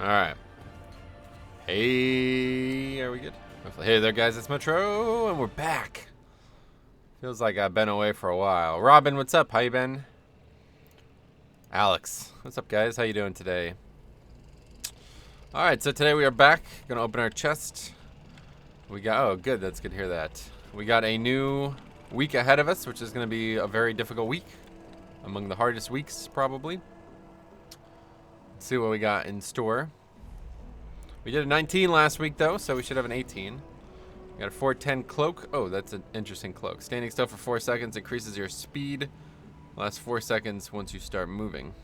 Alright. Hey, are we good? Hey there, guys. It's Metro, and we're back. Feels like I've been away for a while. Robin, what's up? How you been? Alex, what's up, guys? How you doing today? Alright, so today we are back. Gonna open our chest. We got, oh, good. That's good to hear that. We got a new week ahead of us, which is gonna be a very difficult week. Among the hardest weeks, probably. Let's see what we got in store. We did a 19 last week, though, so we should have an 18. We got a 410 cloak. Oh, that's an interesting cloak. Standing still for 4 seconds increases your speed. Lasts 4 seconds once you start moving.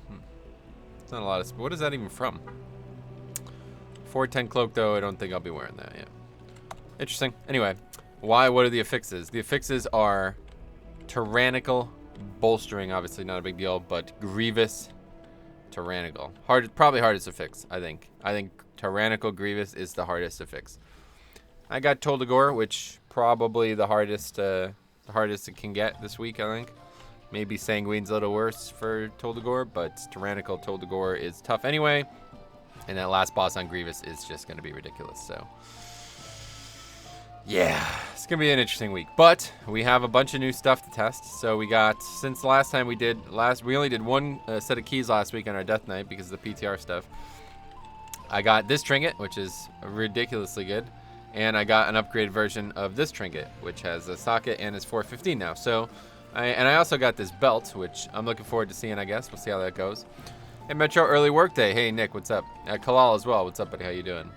It's not a lot of speed. What is that even from? 410 cloak, though. I don't think I'll be wearing that yet. Interesting. Anyway, why? What are the affixes? The affixes are tyrannical, bolstering, obviously not a big deal, but grievous, tyrannical. Probably hardest to fix, I think. I think tyrannical grievous is the hardest to fix. I got Toldagor, which probably the hardest it can get this week, I think. Maybe Sanguine's a little worse for Toldagor, but tyrannical Toldagor is tough anyway. And that last boss on Grievous is just going to be ridiculous, so. Yeah, it's going to be an interesting week. But we have a bunch of new stuff to test. So we got, since the last time we only did one set of keys last week on our Death Knight because of the PTR stuff. I got this trinket, which is ridiculously good. And I got an upgraded version of this trinket, which has a socket and is 415 now. So, I also got this belt, which I'm looking forward to seeing, I guess. We'll see how that goes. Hey, Metro, early work day. Hey, Nick, what's up? Kalal as well. What's up, buddy? How you doing?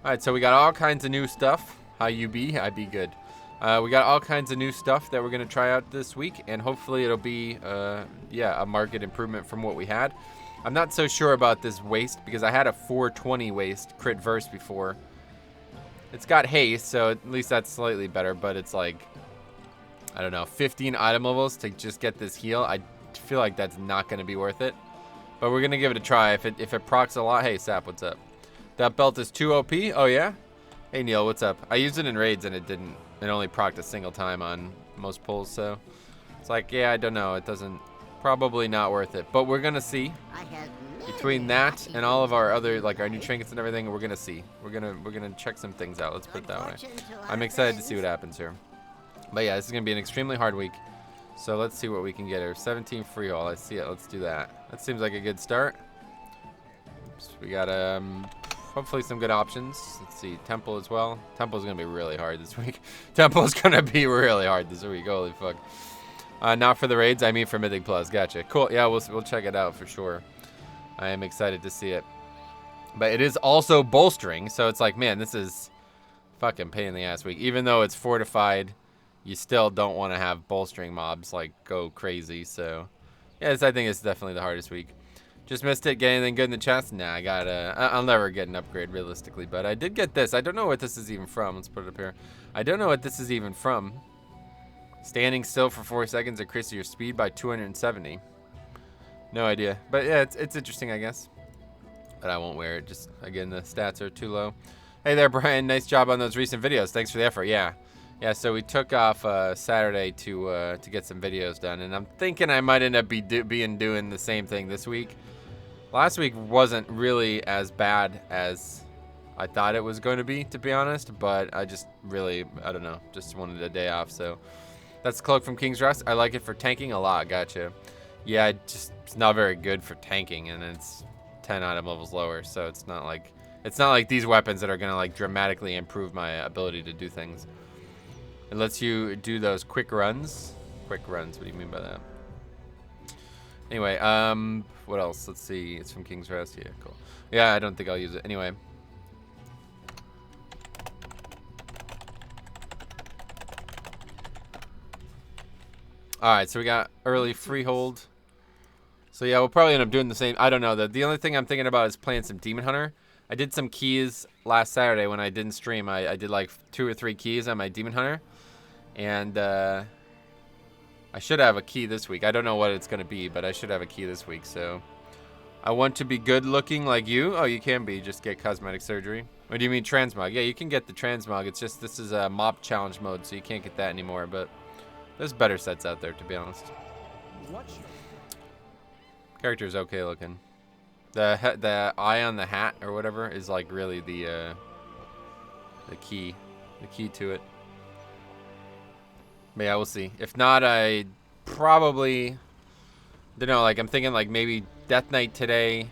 All right, so we got all kinds of new stuff. How you be? I be good. We got all kinds of new stuff that we're going to try out this week, and hopefully it'll be, a market improvement from what we had. I'm not so sure about this waist because I had a 420 waist crit verse before. It's got haste, so at least that's slightly better, but it's like, I don't know, 15 item levels to just get this heal. I feel like that's not going to be worth it, but we're going to give it a try. If it procs a lot, hey, Sap, what's up? That belt is 2 OP? Oh, yeah? Hey, Neil, what's up? I used it in raids, and it only procced a single time on most pulls, so it's like, yeah, I don't know. It doesn't, probably not worth it, but we're going to see. Between that and all of our other, like our new trinkets and everything, we're gonna see. We're gonna check some things out. Let's put it that way. I'm excited to see what happens here. But yeah, this is gonna be an extremely hard week. So let's see what we can get here. 17 free haul. I see it. Let's do that. That seems like a good start. So we got hopefully some good options. Let's see, Temple as well. Temple's gonna be really hard this week. Temple's gonna be really hard this week. Holy fuck. Not for the raids. I mean for Mythic Plus. Gotcha. Cool. Yeah, we'll check it out for sure. I am excited to see it. But it is also bolstering, so it's like, man, this is fucking pain in the ass week. Even though it's fortified, you still don't want to have bolstering mobs, like, go crazy. So, yes, I think it's definitely the hardest week. Just missed it. Get anything good in the chest? Nah, I'll never get an upgrade, realistically. But I did get this. I don't know what this is even from. Let's put it up here. I don't know what this is even from. Standing still for 4 seconds increases your speed by 270. No idea, but yeah, it's interesting, I guess. But I won't wear it. Just again, the stats are too low. Hey there, Brian. Nice job on those recent videos. Thanks for the effort. Yeah. So we took off Saturday to get some videos done, and I'm thinking I might end up doing the same thing this week. Last week wasn't really as bad as I thought it was going to be honest. But I just really, I don't know, just wanted a day off. So that's the cloak from King's Rest. I like it for tanking a lot. Gotcha. Yeah, it's not very good for tanking, and it's 10 item levels lower, so it's not like these weapons that are gonna like dramatically improve my ability to do things. It lets you do those quick runs. Quick runs. What do you mean by that? Anyway, what else? Let's see. It's from King's Rest. Yeah, cool. Yeah, I don't think I'll use it anyway. All right, so we got early freehold. So yeah, we'll probably end up doing the same. I don't know. The only thing I'm thinking about is playing some Demon Hunter. I did some keys last Saturday when I didn't stream. I did like 2 or 3 keys on my Demon Hunter. And I should have a key this week. I don't know what it's going to be, but I should have a key this week. So I want to be good looking like you. Oh, you can be. Just get cosmetic surgery. What do you mean transmog? Yeah, you can get the transmog. It's just this is a mob challenge mode, so you can't get that anymore. But there's better sets out there, to be honest. Character's okay looking. The eye on the hat or whatever is like really the key to it. But yeah, we'll see. If not, I probably don't know. Like I'm thinking like maybe Death Knight today,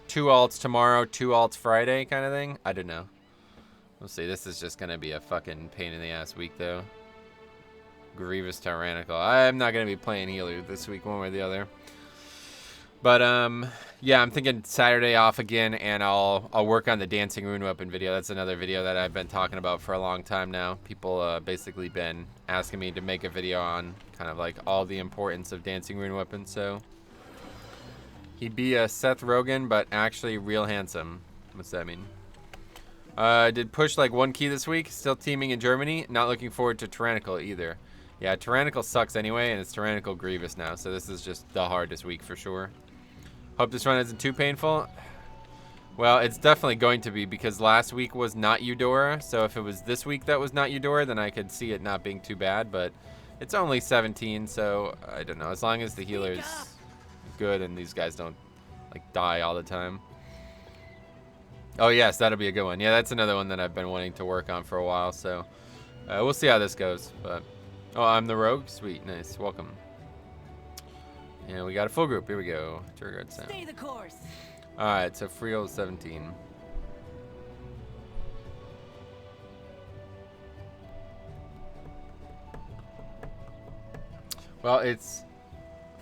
2 alts tomorrow, 2 alts Friday kind of thing. I don't know. We'll see. This is just gonna be a fucking pain in the ass week though. Grievous Tyrannical. I'm not gonna be playing healer this week one way or the other. But yeah, I'm thinking Saturday off again, and I'll work on the dancing rune weapon video. That's another video that I've been talking about for a long time now. People basically been asking me to make a video on kind of like all the importance of dancing rune weapons. So he'd be a Seth Rogen, but actually real handsome. What's that mean? Did push like 1 key this week. Still teaming in Germany. Not looking forward to Tyrannical either. Yeah, Tyrannical sucks anyway, and it's Tyrannical Grievous now. So this is just the hardest week for sure. Hope this run isn't too painful. Well, it's definitely going to be because last week was not Eudora. So if it was this week that was not Eudora, then I could see it not being too bad. But it's only 17, so I don't know. As long as the healer's good and these guys don't like die all the time. Oh yes, that'll be a good one. Yeah, that's another one that I've been wanting to work on for a while. So we'll see how this goes. But oh, I'm the rogue. Sweet, nice, welcome. Yeah, we got a full group. Here we go. Stay the course. All right, so Frio 17. Well, it's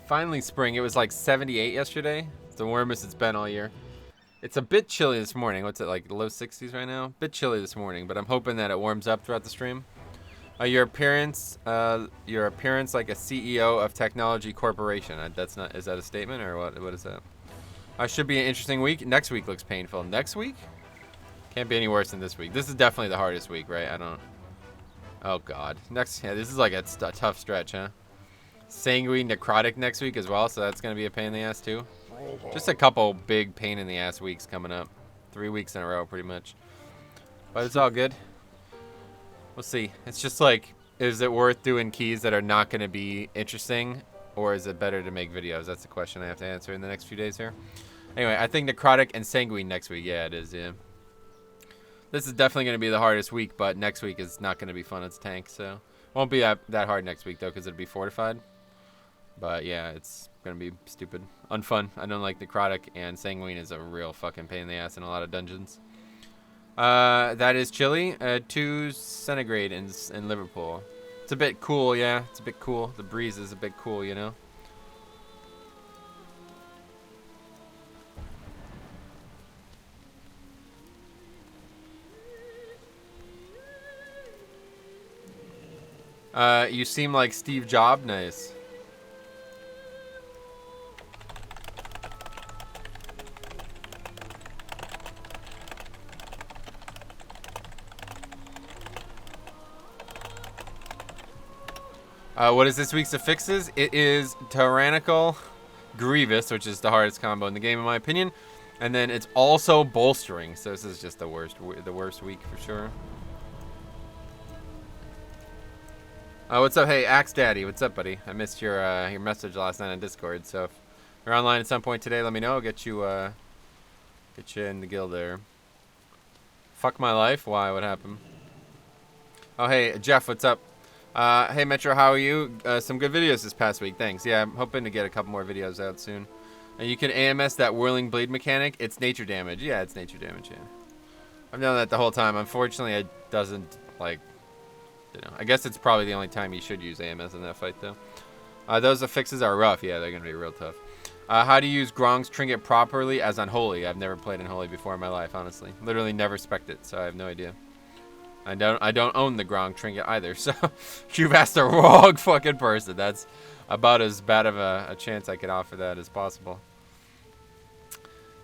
finally spring. It was like 78 yesterday. It's the warmest it's been all year. It's a bit chilly this morning. What's it, like low 60s right now? Bit chilly this morning, but I'm hoping that it warms up throughout the stream. Your appearance like a CEO of Technology Corporation. That's not. Is that a statement or what? What is that? Should be an interesting week. Next week looks painful. Next week? Can't be any worse than this week. This is definitely the hardest week, right? I don't. Oh God. Next. Yeah, this is like a tough stretch, huh? Sanguine Necrotic next week as well, so that's gonna be a pain in the ass too. Just a couple big pain in the ass weeks coming up. 3 weeks in a row, pretty much. But it's all good. We'll see. It's just like, is it worth doing keys that are not going to be interesting, or is it better to make videos? That's the question I have to answer in the next few days here. Anyway, I think Necrotic and Sanguine next week. Yeah, it is, yeah. This is definitely going to be the hardest week, but next week is not going to be fun. It's tank, so. Won't be that hard next week, though, because it'll be fortified. But, yeah, it's going to be stupid. Unfun. I don't like Necrotic, and Sanguine is a real fucking pain in the ass in a lot of dungeons. That is chilly. 2 centigrade in Liverpool. It's a bit cool, yeah. It's a bit cool. The breeze is a bit cool, you know. You seem like Steve Jobs. Nice. What is this week's affixes? It is Tyrannical Grievous, which is the hardest combo in the game, in my opinion. And then it's also Bolstering. So this is just the worst week for sure. What's up? Hey, Axe Daddy. What's up, buddy? I missed your message last night on Discord. So if you're online at some point today, let me know. I'll get you in the guild there. Fuck my life. Why? What happened? Oh, hey, Jeff. What's up? Hey Metro, how are you? Some good videos this past week, thanks. Yeah, I'm hoping to get a couple more videos out soon. You can AMS that whirling blade mechanic. It's nature damage. Yeah, it's nature damage, yeah. I've known that the whole time. Unfortunately, it doesn't, like, you know. I guess it's probably the only time you should use AMS in that fight, though. Those affixes are rough. Yeah, they're going to be real tough. How to use Grong's Trinket properly as Unholy. I've never played Unholy before in my life, honestly. Literally never spec'd it, so I have no idea. I don't own the Grong Trinket either, so you've asked the wrong fucking person. That's about as bad of a chance I could offer that as possible.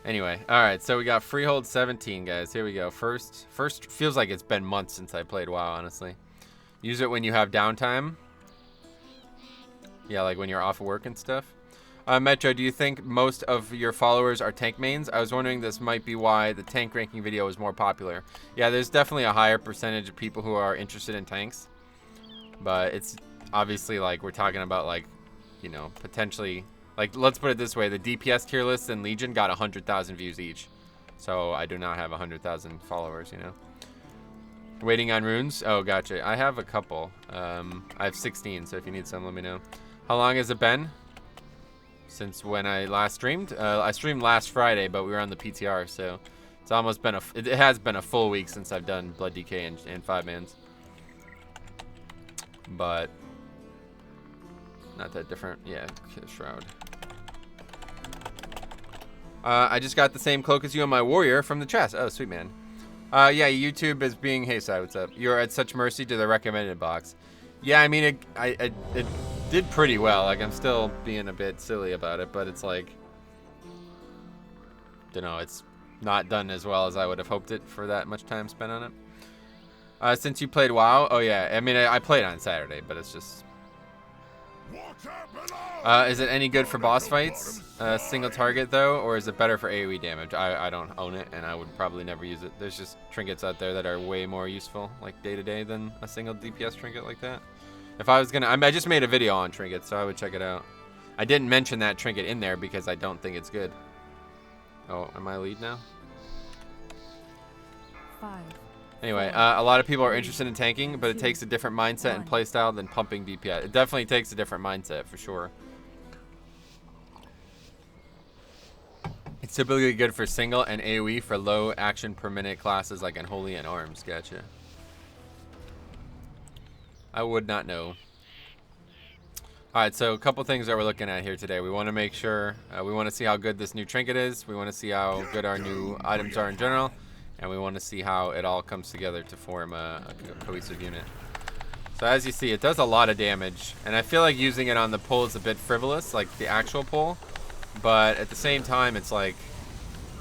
Anyway, alright, so we got Freehold 17, guys. Here we go. First feels like it's been months since I played WoW, honestly. Use it when you have downtime. Yeah, like when you're off work and stuff. Metro, do you think most of your followers are tank mains? I was wondering this might be why the tank ranking video is more popular. Yeah, there's definitely a higher percentage of people who are interested in tanks. But it's obviously like we're talking about like, you know, potentially Like, let's put it this way. The DPS tier list and Legion got 100,000 views each. So I do not have 100,000 followers, you know. Waiting on runes? Oh, gotcha. I have a couple. I have 16, so if you need some, let me know. How long has it been? Since when I last streamed? I streamed last Friday, but we were on the PTR, so it's almost been it has been a full week since I've done Blood DK and 5-mans. But not that different. Yeah, Shroud. I just got the same cloak as you on my warrior from the chest. Oh, sweet man. Yeah, YouTube is being, hey, Sai, what's up? You're at such mercy to the recommended box. Yeah, I mean, it did pretty well. Like, I'm still being a bit silly about it, but it's like, you know, it's not done as well as I would have hoped it for that much time spent on it. Since you played WoW, oh yeah, I mean, I played on Saturday, but it's just. Is it any good for boss fights? Single target though, or is it better for AoE damage? I don't own it, and I would probably never use it. There's just trinkets out there that are way more useful, like day to day, than a single DPS trinket like that. If I was gonna, I just made a video on trinkets, so I would check it out. I didn't mention that trinket in there because I don't think it's good. Oh, am I lead now? 5. Anyway, a lot of people are interested in tanking, but it takes a different mindset and playstyle than pumping DPS. It definitely takes a different mindset, for sure. It's typically good for single and AoE for low action per minute classes like Unholy and Arms. Gotcha. I would not know. Alright, so a couple things that we're looking at here today. We want to make sure, we want to see how good this new trinket is. We want to see how good our new items are in general. And we want to see how it all comes together to form a cohesive unit. So as you see, it does a lot of damage. And I feel like using it on the pull is a bit frivolous, like the actual pull. But at the same time, it's like,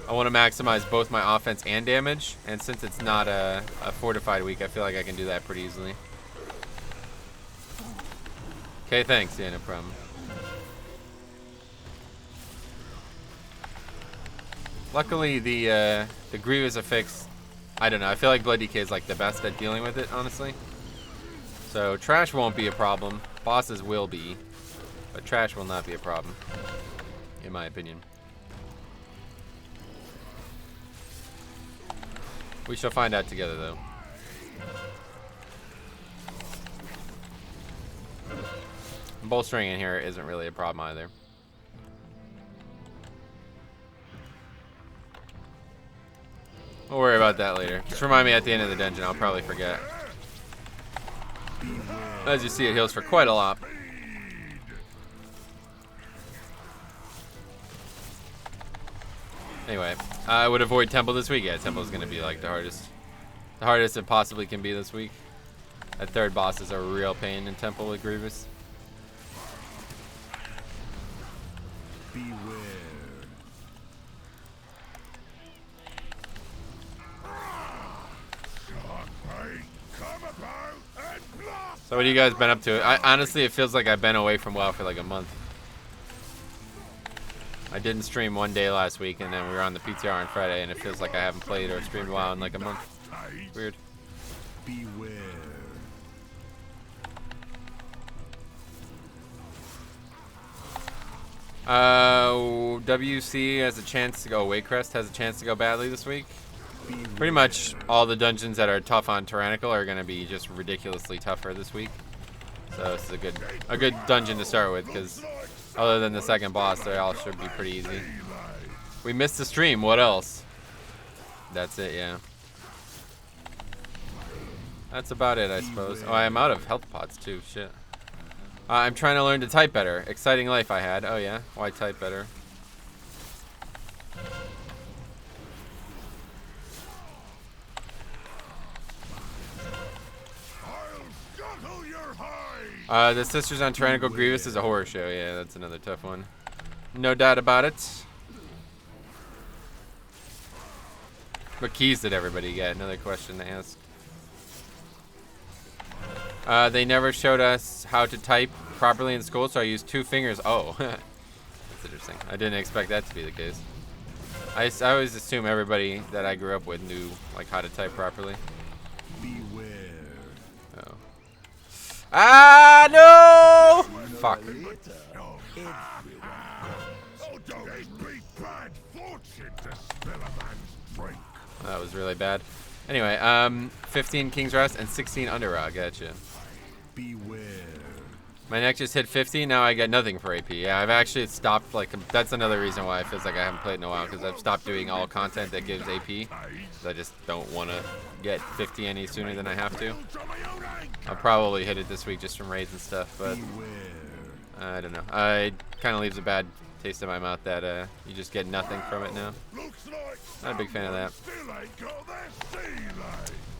I want to maximize both my offense and damage. And since it's not a fortified week, I feel like I can do that pretty easily. Okay, thanks. Yeah, no problem. Luckily, the Grievous affix, I don't know. I feel like Blood DK is like the best at dealing with it, honestly. So trash won't be a problem. Bosses will be, but trash will not be a problem, in my opinion. We shall find out together, though. Bolstering in here isn't really a problem either. We'll worry about that later. Just remind me at the end of the dungeon. I'll probably forget. As you see, it heals for quite a lot. Anyway, I would avoid Temple this week. Yeah, Temple is going to be like the hardest it possibly can be this week. That third boss is a real pain in Temple with Grievous. So what have you guys been up to? Honestly, it feels like I've been away from WoW for like a month. I didn't stream one day last week, and then we were on the PTR on Friday, and it feels like I haven't played or streamed WoW in like a month. Weird. Beware. WC has a chance to go. Waycrest has a chance to go badly this week. Pretty much all the dungeons that are tough on Tyrannical are going to be just ridiculously tougher this week. So this is a good dungeon to start with, because other than the second boss, they all should be pretty easy. We missed the stream. What else? That's it, yeah. That's about it, I suppose. Oh, I'm out of health pots too. Shit. I'm trying to learn to type better. Exciting life I had. Oh yeah. Why type better? The Sisters on Tyrannical Grievous is a horror show. Yeah, that's another tough one. No doubt about it. What keys did everybody get? Another question to ask. They never showed us how to type properly in school, so I used 2 fingers. Oh, that's interesting. I didn't expect that to be the case. I always assume everybody that I grew up with knew like how to type properly. Beware. Oh. Ah, no! Fuck. That was really bad. Anyway, 15 King's Rest and 16 Underrog. Gotcha. Beware. My neck just hit 50. Now I get nothing for AP. Yeah, I've actually stopped. Like, that's another reason why it feels like I haven't played in a while, because I've stopped doing all content that gives AP. I just don't want to get 50 any sooner than I have to. I'll probably hit it this week just from raids and stuff, but I don't know. It kind of leaves a bad taste in my mouth that you just get nothing from it now. Not a big fan of that.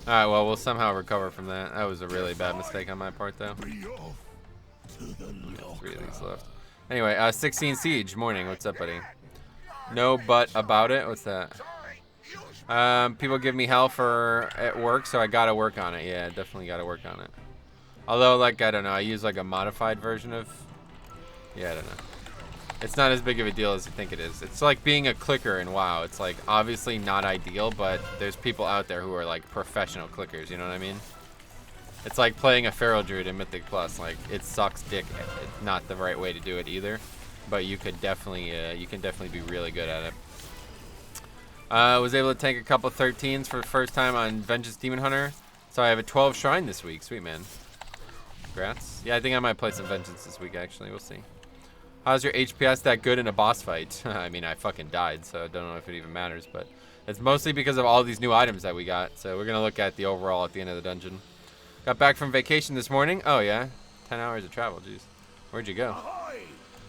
Alright, well, we'll somehow recover from that. That was a really bad mistake on my part, though. 3 of these left. Anyway, 16 Siege. Morning. What's up, buddy? No but about it. What's that? People give me hell for at work, so I gotta work on it. Yeah, definitely gotta work on it. Although, like, I don't know. I use, like, a modified version of... Yeah, I don't know. It's not as big of a deal as you think it is. It's like being a clicker in WoW. It's, like, obviously not ideal, but there's people out there who are, like, professional clickers. You know what I mean? It's like playing a Feral Druid in Mythic Plus. Like, it sucks dick. It's not the right way to do it either. But you could definitely, you can definitely be really good at it. Was able to tank a couple 13s for the first time on Vengeance Demon Hunter. So I have a 12 shrine this week. Sweet, man. Congrats. Yeah, I think I might play some Vengeance this week, actually. We'll see. How's your HPS that good in a boss fight? I mean, I fucking died, so I don't know if it even matters. But it's mostly because of all these new items that we got. So we're going to look at the overall at the end of the dungeon. Got back from vacation this morning. Oh, yeah. 10 hours of travel, jeez. Where'd you go? Ahoy!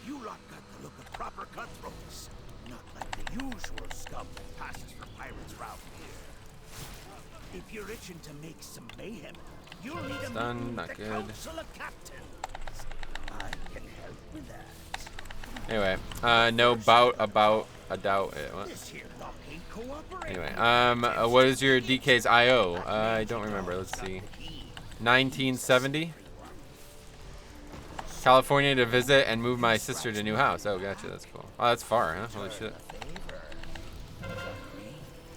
You lot got the look of proper cutthroats. Not like the usual scum that passes for pirates round here. If you're itching to make some mayhem, you'll need a Done, meeting not with the good. Council of Captains. I can help with that. Anyway, no bout about a doubt. What? This here lot ain't cooperating. Anyway, what is your DK's IO? I don't remember. Let's see. 1970. California to visit and move my sister to new house. Oh, gotcha. That's cool. Oh, that's far, huh? Holy shit.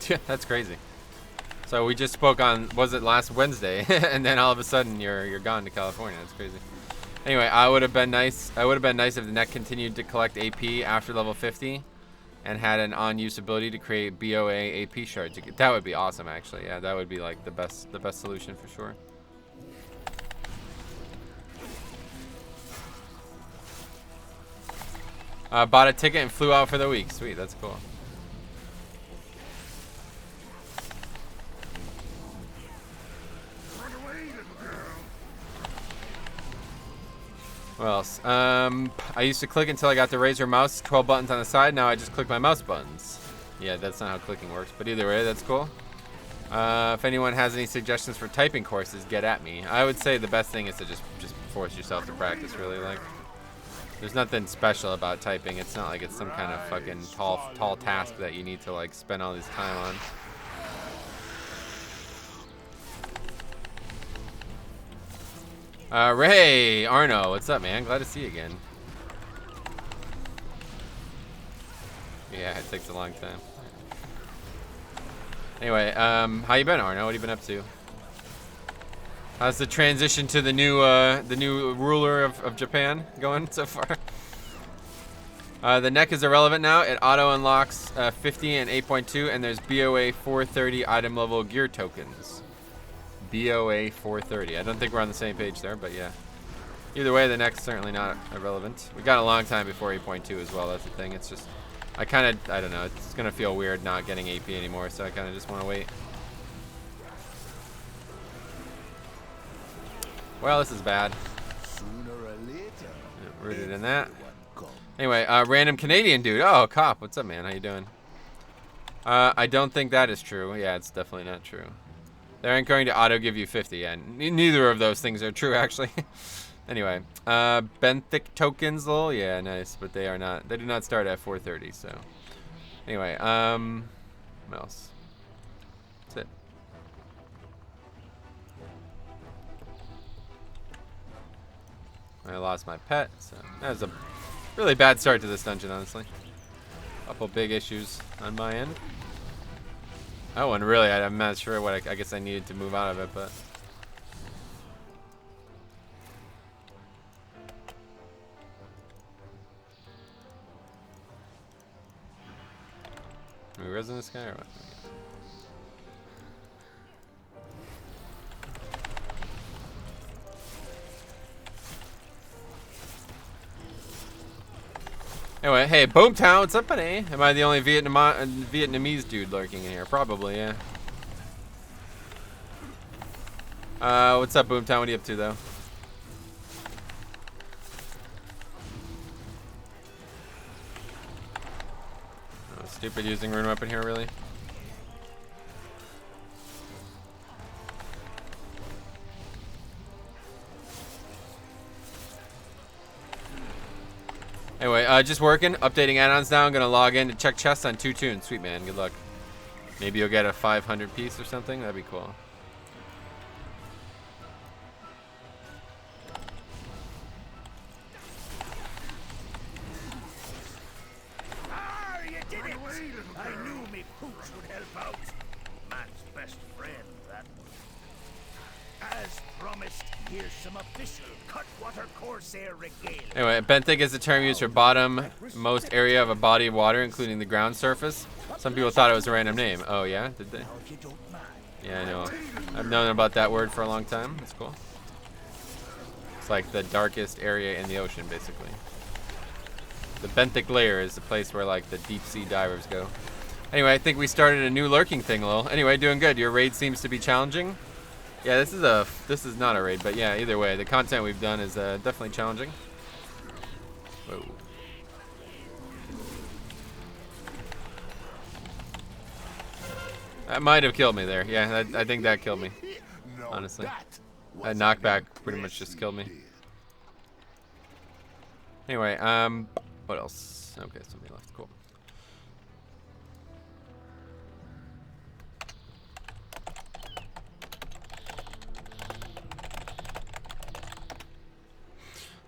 Yeah, that's crazy. So we just spoke on, was it last Wednesday? And then all of a sudden you're gone to California. That's crazy. Anyway, I would have been nice if the net continued to collect AP after level 50 and had an on-use ability to create BOA AP shards. That would be awesome, actually. Yeah, that would be like the best solution for sure. Bought a ticket and flew out for the week. Sweet, that's cool. What else? I used to click until I got the Razer mouse, 12 buttons on the side. Now I just click my mouse buttons. Yeah, that's not how clicking works, but either way, that's cool. If anyone has any suggestions for typing courses, get at me. I would say the best thing is to just force yourself to practice, really. Like, there's nothing special about typing. It's not like it's some kind of fucking tall task that you need to, like, spend all this time on. Ray, Arno, what's up, man? Glad to see you again. Yeah, it takes a long time. Anyway, how you been, Arno? What have you been up to? How's the transition to the new ruler of Japan going so far? The neck is irrelevant now. It auto unlocks 50 and 8.2, and there's BOA 430 item level gear tokens. BOA 430. I don't think we're on the same page there, but yeah. Either way, the neck's certainly not irrelevant. We got a long time before 8.2 as well. That's the thing. It's just, I don't know. It's gonna feel weird not getting AP anymore, so I kind of just want to wait. Well, this is bad. Sooner or later, Yeah, rooted in that. Anyway, random Canadian dude. Oh, cop. What's up, man? How you doing? I don't think that is true. Yeah, it's definitely not true. They aren't going to auto give you 50, and neither of those things are true, actually. Anyway, benthic tokens, lol. Yeah, nice, but they are not. They do not start at 430. So, anyway, what else? That's it. I lost my pet, so that was a really bad start to this dungeon, honestly. Couple big issues on my end. That one really, I'm not sure what I guess I needed to move out of it, but. we resin this guy or what? Anyway, hey, Boomtown, what's up, buddy? Am I the only Vietnamese dude lurking in here? Probably, yeah. What's up, Boomtown? What are you up to, though? Oh, stupid using rune weapon here, really? Anyway, just working, updating add-ons now. I'm gonna log in to check chests on 2 tunes. Sweet, man, good luck. Maybe you'll get a 500 piece or something. That'd be cool. Ah, you did it! I knew me pooch would help out. Man's best friend, that one. As promised, here's some official Cutwater Corsair regalia. Anyway, benthic is a term used for bottom most area of a body of water, including the ground surface. Some people thought it was a random name. Oh yeah, did they? Now, if you don't mind, Yeah, I know. I've known about that word for a long time. That's cool. It's like the darkest area in the ocean, basically. The benthic layer is the place where like the deep sea divers go. Anyway, I think we started a new lurking thing, Lil. Anyway, doing good. Your raid seems to be challenging. Yeah, this is not a raid, but yeah, either way, the content we've done is definitely challenging. Whoa. That might have killed me there. Yeah, I think that killed me. No, Honestly. that That knockback pretty much just killed me. Anyway, what else? Okay, somebody left. Cool.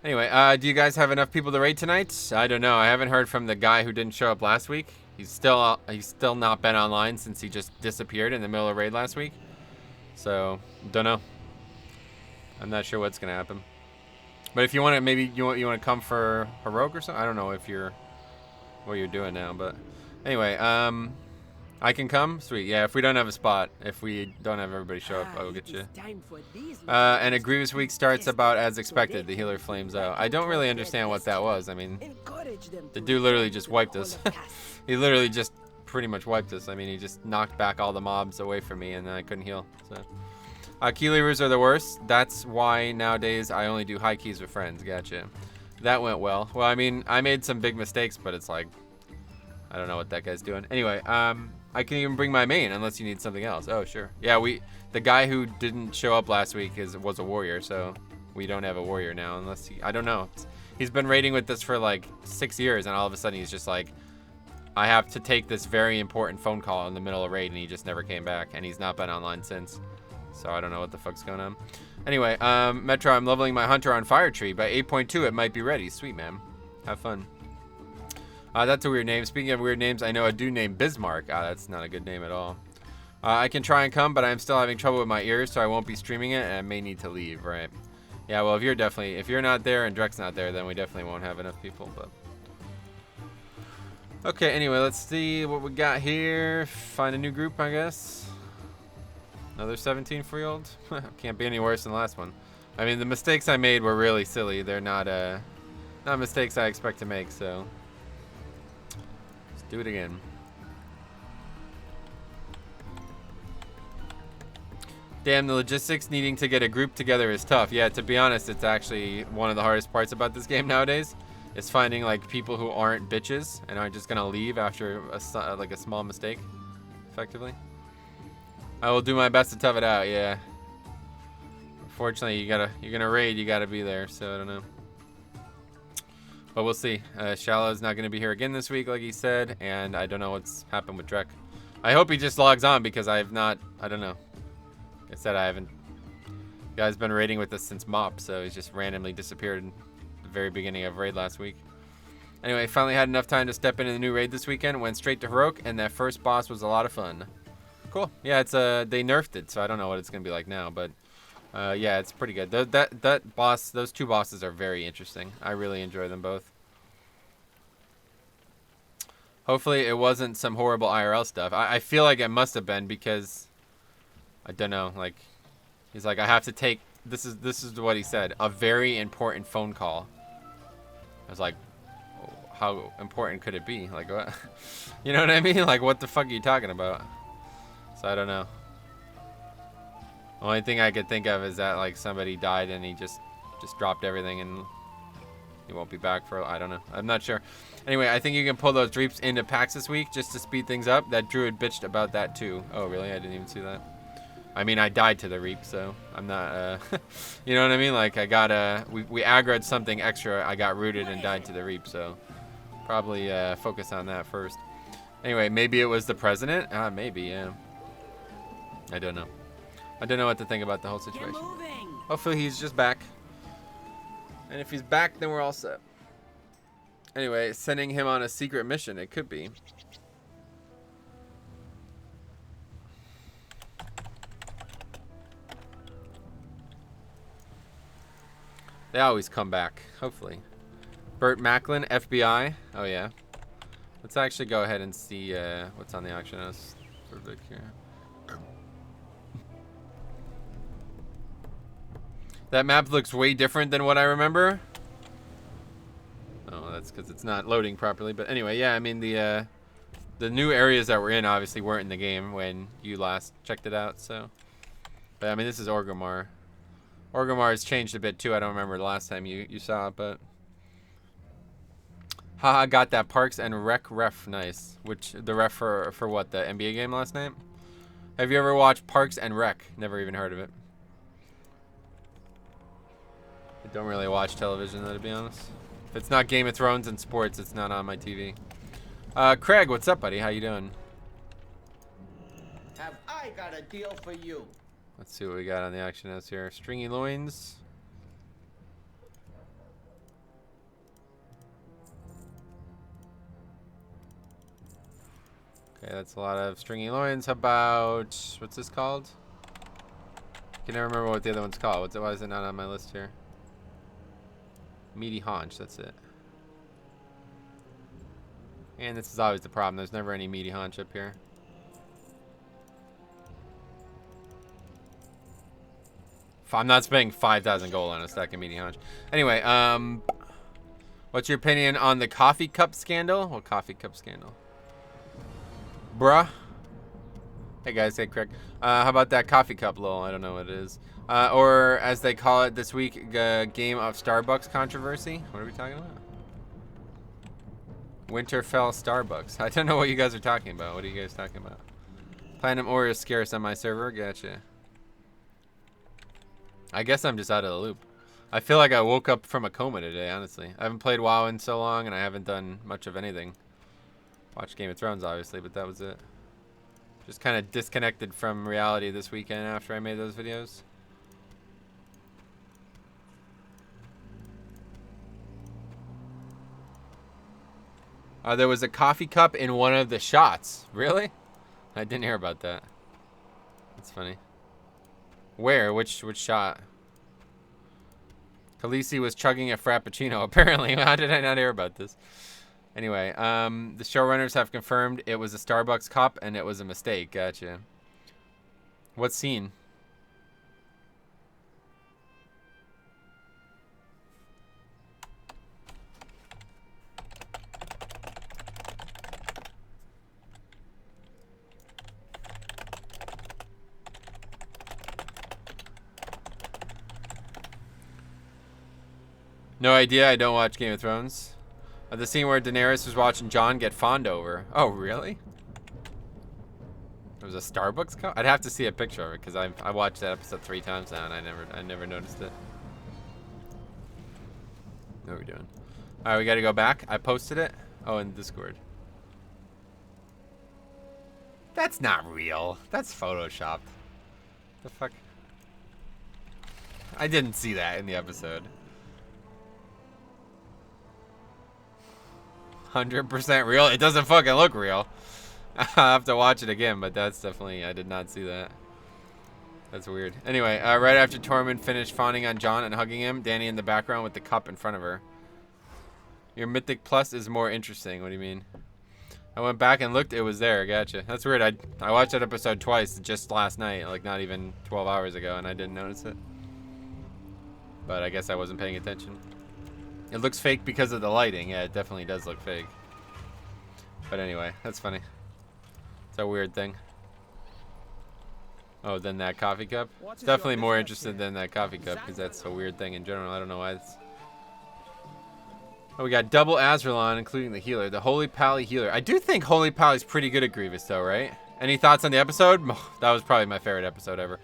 Anyway, do you guys have enough people to raid tonight? I don't know. I haven't heard from the guy who didn't show up last week. He's still not been online since he just disappeared in the middle of raid last week. So, don't know. I'm not sure what's gonna happen. But if you want to, maybe you want to come for heroic or something. I don't know if you're what you're doing now, but anyway, I can come. Sweet. Yeah. If we don't have a spot, if we don't have everybody show up, I will get you. And a grievous week starts about as expected. The healer flames out. I don't really understand what that was. I mean, the dude literally just wiped us. He literally just pretty much wiped us. I mean, he just knocked back all the mobs away from me, and then I couldn't heal. So, key levers are the worst. That's why nowadays I only do high keys with friends. Gotcha. That went well. Well, I mean, I made some big mistakes, but it's like, I don't know what that guy's doing. Anyway, I can even bring my main unless you need something else. Oh, sure. Yeah, the guy who didn't show up last week was a warrior, so we don't have a warrior now unless I don't know. He's been raiding with us for like 6 years, and all of a sudden he's just like, I have to take this very important phone call in the middle of raid, and he just never came back, and he's not been online since. So I don't know what the fuck's going on. Anyway, Metro, I'm leveling my hunter on Fire Tree. By 8.2, it might be ready. Sweet, man. Have fun. That's a weird name. Speaking of weird names, I know a dude named Bismarck. That's not a good name at all. I can try and come, but I'm still having trouble with my ears, so I won't be streaming it, and I may need to leave, right? Yeah, well, if you're not there and Drek's not there, then we definitely won't have enough people, but... Okay, anyway, let's see what we got here. Find a new group, I guess. Another 17-year-old? Can't be any worse than the last one. I mean, the mistakes I made were really silly. They're not mistakes I expect to make, so... Let's do it again. Damn, the logistics needing to get a group together is tough. Yeah, to be honest, it's actually one of the hardest parts about this game nowadays. Is finding like people who aren't bitches and aren't just gonna leave after a small mistake, effectively. I will do my best to tough it out. Yeah. Unfortunately, you're gonna raid. You gotta be there. So I don't know. But we'll see. Shallow's not gonna be here again this week, like he said, and I don't know what's happened with Drek. I hope he just logs on because I don't know. Like I said, I haven't. The guy's been raiding with us since MOP, so he's just randomly disappeared. Very beginning of raid last week. Anyway, finally had enough time to step into the new raid this weekend. Went straight to heroic, and that first boss was a lot of fun. Cool. Yeah, it's they nerfed it, so I don't know what it's gonna be like now, but yeah, it's pretty good. That boss, those two bosses are very interesting. I really enjoy them both. Hopefully it wasn't some horrible IRL stuff. I feel like it must have been because I don't know. Like he's like, I have to take. This is what he said. A very important phone call. I was like, how important could it be? Like what? You know what I mean? Like what the fuck are you talking about? So I don't know. Only thing I could think of is that like somebody died and he just dropped everything and he won't be back for, I don't know. I'm not sure. Anyway, I think you can pull those Dreeps into packs this week just to speed things up. That Druid bitched about that too. Oh really? I didn't even see that. I mean, I died to the Reap, so I'm not, you know what I mean? Like I got, we aggroed something extra. I got rooted and died to the Reap, so probably focus on that first. Anyway, maybe it was the president? Maybe, yeah. I don't know. I don't know what to think about the whole situation. Hopefully he's just back. And if he's back, then we're all set. Anyway, sending him on a secret mission. It could be. They always come back, hopefully. Burt Macklin, FBI. Oh, yeah. Let's actually go ahead and see what's on the auction house for Vic here. That map looks way different than what I remember. Oh, that's because it's not loading properly. But anyway, yeah, I mean, the new areas that we're in obviously weren't in the game when you last checked it out, so. But, I mean, this is Orgrimmar. Orgrimmar has changed a bit, too. I don't remember the last time you saw it, but. Haha, got that Parks and Rec ref. Nice. Which, the ref for what, the NBA game last night? Have you ever watched Parks and Rec? Never even heard of it. I don't really watch television, though, to be honest. If it's not Game of Thrones and sports, it's not on my TV. Craig, what's up, buddy? How you doing? Have I got a deal for you? Let's see what we got on the auction house here. Stringy loins. Okay, that's a lot of stringy loins. How about, what's this called? I can never remember what the other one's called. Why is it not on my list here? Meaty haunch, that's it. And this is always the problem. There's never any meaty haunch up here. I'm not spending 5,000 gold on a stack of meaty haunch. Anyway, what's your opinion on the coffee cup scandal? What coffee cup scandal? Bruh. Hey guys, hey Craig. How about that coffee cup, lol? I don't know what it is. Or as they call it this week, game of Starbucks controversy. What are we talking about? Winterfell Starbucks. I don't know what you guys are talking about. What are you guys talking about? Platinum ore is scarce on my server. Gotcha. I guess I'm just out of the loop. I feel like I woke up from a coma today, honestly. I haven't played WoW in so long, and I haven't done much of anything. Watched Game of Thrones, obviously, but that was it. Just kind of disconnected from reality this weekend after I made those videos. There was a coffee cup in one of the shots. Really? I didn't hear about that. That's funny. Where? Which shot? Khaleesi was chugging a frappuccino, apparently. How did I not hear about this? Anyway, the showrunners have confirmed it was a Starbucks cup and it was a mistake. Gotcha. What scene? No idea. I don't watch Game of Thrones. The scene where Daenerys was watching Jon get fawned over. Oh, really? It was a Starbucks cup? I'd have to see a picture of it because I watched that episode 3 times now and I never noticed it. What are we doing? All right, we got to go back. I posted it. Oh, in Discord. That's not real. That's photoshopped. The fuck? I didn't see that in the episode. 100% real? It doesn't fucking look real. I'll have to watch it again, but that's definitely, I did not see that. That's weird. Anyway, right after Tormund finished fawning on Jon and hugging him, Dany in the background with the cup in front of her. Your Mythic Plus is more interesting. What do you mean? I went back and looked. It was there. Gotcha. That's weird. I watched that episode twice just last night, like not even 12 hours ago, and I didn't notice it. But I guess I wasn't paying attention. It looks fake because of the lighting. Yeah, it definitely does look fake. But anyway, that's funny. It's a weird thing. Oh, then that coffee cup? Definitely more interested than that coffee cup because that's a weird thing in general. I don't know why it's... Oh, we got double Azralon, including the healer. The Holy Pally healer. I do think Holy Pally's pretty good at Grievous, though, right? Any thoughts on the episode? That was probably my favorite episode ever.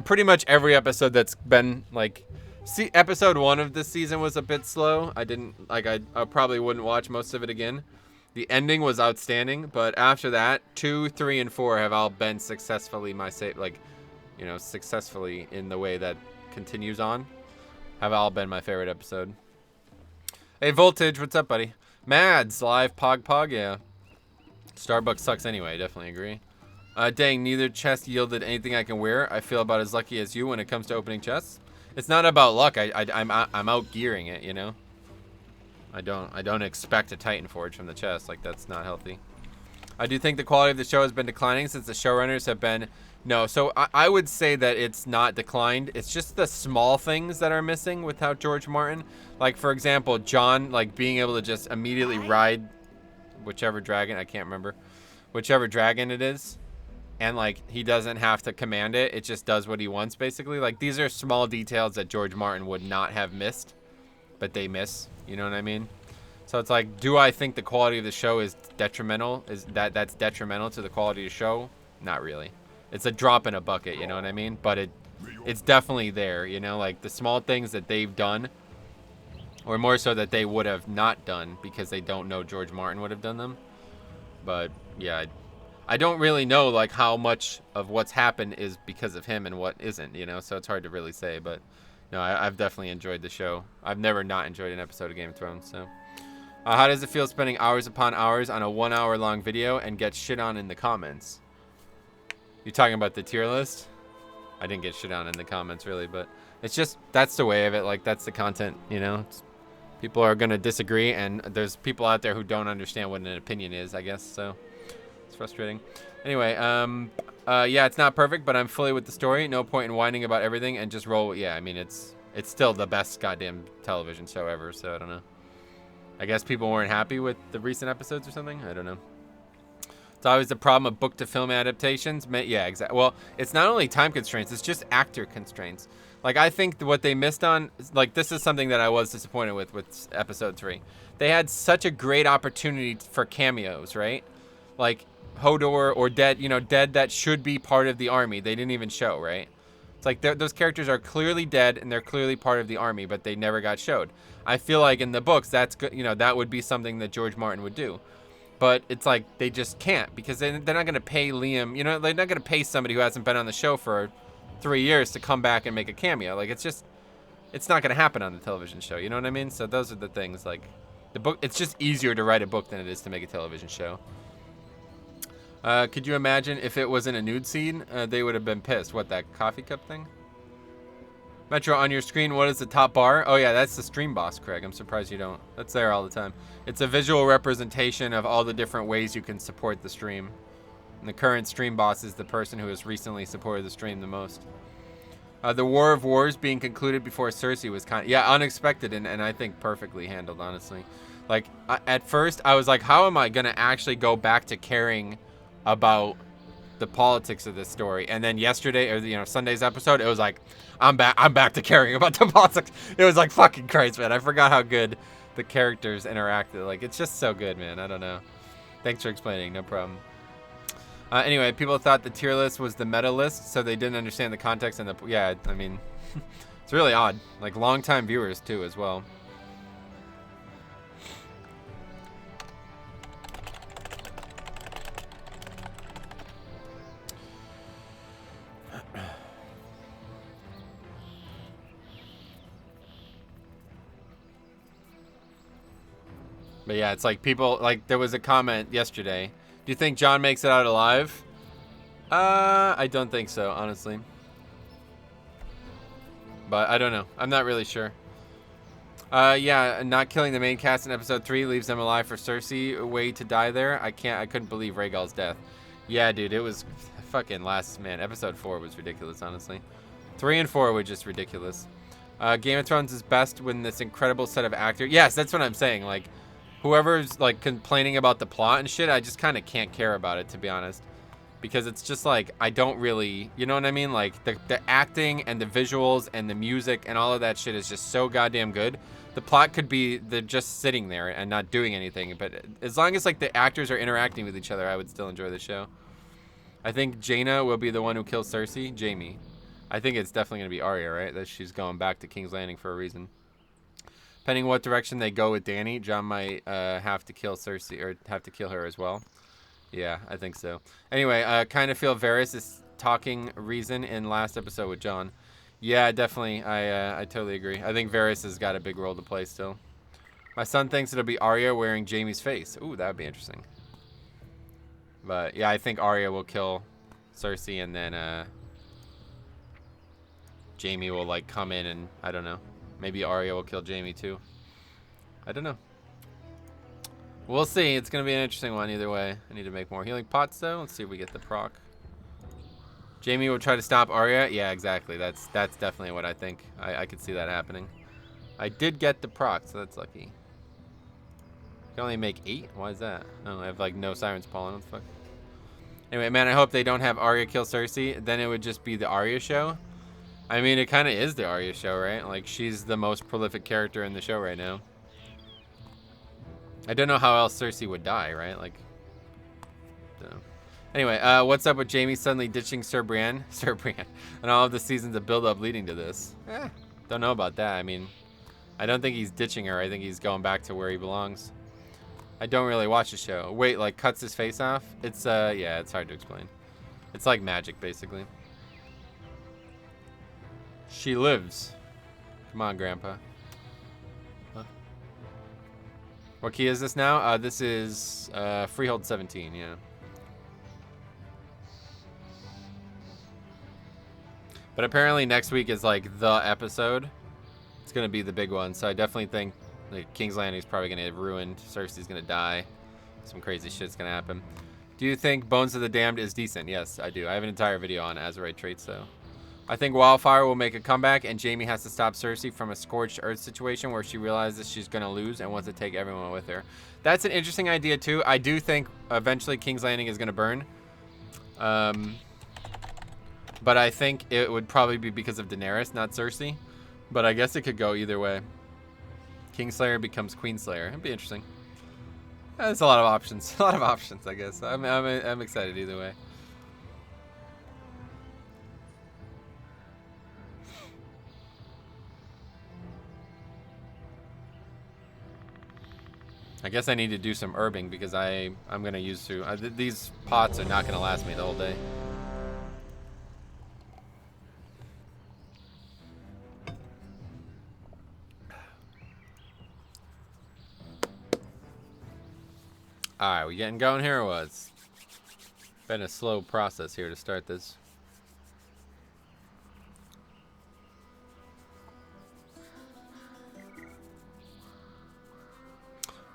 Pretty much every episode that's been, like... See, episode 1 of this season was a bit slow. I didn't... Like, I probably wouldn't watch most of it again. The ending was outstanding, but after that, 2, 3, and 4 have all been successfully successfully in the way that continues on. Have all been my favorite episode. Hey, Voltage, what's up, buddy? Mads, live, Pog, yeah. Starbucks sucks anyway, definitely agree. Dang, neither chest yielded anything I can wear. I feel about as lucky as you when it comes to opening chests. It's not about luck, I'm out gearing it, you know? I don't expect a Titan Forge from the chest. Like, that's not healthy. I do think the quality of the show has been declining since the showrunners have been... No, so I would say that it's not declined. It's just the small things that are missing without George Martin. Like, for example, John, like, being able to just immediately ride whichever dragon, I can't remember, whichever dragon it is. And, like, he doesn't have to command it. It just does what he wants, basically. Like, these are small details that George Martin would not have missed, but they miss. You know what I mean? So it's like, do I think the quality of the show is detrimental? That's detrimental to the quality of the show? Not really. It's a drop in a bucket, you know what I mean? But it's definitely there, you know? Like, the small things that they've done, or more so that they would have not done because they don't know George Martin would have done them. But, yeah, I don't really know, like, how much of what's happened is because of him and what isn't, you know? So it's hard to really say, but... No, I've definitely enjoyed the show. I've never not enjoyed an episode of Game of Thrones, so... how does it feel spending hours upon hours on a 1 hour long video and get shit on in the comments? You talking about the tier list? I didn't get shit on in the comments, really, but... It's just, that's the way of it. Like, that's the content, you know? People are going to disagree, and there's people out there who don't understand what an opinion is, I guess, so... It's frustrating. Anyway, yeah, it's not perfect, but I'm fully with the story. No point in whining about everything and just roll. Yeah, I mean, it's still the best goddamn television show ever, so I don't know. I guess people weren't happy with the recent episodes or something. I don't know. It's always the problem of book to film adaptations. Yeah, exactly. Well, it's not only time constraints, it's just actor constraints. Like, I think what they missed on, like, this is something that I was disappointed with episode 3. They had such a great opportunity for cameos, right? Like, Hodor or Dead, you know, Dead that should be part of the army. They didn't even show, right? It's like those characters are clearly dead and they're clearly part of the army, but they never got showed. I feel like in the books, that's good, you know, that would be something that George Martin would do. But it's like they just can't because they're not going to pay Liam, you know, they're not going to pay somebody who hasn't been on the show for 3 years to come back and make a cameo. Like, it's not going to happen on the television show, you know what I mean? So those are the things, like, the book, it's just easier to write a book than it is to make a television show. Could you imagine if it was in a nude scene? They would have been pissed. What, that coffee cup thing? Metro, on your screen, what is the top bar? Oh, yeah, that's the stream boss, Craig. I'm surprised you don't. That's there all the time. It's a visual representation of all the different ways you can support the stream. And the current stream boss is the person who has recently supported the stream the most. The War of Wars being concluded before Cersei was kind of... Yeah, unexpected and I think perfectly handled, honestly. Like, at first, I was like, how am I going to actually go back to caring about the politics of this story? And then yesterday, or you know, Sunday's episode, it was like, I'm back to caring about the politics. It was like, fucking Christ, man. I forgot how good the characters interacted. Like, it's just so good, man. I don't know. Thanks for explaining. No problem. Anyway, people thought the tier list was the meta list, so they didn't understand the context and the... Yeah, I mean, it's really odd. Like, long-time viewers, too, as well. But yeah, it's like people, like, there was a comment yesterday. Do you think John makes it out alive? I don't think so, honestly. But I don't know. I'm not really sure. Yeah, not killing the main cast in episode 3 leaves them alive for Cersei. A way to die there. I couldn't believe Rhaegal's death. Yeah, dude, it was fucking man. Episode 4 was ridiculous, honestly. 3 and 4 were just ridiculous. Game of Thrones is best when this incredible set of actors. Yes, that's what I'm saying. Like, whoever's like complaining about the plot and shit, I just kind of can't care about it, to be honest. Because it's just like, I don't really, you know what I mean? Like, the acting and the visuals and the music and all of that shit is just so goddamn good. The plot could be they're just sitting there and not doing anything. But as long as, like, the actors are interacting with each other, I would still enjoy the show. I think Jaina will be the one who kills Cersei. Jaime. I think it's definitely going to be Arya, right? That she's going back to King's Landing for a reason. Depending what direction they go with Dany, Jon might have to kill Cersei, or have to kill her as well. Yeah, I think so. Anyway, kind of feel Varys is talking reason in last episode with Jon. Yeah, definitely. I totally agree. I think Varys has got a big role to play still. My son thinks it'll be Arya wearing Jaime's face. Ooh, that would be interesting. But yeah, I think Arya will kill Cersei, and then Jaime will like come in, and I don't know. Maybe Arya will kill Jaime too. I don't know. We'll see. It's going to be an interesting one either way. I need to make more healing pots, though. Let's see if we get the proc. Jaime will try to stop Arya. Yeah, exactly. That's definitely what I think. I could see that happening. I did get the proc, so that's lucky. I can only make 8? Why is that? Oh, I have, like, no Siren's Pollen. What the fuck? Anyway, man, I hope they don't have Arya kill Cersei. Then it would just be the Arya show. I mean, it kind of is the Arya show, right? Like, she's the most prolific character in the show right now. I don't know how else Cersei would die, right? Like, don't know. Anyway, what's up with Jaime suddenly ditching Sir Brienne? Sir Brienne. And all of the seasons of build-up leading to this. Don't know about that. I mean, I don't think he's ditching her. I think he's going back to where he belongs. I don't really watch the show. Wait, like, cuts his face off? It's, yeah, it's hard to explain. It's like magic, basically. She lives. Come on, Grandpa. Huh? What key is this now? This is Freehold 17, yeah. But apparently next week is like the episode. It's going to be the big one. So I definitely think like, King's Landing is probably going to get ruined. Cersei's going to die. Some crazy shit's going to happen. Do you think Bones of the Damned is decent? Yes, I do. I have an entire video on Azerite traits, though. I think Wildfire will make a comeback, and Jaime has to stop Cersei from a scorched earth situation where she realizes she's going to lose and wants to take everyone with her. That's an interesting idea, too. I do think eventually King's Landing is going to burn. But I think it would probably be because of Daenerys, not Cersei. But I guess it could go either way. Kingslayer becomes Queenslayer. It'd be interesting. There's a lot of options. A lot of options, I guess. I'm excited either way. I guess I need to do some herbing because I'm going to use these pots are not going to last me the whole day. Alright, we getting going here or what? It's been a slow process here to start this.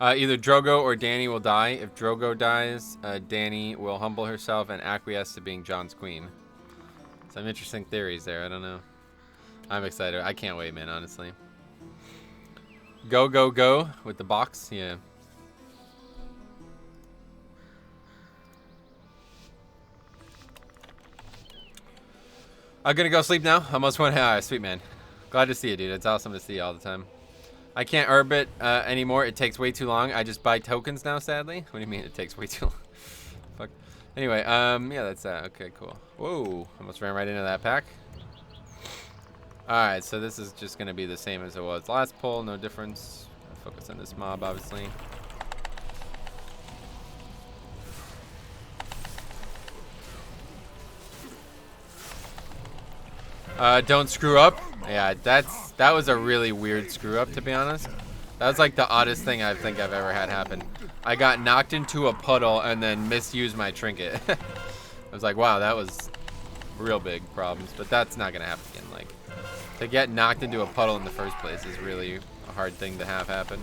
Either Drogo or Dany will die. If Drogo dies, Dany will humble herself and acquiesce to being Jon's queen. Some interesting theories there. I don't know. I'm excited. I can't wait, man, honestly. Go, go, go with the box. Yeah. I'm gonna go sleep now. Almost went. Sweet, man. Glad to see you, dude. It's awesome to see you all the time. I can't herb it anymore. It takes way too long. I just buy tokens now, sadly. What do you mean it takes way too long? Fuck. Anyway, yeah, that's that. Okay, cool. Whoa, almost ran right into that pack. Alright, so this is just going to be the same as it was last pull. No difference. Focus on this mob, obviously. Don't screw up. Yeah, that was a really weird screw up, to be honest. That was like the oddest thing I think I've ever had happen. I got knocked into a puddle and then misused my trinket. I was like, wow, that was real big problems, but that's not gonna happen again. Like, to get knocked into a puddle in the first place is really a hard thing to have happen.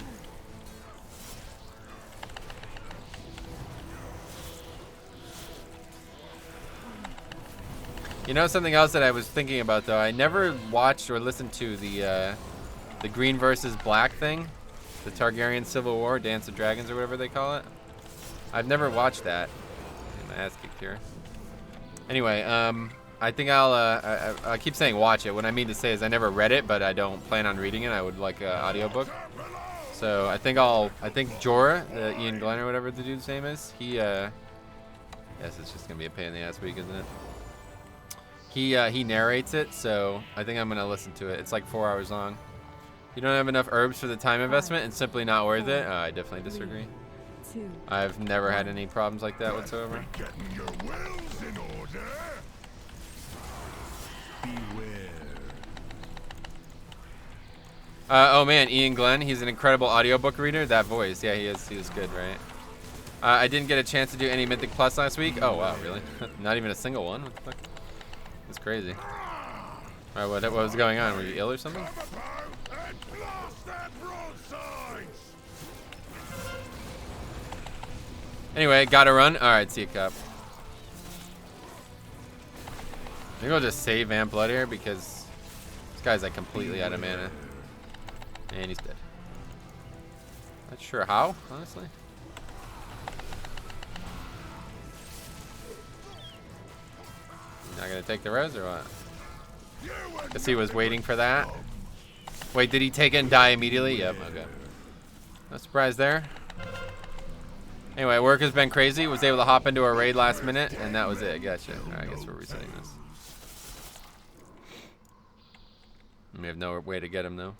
You know something else that I was thinking about though? I never watched or listened to the green versus black thing, the Targaryen Civil War, Dance of Dragons or whatever they call it. I've never watched that. Get my ass kicked here. Anyway, I think I keep saying watch it. What I mean to say is I never read it, but I don't plan on reading it. I would like an audiobook. So I think Jorah, Ian Glenn or whatever the dude's name is, he, yes, it's just gonna be a pain in the ass week, isn't it? He narrates it, so I think I'm gonna listen to it. It's like 4 hours long. You don't have enough herbs for the time investment and simply not worth it? I definitely disagree. I've never had any problems like that whatsoever. Getting your wills in order. Beware. Oh man, Ian Glenn, he's an incredible audiobook reader. That voice, yeah, he is good, right? I didn't get a chance to do any Mythic Plus last week. Oh wow, really? Not even a single one? What the fuck? That's crazy. Alright, what was going on? Were you ill or something? Anyway, gotta run. Alright, see you, Cup. I think I'll just save Vamp Blood here because this guy's like completely out of mana. And he's dead. Not sure how, honestly. Not gonna take the res or what? Guess he was waiting for that. Wait, did he take it and die immediately? Yep, okay. No surprise there. Anyway, work has been crazy. Was able to hop into a raid last minute, and that was it. Gotcha. Alright, I guess we're resetting this. We have no way to get him though.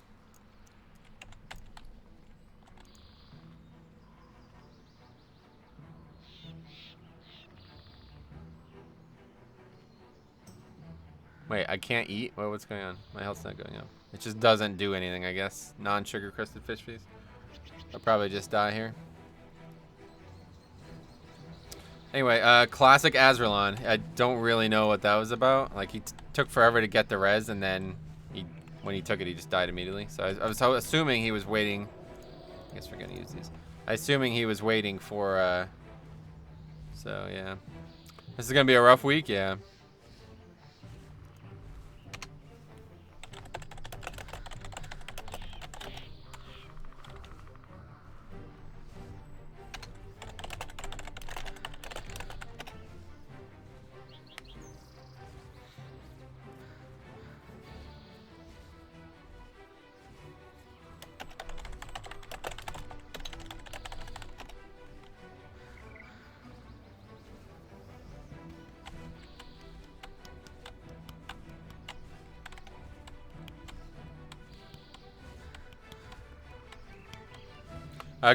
Wait, I can't eat? What's going on? My health's not going up. It just doesn't do anything, I guess. Non-sugar crusted fish feast. I'll probably just die here. Anyway, classic Azralon. I don't really know what that was about. Like, he took forever to get the res, and then when he took it, he just died immediately. So I was assuming he was waiting. I guess we're gonna use these. Assuming he was waiting for, so yeah. This is gonna be a rough week, yeah.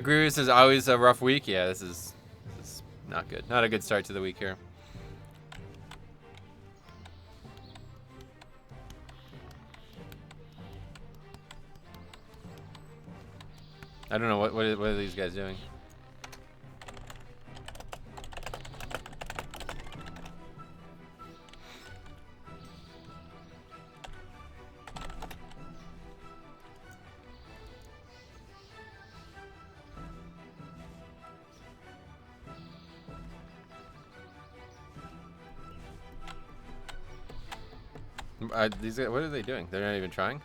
Grievous is always a rough week. Yeah, this is not good. Not a good start to the week here. I don't know what are these guys doing. These guys, what are they doing? They're not even trying.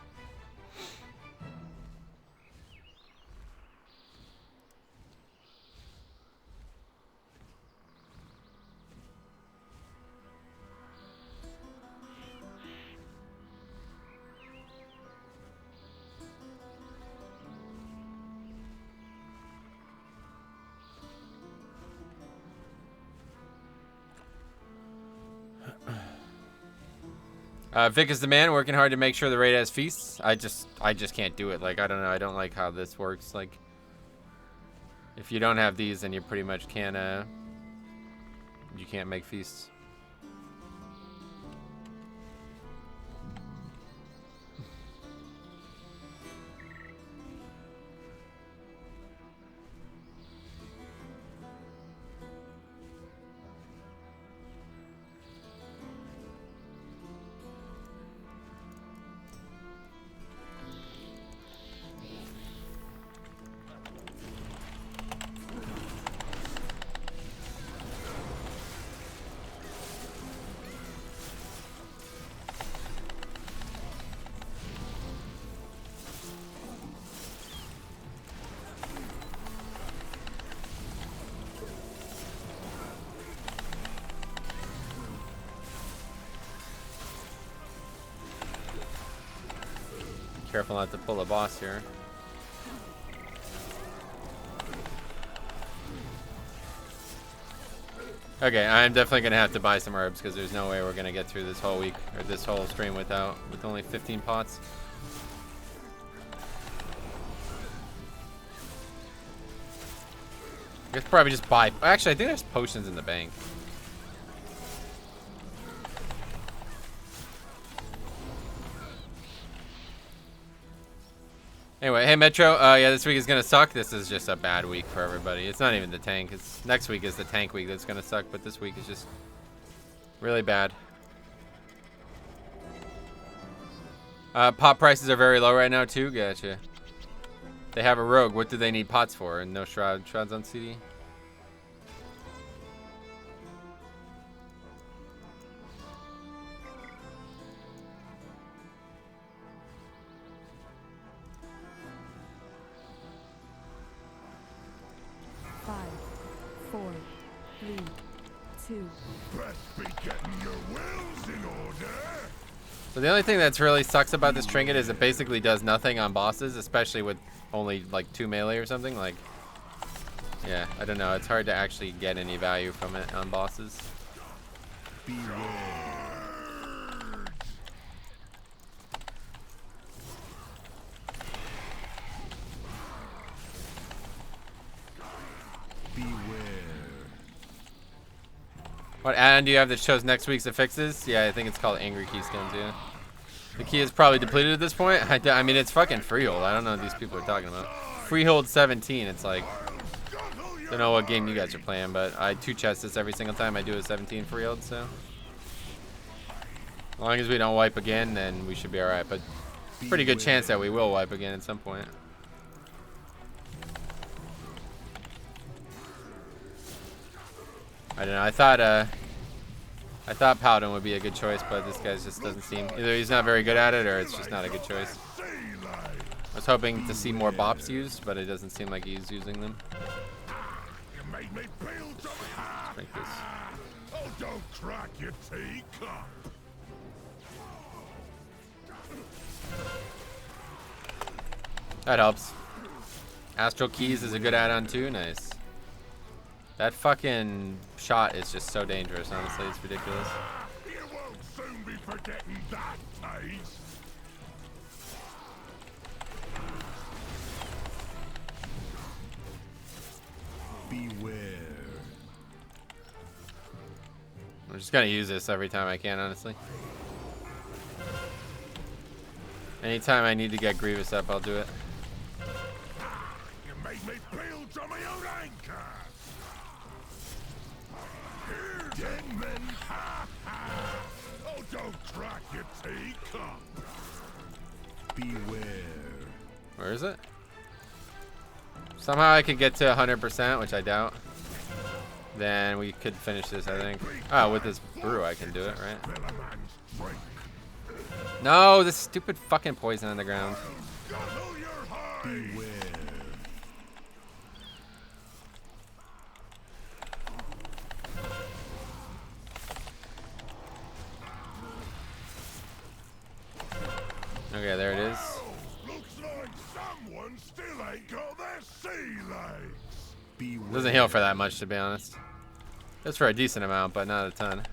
Vic is the man, working hard to make sure the raid has feasts. I just can't do it. Like, I don't know. I don't like how this works. Like, if you don't have these, then you pretty much can't, you can't make feasts. Careful not to pull a boss here. Okay, I'm definitely gonna have to buy some herbs because there's no way we're gonna get through this whole week or this whole stream with only 15 pots. I guess probably just buy. Actually, I think there's potions in the bank. Anyway, hey Metro, yeah, this week is gonna suck. This is just a bad week for everybody. It's not even the tank. It's next week is the tank week that's gonna suck, but this week is just really bad. Pot prices are very low right now too. Gotcha. They have a rogue. What do they need pots for? And no shroud. Shrouds on CD. So the only thing that's really sucks about this trinket is it basically does nothing on bosses, especially with only like 2 melee or something. Like, yeah, I don't know. It's hard to actually get any value from it on bosses. Beware. What add-on do you have that shows next week's affixes? Yeah, I think it's called Angry Keystones, yeah. The key is probably depleted at this point. I mean, it's fucking freehold. I don't know what these people are talking about. Freehold 17, it's like... Don't know what game you guys are playing, but I 2-chest this every single time I do a 17 freehold, so... As long as we don't wipe again, then we should be alright, but... Pretty good chance that we will wipe again at some point. I don't know. I thought Paladin would be a good choice, but this guy just doesn't seem. Either he's not very good at it, or it's just not a good choice. I was hoping to see more bops used, but it doesn't seem like he's using them. Let's make this. Oh, don't crack your teacup. That helps. Astral Keys is a good add-on too. Nice. That fucking shot is just so dangerous, honestly. It's ridiculous. You won't soon be forgetting that taste. Beware. I'm just gonna use this every time I can, honestly. Anytime I need to get Grievous up, I'll do it. You made me feel to my own anchor. Dead men, ha ha! Oh, don't crack your teacup. Beware. Where is it? Somehow I could get to 100%, which I doubt. Then we could finish this, I think. Oh, with this brew I can do it, right? No, this stupid fucking poison on the ground. Beware. Okay, there it is. Looks like someone still ain't got their sea legs. Beware. Doesn't heal for that much, to be honest. It's for a decent amount, but not a ton.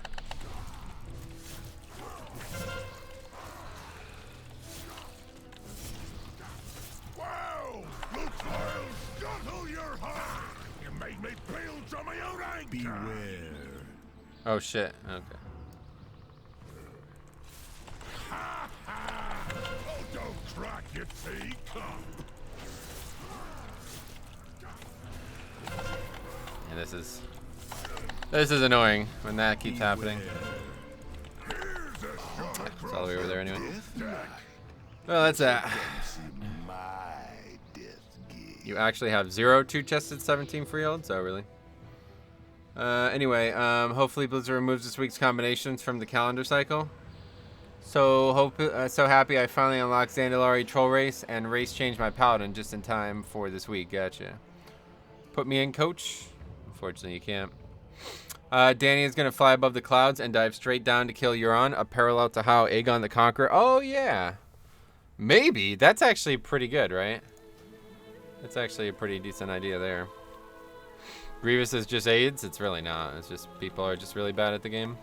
Wow! Looks like I'll scuttle your heart. You made me feel to my own anchor. Beware. Oh shit. Okay. Oh, don't crack your teacup. Yeah, this is annoying when that keeps happening. Here's a shot It's all the way over there anyway. deck. Well, that's that. My death gift. You actually have 0 2-chested 17 freeholds? Oh, really? Anyway, hopefully Blizzard removes this week's combinations from the calendar cycle. So so happy I finally unlocked Zandalari Troll Race and race changed my Paladin just in time for this week. Gotcha. Put me in, coach. Unfortunately, you can't. Danny is going to fly above the clouds and dive straight down to kill Euron, a parallel to how Aegon the Conqueror... Oh, yeah. Maybe. That's actually pretty good, right? That's actually a pretty decent idea there. Grievous is just AIDS? It's really not. It's just people are just really bad at the game.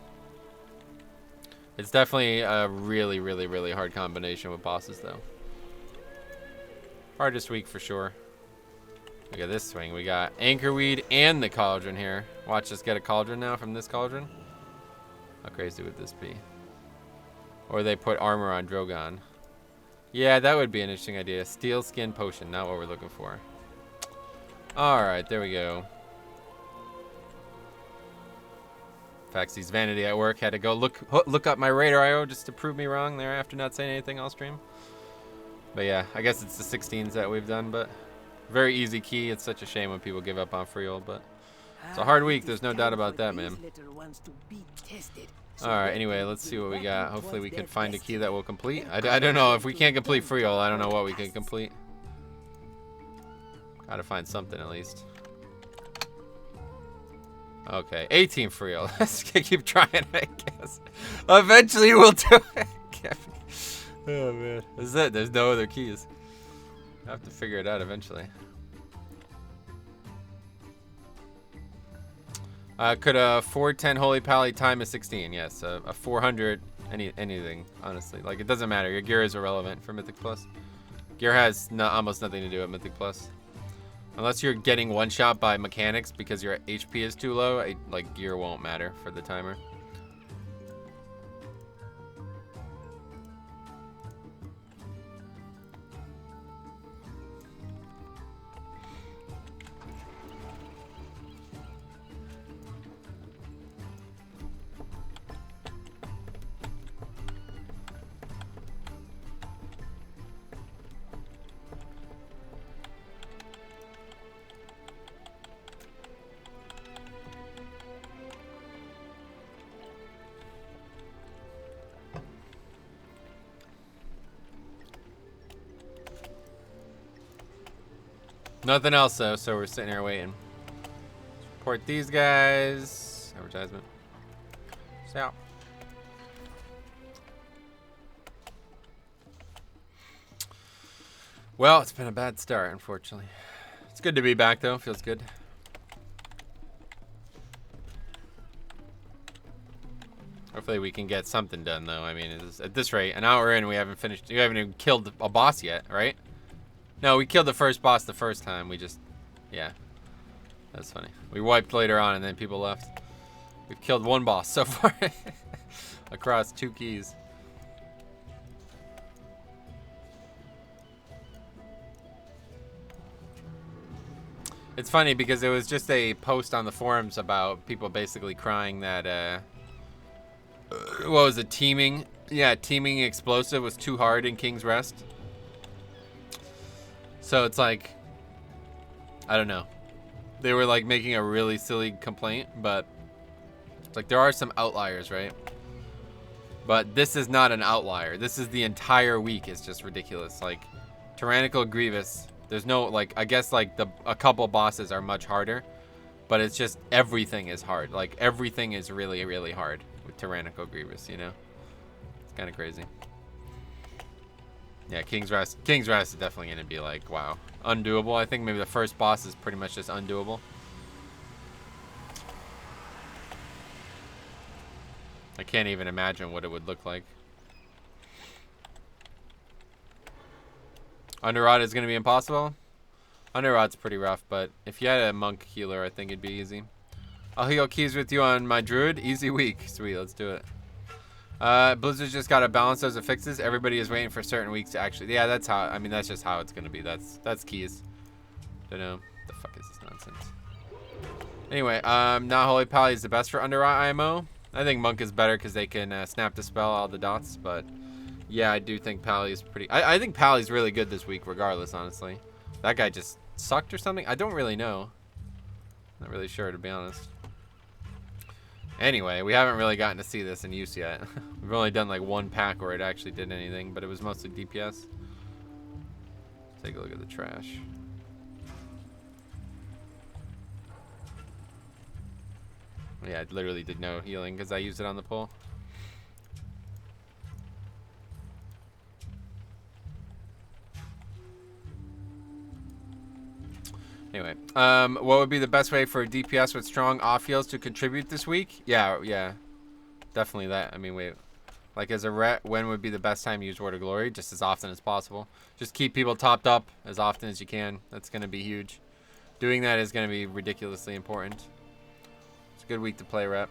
It's definitely a really, really, really hard combination with bosses, though. Hardest week for sure. Look at this swing. We got Anchorweed and the Cauldron here. Watch us get a Cauldron now from this Cauldron. How crazy would this be? Or they put armor on Drogon. Yeah, that would be an interesting idea. Steel Skin Potion, not what we're looking for. Alright, there we go. Faxy's vanity at work. Had to go look up my Raider IO just to prove me wrong there after not saying anything all stream. But yeah, I guess it's the 16s that we've done, but very easy key. It's such a shame when people give up on Freehold, but it's a hard week. There's no doubt about that, man. Alright, anyway, let's see what we got. Hopefully we can find a key that will complete. I don't know. If we can't complete Freehold, I don't know what we can complete. Gotta find something at least. Okay, 18 Freehold. Let's keep trying, I guess. Eventually we'll do it. Oh, man. This is it. There's no other keys. I have to figure it out eventually. Could a 410 Holy Pally time a 16? Yes, a 400 anything, honestly. Like, it doesn't matter. Your gear is irrelevant for Mythic Plus. Gear has almost nothing to do with Mythic Plus. Unless you're getting one-shot by mechanics because your HP is too low, like, gear won't matter for the timer. Nothing else though, so we're sitting here waiting. Support these guys. Advertisement. So. Well, it's been a bad start, unfortunately. It's good to be back though. Feels good. Hopefully we can get something done though. I mean, at this rate, an hour in, we haven't finished. We haven't even killed a boss yet, right? No, we killed the first boss the first time. We just, yeah. That's funny. We wiped later on and then people left. We've killed one boss so far. Across 2 keys. It's funny because it was just a post on the forums about people basically crying that, what was it, teaming? Yeah, teaming explosive was too hard in King's Rest. So it's like, I don't know. They were like making a really silly complaint, but it's like there are some outliers, right? But this is not an outlier. This is the entire week. It's just ridiculous. Like Tyrannical Grievous, there's no, like, I guess like a couple bosses are much harder, but it's just everything is hard. Like everything is really, really hard with Tyrannical Grievous, you know? It's kind of crazy. Yeah, King's Rest is definitely going to be like, wow, undoable. I think maybe the first boss is pretty much just undoable. I can't even imagine what it would look like. Underrot is going to be impossible. Underrot's pretty rough, but if you had a monk healer, I think it'd be easy. I'll heal keys with you on my druid. Easy week. Sweet, let's do it. Blizzard's just got to balance those affixes. Everybody is waiting for certain weeks to actually... Yeah, that's how... I mean, that's just how it's going to be. That's keys. Don't know. What the fuck is this nonsense? Anyway, not Holy Pally is the best for Underrot IMO. I think Monk is better because they can snap dispel all the dots, but... Yeah, I do think Pally is pretty... I think Pally's really good this week regardless, honestly. That guy just sucked or something? I don't really know. Not really sure, to be honest. Anyway, we haven't really gotten to see this in use yet. We've only done like one pack where it actually did anything, but it was mostly DPS. Let's take a look at the trash. Yeah, it literally did no healing because I used it on the pull. Anyway, what would be the best way for DPS with strong off heals to contribute this week? Yeah, definitely that. I mean, wait, like as a ret, when would be the best time to use Word of Glory? Just as often as possible. Just keep people topped up as often as you can. That's gonna be huge. Doing that is gonna be ridiculously important. It's a good week to play rep.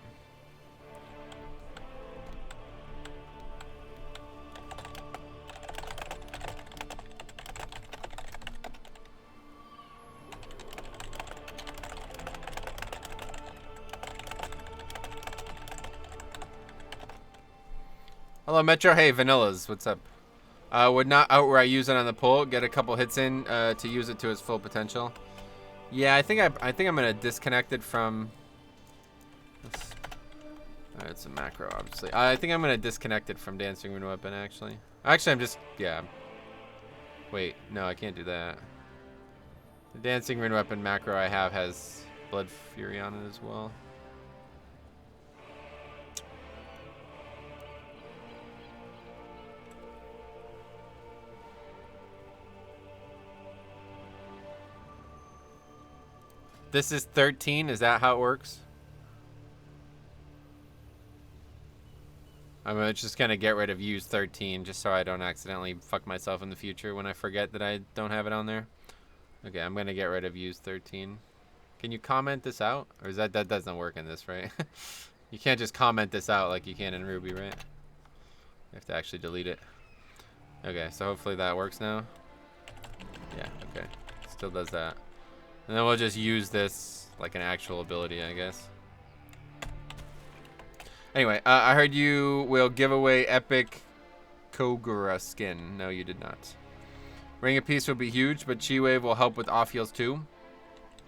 Hello, Metro. Hey, Vanillas. What's up? Would not outright use it on the pull. Get a couple hits in to use it to its full potential. Yeah, I think I'm gonna disconnect it from. It's a macro, obviously. I think I'm gonna disconnect it from Dancing Rune Weapon. Actually, I'm just Wait, no, I can't do that. The Dancing Rune Weapon macro I have has Blood Fury on it as well. This is 13. Is that how it works? I'm just gonna get rid of use 13 just so I don't accidentally fuck myself in the future when I forget that I don't have it on there. Okay, I'm gonna get rid of use 13. Can you comment this out? Or is that doesn't work in this, right? You can't just comment this out like you can in Ruby, right? You have to actually delete it. Okay, so hopefully that works now. Yeah, okay. Still does that. And then we'll just use this like an actual ability, I guess. Anyway, I heard you will give away epic Kogura skin. No, you did not. Ring of Peace will be huge, but Chi Wave will help with off heals too.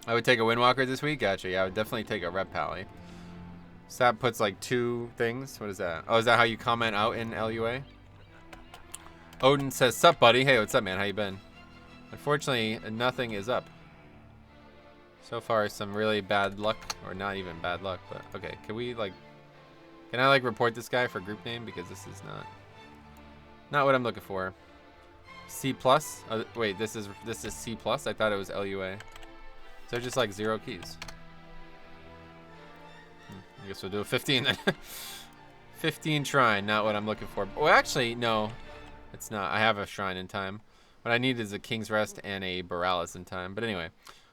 I would take a Windwalker this week. Gotcha. Yeah, I would definitely take a Rep Pally. So that puts like 2 things. What is that? Oh, is that how you comment out in LUA? Odin says, "Sup, buddy?" Hey, what's up, man? How you been? Unfortunately, nothing is up. So far, some really bad luck, or not even bad luck, but okay. Can I report this guy for group name, because this is not what I'm looking for. C plus? Wait, this is C plus. I thought it was LUA. So just like 0 keys. I guess we'll do a 15 then. 15 shrine, not what I'm looking for. Well, actually, no, it's not. I have a shrine in time. What I need is a King's Rest and a Borealis in time. But anyway.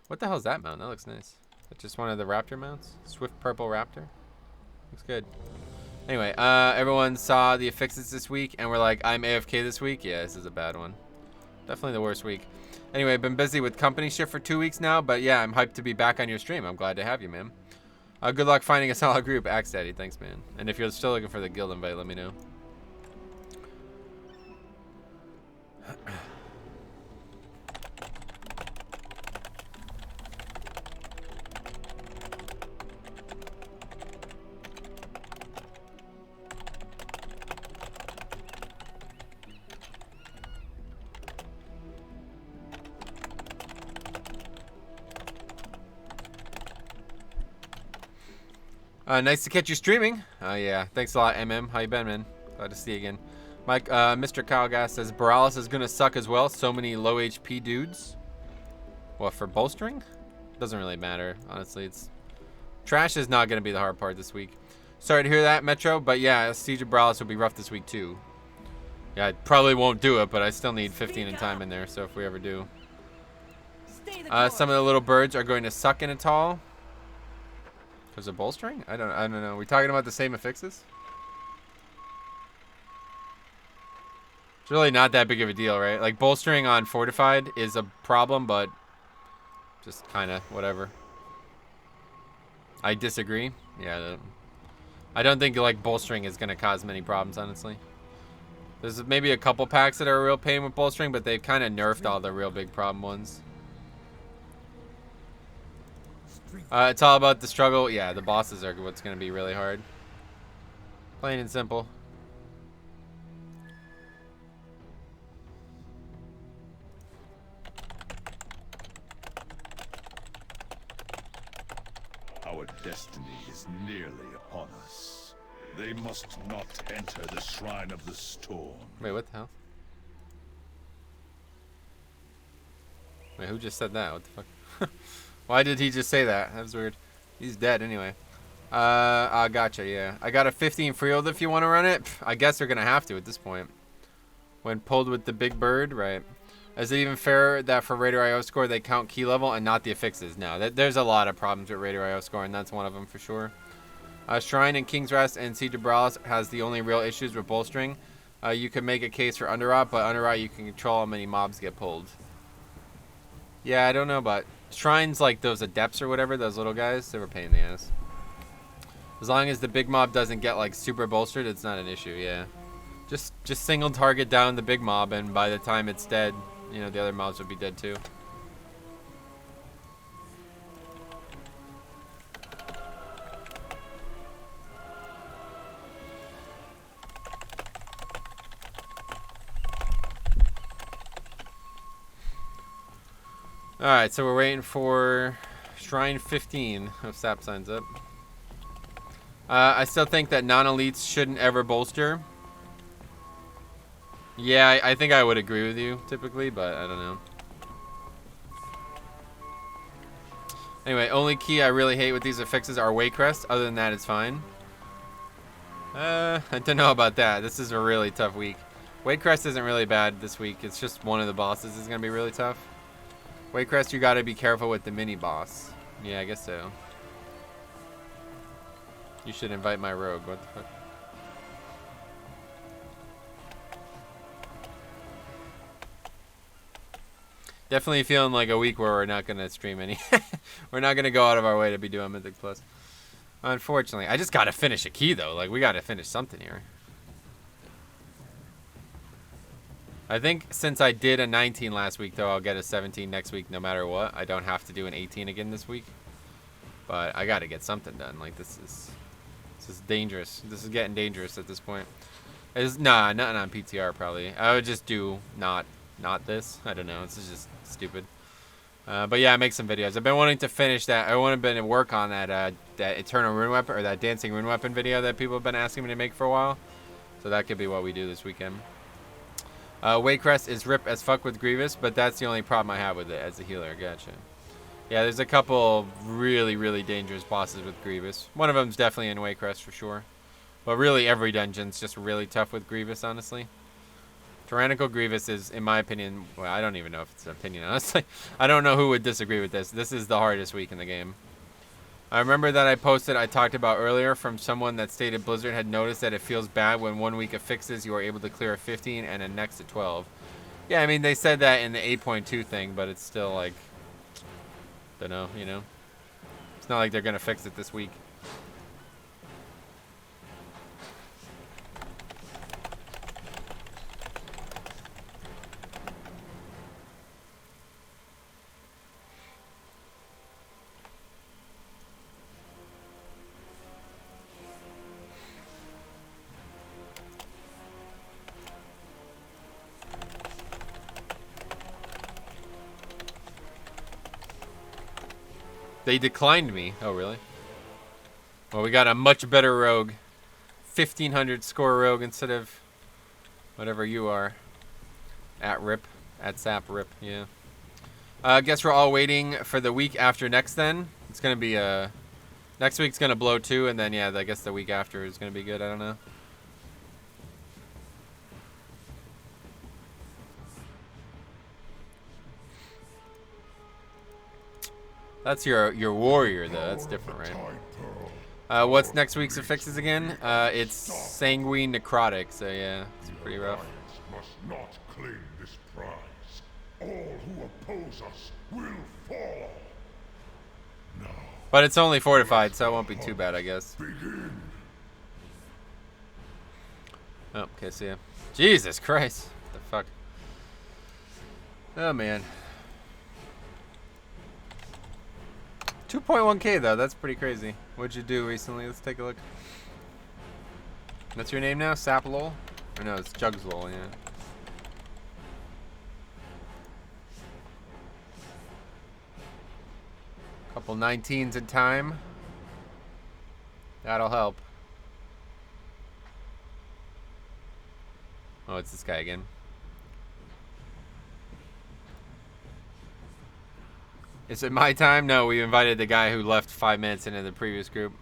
What the hell is that mount? That looks nice. Is that just one of the raptor mounts? Swift purple raptor? Looks good. Anyway, everyone saw the affixes this week and we're like, I'm AFK this week? Yeah, this is a bad one. Definitely the worst week. Anyway, I've been busy with company shit for 2 weeks now, but yeah, I'm hyped to be back on your stream. I'm glad to have you, man. Good luck finding a solid group. Axe Daddy, thanks, man. And if you're still looking for the guild invite, let me know. Nice to catch you streaming. Yeah, thanks a lot, MM. How you been, man? Glad to see you again. Mike, Mr. Calgas says Borealis is gonna suck as well. So many low HP dudes. What, for bolstering? Doesn't really matter, honestly. Trash is not gonna be the hard part this week. Sorry to hear that, Metro, but yeah, Siege of Borealis will be rough this week too. Yeah, I probably won't do it, but I still need 15 in time in there. So if we ever do, some of the little birds are going to suck in a tall. Because of bolstering? I don't know. We talking about the same affixes? It's really not that big of a deal, right? Like, bolstering on fortified is a problem, but just kind of whatever. I disagree. Yeah, I don't think like bolstering is going to cause many problems, honestly. There's maybe a couple packs that are a real pain with bolstering, but they've kind of nerfed all the real big problem ones. It's all about the struggle. Yeah, the bosses are what's going to be really hard. Plain and simple. Our destiny is nearly upon us. They must not enter the Shrine of the Storm. Wait, what the hell? Wait, who just said that? What the fuck? Why did he just say that? That was weird. He's dead anyway. Gotcha, yeah. I got a 15 Freehold if you want to run it. I guess they're going to have to at this point. When pulled with the big bird, right. Is it even fair that for Raider IO score they count key level and not the affixes? No, there's a lot of problems with Raider IO score, and that's one of them for sure. Shrine and King's Rest and Siege of Bralis has the only real issues with bolstering. You can make a case for Underrot, but Underrot you can control how many mobs get pulled. Yeah, I don't know about Shrines like those Adepts or whatever, those little guys, they were a pain in the ass. As long as the big mob doesn't get like super bolstered, it's not an issue, yeah. Just single target down the big mob, and by the time it's dead, you know, the other mobs would be dead too. Alright, so we're waiting for Shrine 15 of Sap signs up. I still think that non-elites shouldn't ever bolster. Yeah, I think I would agree with you, typically, but I don't know. Anyway, only key I really hate with these affixes are Waycrest. Other than that, it's fine. I don't know about that. This is a really tough week. Waycrest isn't really bad this week. It's just one of the bosses is going to be really tough. Waycrest, you got to be careful with the mini-boss. Yeah, I guess so. You should invite my rogue. What the fuck? Definitely feeling like a week where we're not going to stream any. We're not going to go out of our way to be doing Mythic Plus. Unfortunately. I just got to finish a key, though. Like, we got to finish something here. I think since I did a 19 last week, though, I'll get a 17 next week no matter what. I don't have to do an 18 again this week. But I got to get something done. Like, this is dangerous. This is getting dangerous at this point. Nah, nothing on PTR, probably. I would just do not this. I don't know. This is just stupid. But yeah, I make some videos. I've been wanting to finish that. I want to work on that Eternal Rune Weapon, or that Dancing Rune Weapon video that people have been asking me to make for a while. So that could be what we do this weekend. Waycrest is rip as fuck with Grievous, but that's the only problem I have with it as a healer. Gotcha. Yeah, there's a couple really, really dangerous bosses with Grievous. One of them's definitely in Waycrest for sure. But really every dungeon's just really tough with Grievous, honestly. Tyrannical Grievous is, in my opinion, well, I don't even know if it's an opinion, honestly. I don't know who would disagree with this. This is the hardest week in the game. I remember that I talked about earlier from someone that stated Blizzard had noticed that it feels bad when 1 week of fixes you are able to clear a 15 and then next to 12. Yeah, I mean, they said that in the 8.2 thing, but it's still like, don't know, you know? It's not like they're going to fix it this week. They declined me. Oh, really? Well, we got a much better rogue. 1,500 score rogue instead of whatever you are. At RIP. At SAP RIP, yeah. I guess we're all waiting for the week after next then. It's going to be next week's going to blow too, and then, yeah, I guess the week after is going to be good. I don't know. That's your warrior, though. That's different, right? What's next week's affixes again? It's Sanguine Necrotic, so yeah, it's pretty rough. Must not claim this prize. All who oppose us will fall. Now, but it's only fortified, so it won't be too bad, I guess. begin. Oh, okay, see ya. Jesus Christ. What the fuck? Oh, man. 2.1k though, that's pretty crazy. What'd you do recently? Let's take a look. What's your name now? Saplol? Or no, it's Jugslol, yeah. Couple 19s in time. That'll help. Oh, it's this guy again. Is it my time? No, we invited the guy who left 5 minutes into the previous group.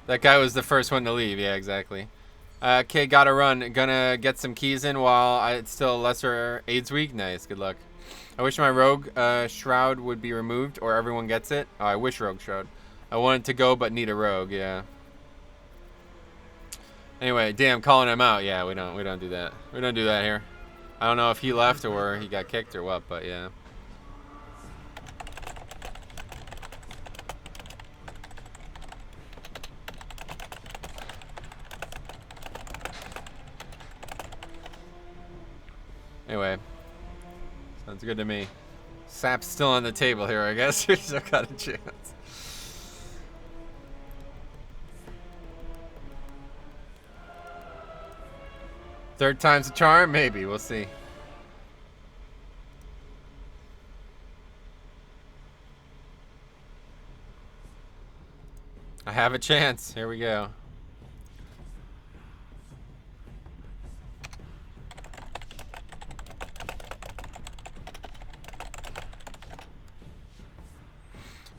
That guy was the first one to leave. Yeah, exactly. Okay, gotta run. Gonna get some keys in while it's still lesser AIDS week. Nice, good luck. I wish my rogue shroud would be removed or everyone gets it. Oh, I wish rogue shroud. I wanted to go but need a rogue, yeah. Anyway, damn, calling him out. Yeah, we don't do that. We don't do that here. I don't know if he left or he got kicked or what, but yeah. Anyway, sounds good to me. Sap's still on the table here, I guess. We still got a chance. Third time's a charm? Maybe. We'll see. I have a chance. Here we go.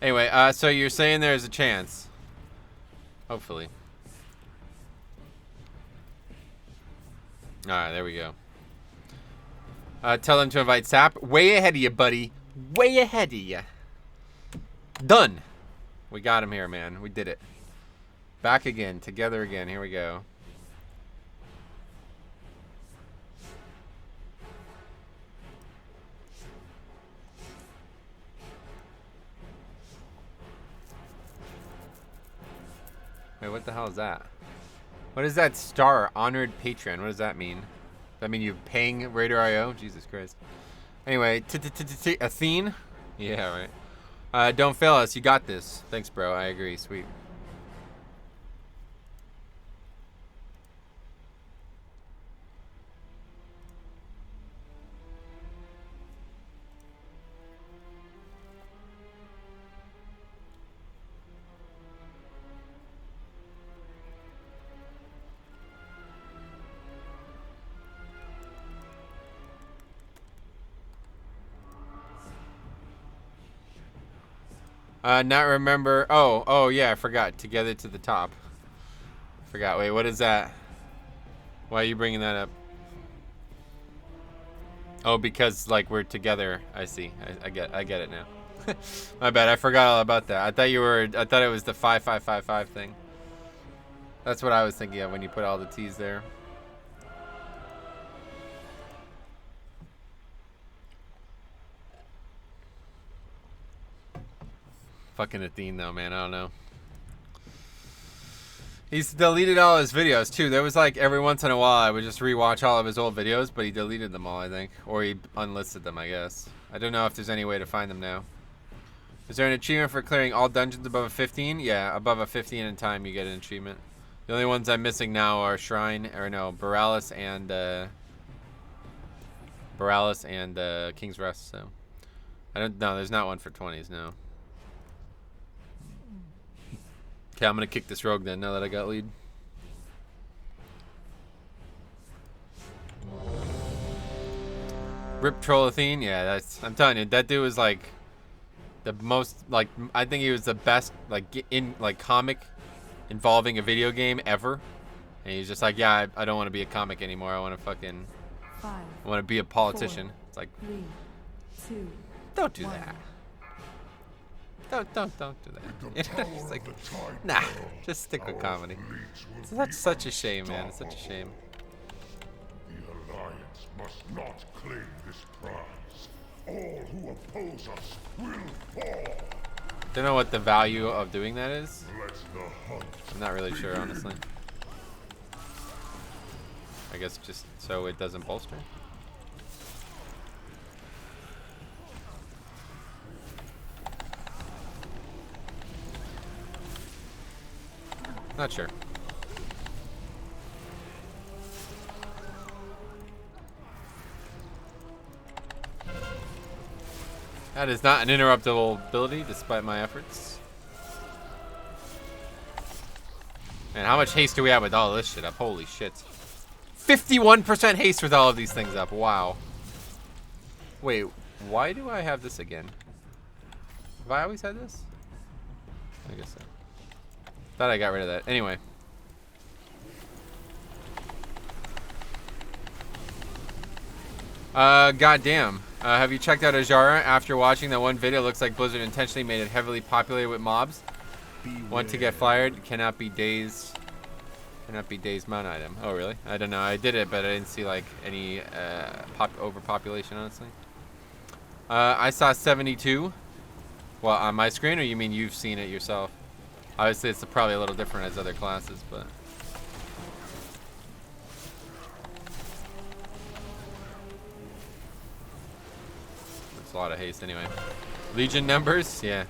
Anyway, so you're saying there's a chance. Hopefully. Alright, there we go. Tell them to invite Sap. Way ahead of you, buddy. Way ahead of you. Done. We got him here, man. We did it. Back again. Together again. Here we go. Wait, what the hell is that? What is that star? Honored patron. What does that mean? Does that mean you're paying Raider.io? Jesus Christ. Anyway, Athene? Yeah, right. Don't fail us. You got this. Thanks, bro. I agree. Sweet. Not remember. Oh, yeah, I forgot. Together to the top. Forgot. Wait, what is that? Why are you bringing that up? Oh, because, like, we're together. I see. I get it now. My bad. I forgot all about that. I thought it was the 5555 thing. That's what I was thinking of when you put all the T's there. Fucking Athene though, man. I don't know. He's deleted all his videos too. There was like every once in a while I would just rewatch all of his old videos, but he deleted them all, I think. Or he unlisted them, I guess. I don't know if there's any way to find them now. Is there an achievement for clearing all dungeons above a 15? Yeah, above a 15 in time you get an achievement. The only ones I'm missing now are Shrine, or no, Borealis and King's Rest, so. I don't know, there's not one for 20s, no. Okay, I'm gonna kick this rogue then, now that I got lead. Rip Troll Athene? Yeah, that's, I'm telling you, that dude was like the most, like, I think he was the best, like, in, like, comic involving a video game ever. And he's just like, yeah, I don't want to be a comic anymore. I want to fucking, I want to be a politician. 4, it's like, 3, 2, don't do 1. that. Don't do that. It's like, nah, just stick with comedy. That's such a shame, man. It's such a shame. The Alliance must not claim this prize. All who oppose us will fall. Don't know what the value of doing that is. Let the hunt. I'm not really sure, honestly. I guess just so it doesn't bolster. Not sure. That is not an interruptible ability, despite my efforts. Man, how much haste do we have with all this shit up? Holy shit. 51% haste with all of these things up. Wow. Wait, why do I have this again? Have I always had this? I guess so. Thought I got rid of that. Anyway. Goddamn. Have you checked out Ajara? After watching that one video, it looks like Blizzard intentionally made it heavily populated with mobs. Want to get fired? Cannot be dazed. Cannot be dazed mount item. Oh, really? I don't know. I did it, but I didn't see, like, any overpopulation, honestly. I saw 72. Well, on my screen, or you mean you've seen it yourself? Obviously, it's probably a little different as other classes, but... It's a lot of haste anyway. Legion numbers? Yeah.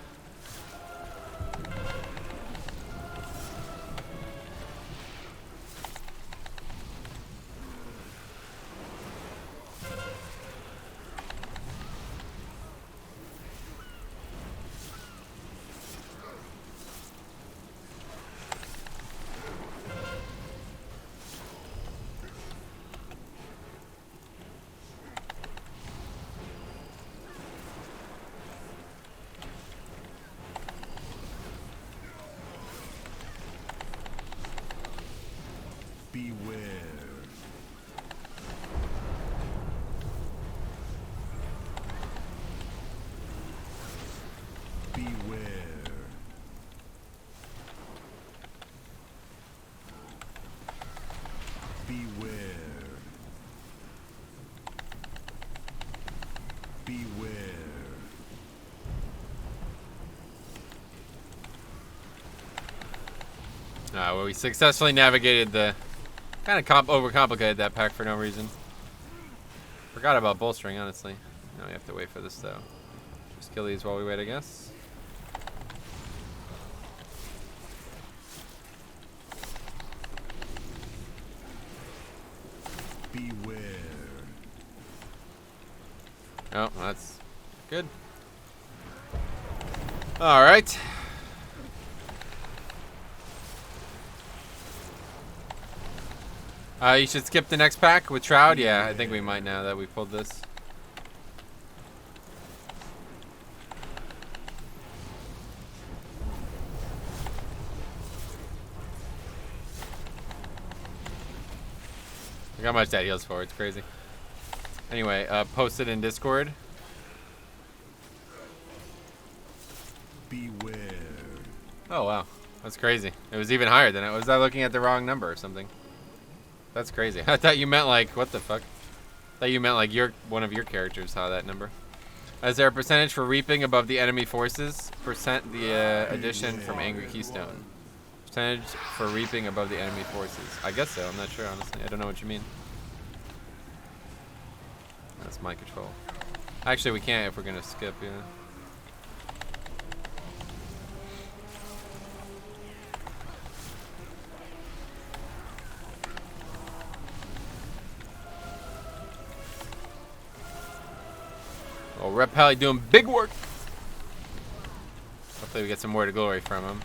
Well, we successfully navigated the... Kind of overcomplicated that pack for no reason. Forgot about bolstering, honestly. Now we have to wait for this, though. Just kill these while we wait, I guess. Beware. Oh, that's good. All right. You should skip the next pack with Shroud. Yeah, I think we might now that we pulled this. Look how much that heals for. It's crazy. Anyway, post it in Discord. Beware. Oh, wow. That's crazy. It was even higher than it. Was I looking at the wrong number or something? That's crazy. I thought you meant like, what the fuck? I thought you meant like one of your characters saw that number. Is there a percentage for reaping above the enemy forces? Percent the addition from Angry Keystone. Percentage for reaping above the enemy forces. I guess so. I'm not sure, honestly. I don't know what you mean. That's my control. Actually, we can't if we're going to skip, yeah. Oh, Rep Pally doing big work. Hopefully we get some more to glory from him.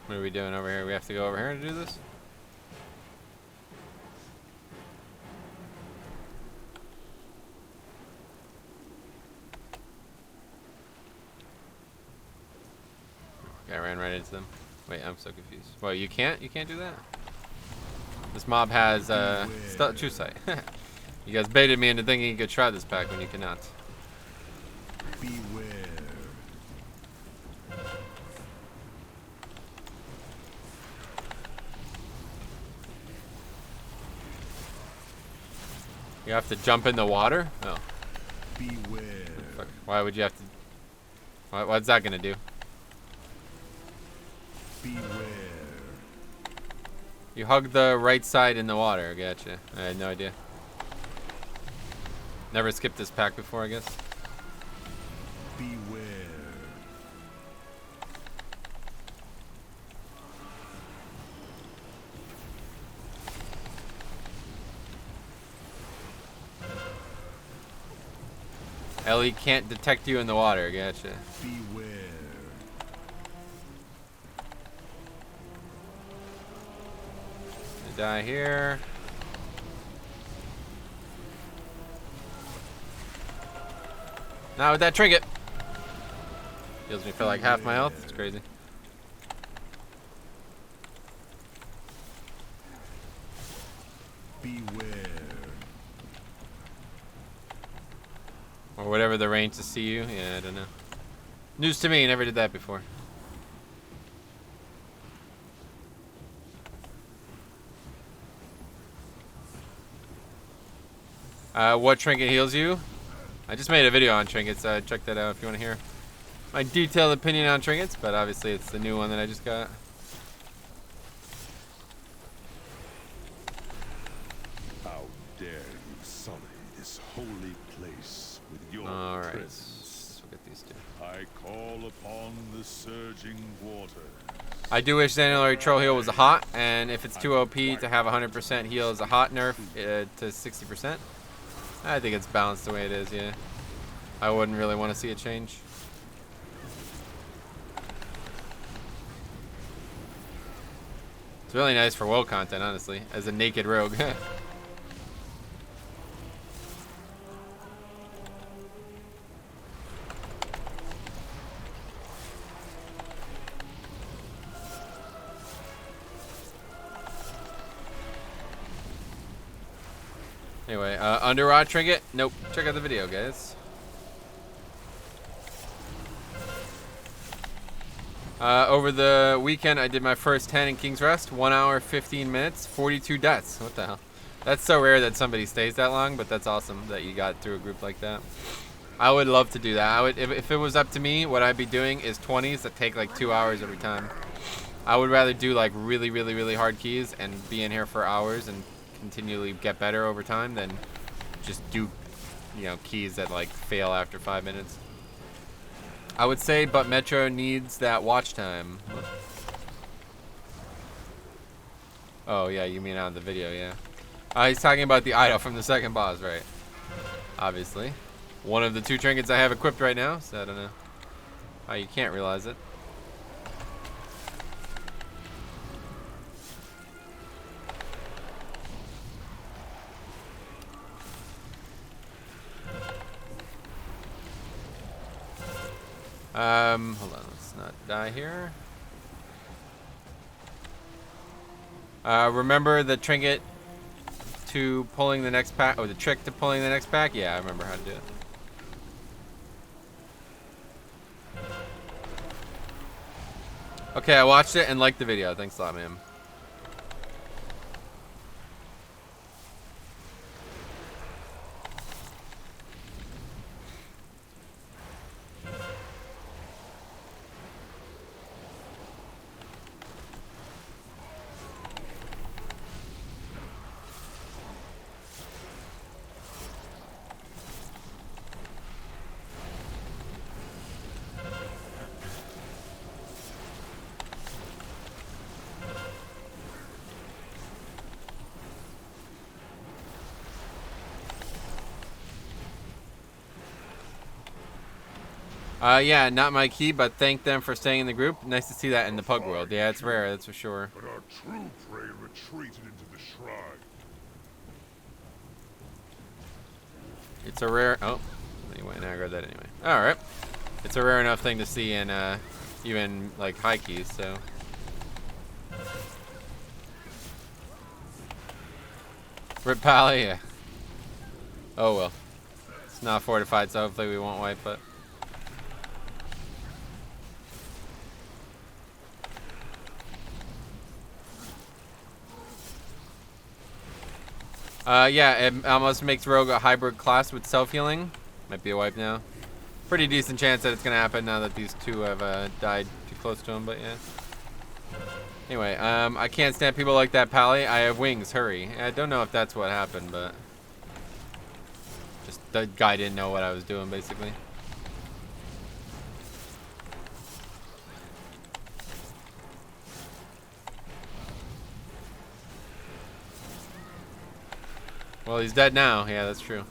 What are we doing over here? We have to go over here to do this? I ran right into them. Wait, I'm so confused. Well, you can't? You can't do that? This mob has true sight. You guys baited me into thinking you could try this pack when you cannot. Beware. You have to jump in the water? Oh. Beware. Fuck. Why would you have to... What's that gonna do? Beware. You hug the right side in the water. Gotcha. I had no idea. Never skipped this pack before, I guess. Beware. Ellie can't detect you in the water. Gotcha. Beware. Die here. Not with that trinket. Heals me for like half my health. It's crazy. Beware. Or whatever the range to see you. Yeah, I don't know. News to me. Never did that before. What trinket heals you? I just made a video on trinkets. Check that out if you want to hear my detailed opinion on trinkets. But obviously, it's the new one that I just got. How dare you sully this holy place with your All right. presence? We'll get these two. I call upon the surging waters. I do wish Xanilary Troll Heal was a hot, and if it's too OP to have 100% heal as a hot nerf to 60%. I think it's balanced the way it is, yeah. I wouldn't really want to see it change. It's really nice for WoW content, honestly, as a naked rogue. Anyway, under rod trinket? Nope. Check out the video, guys. Over the weekend, I did my first 10 in King's Rest. 1 hour, 15 minutes, 42 deaths. What the hell? That's so rare that somebody stays that long, but that's awesome that you got through a group like that. I would love to do that. I would, if it was up to me, what I'd be doing is 20s that take like 2 hours every time. I would rather do like really, really, really hard keys and be in here for hours and continually get better over time than just do, you know, keys that like fail after 5 minutes. I would say, but Metro needs that watch time. Oh yeah, you mean on the video, yeah. He's talking about the idol from the second boss, right? Obviously. One of the 2 trinkets I have equipped right now, so I don't know how you can't realize it. Hold on, let's not die here. Remember the trinket to pulling the next pack, or the trick to pulling the next pack? Yeah, I remember how to do it. Okay, I watched it and liked the video. Thanks a lot, man. Yeah, not my key, but thank them for staying in the group. Nice to see that in the Pug world. Yeah, it's rare, that's for sure. But our true prey retreated into the shrine. It's a rare... Oh, anyway, now I read that anyway. Alright. It's a rare enough thing to see in, even, like, high keys, so... Rip Pally, yeah. Oh, well. It's not fortified, so hopefully we won't wipe it. Yeah, it almost makes Rogue a hybrid class with self-healing. Might be a wipe now. Pretty decent chance that it's going to happen now that these 2 have died too close to him, but yeah. Anyway, I can't stand people like that, Pally. I have wings. Hurry. I don't know if that's what happened, but just the guy didn't know what I was doing, basically. Well, he's dead now. Yeah, that's true.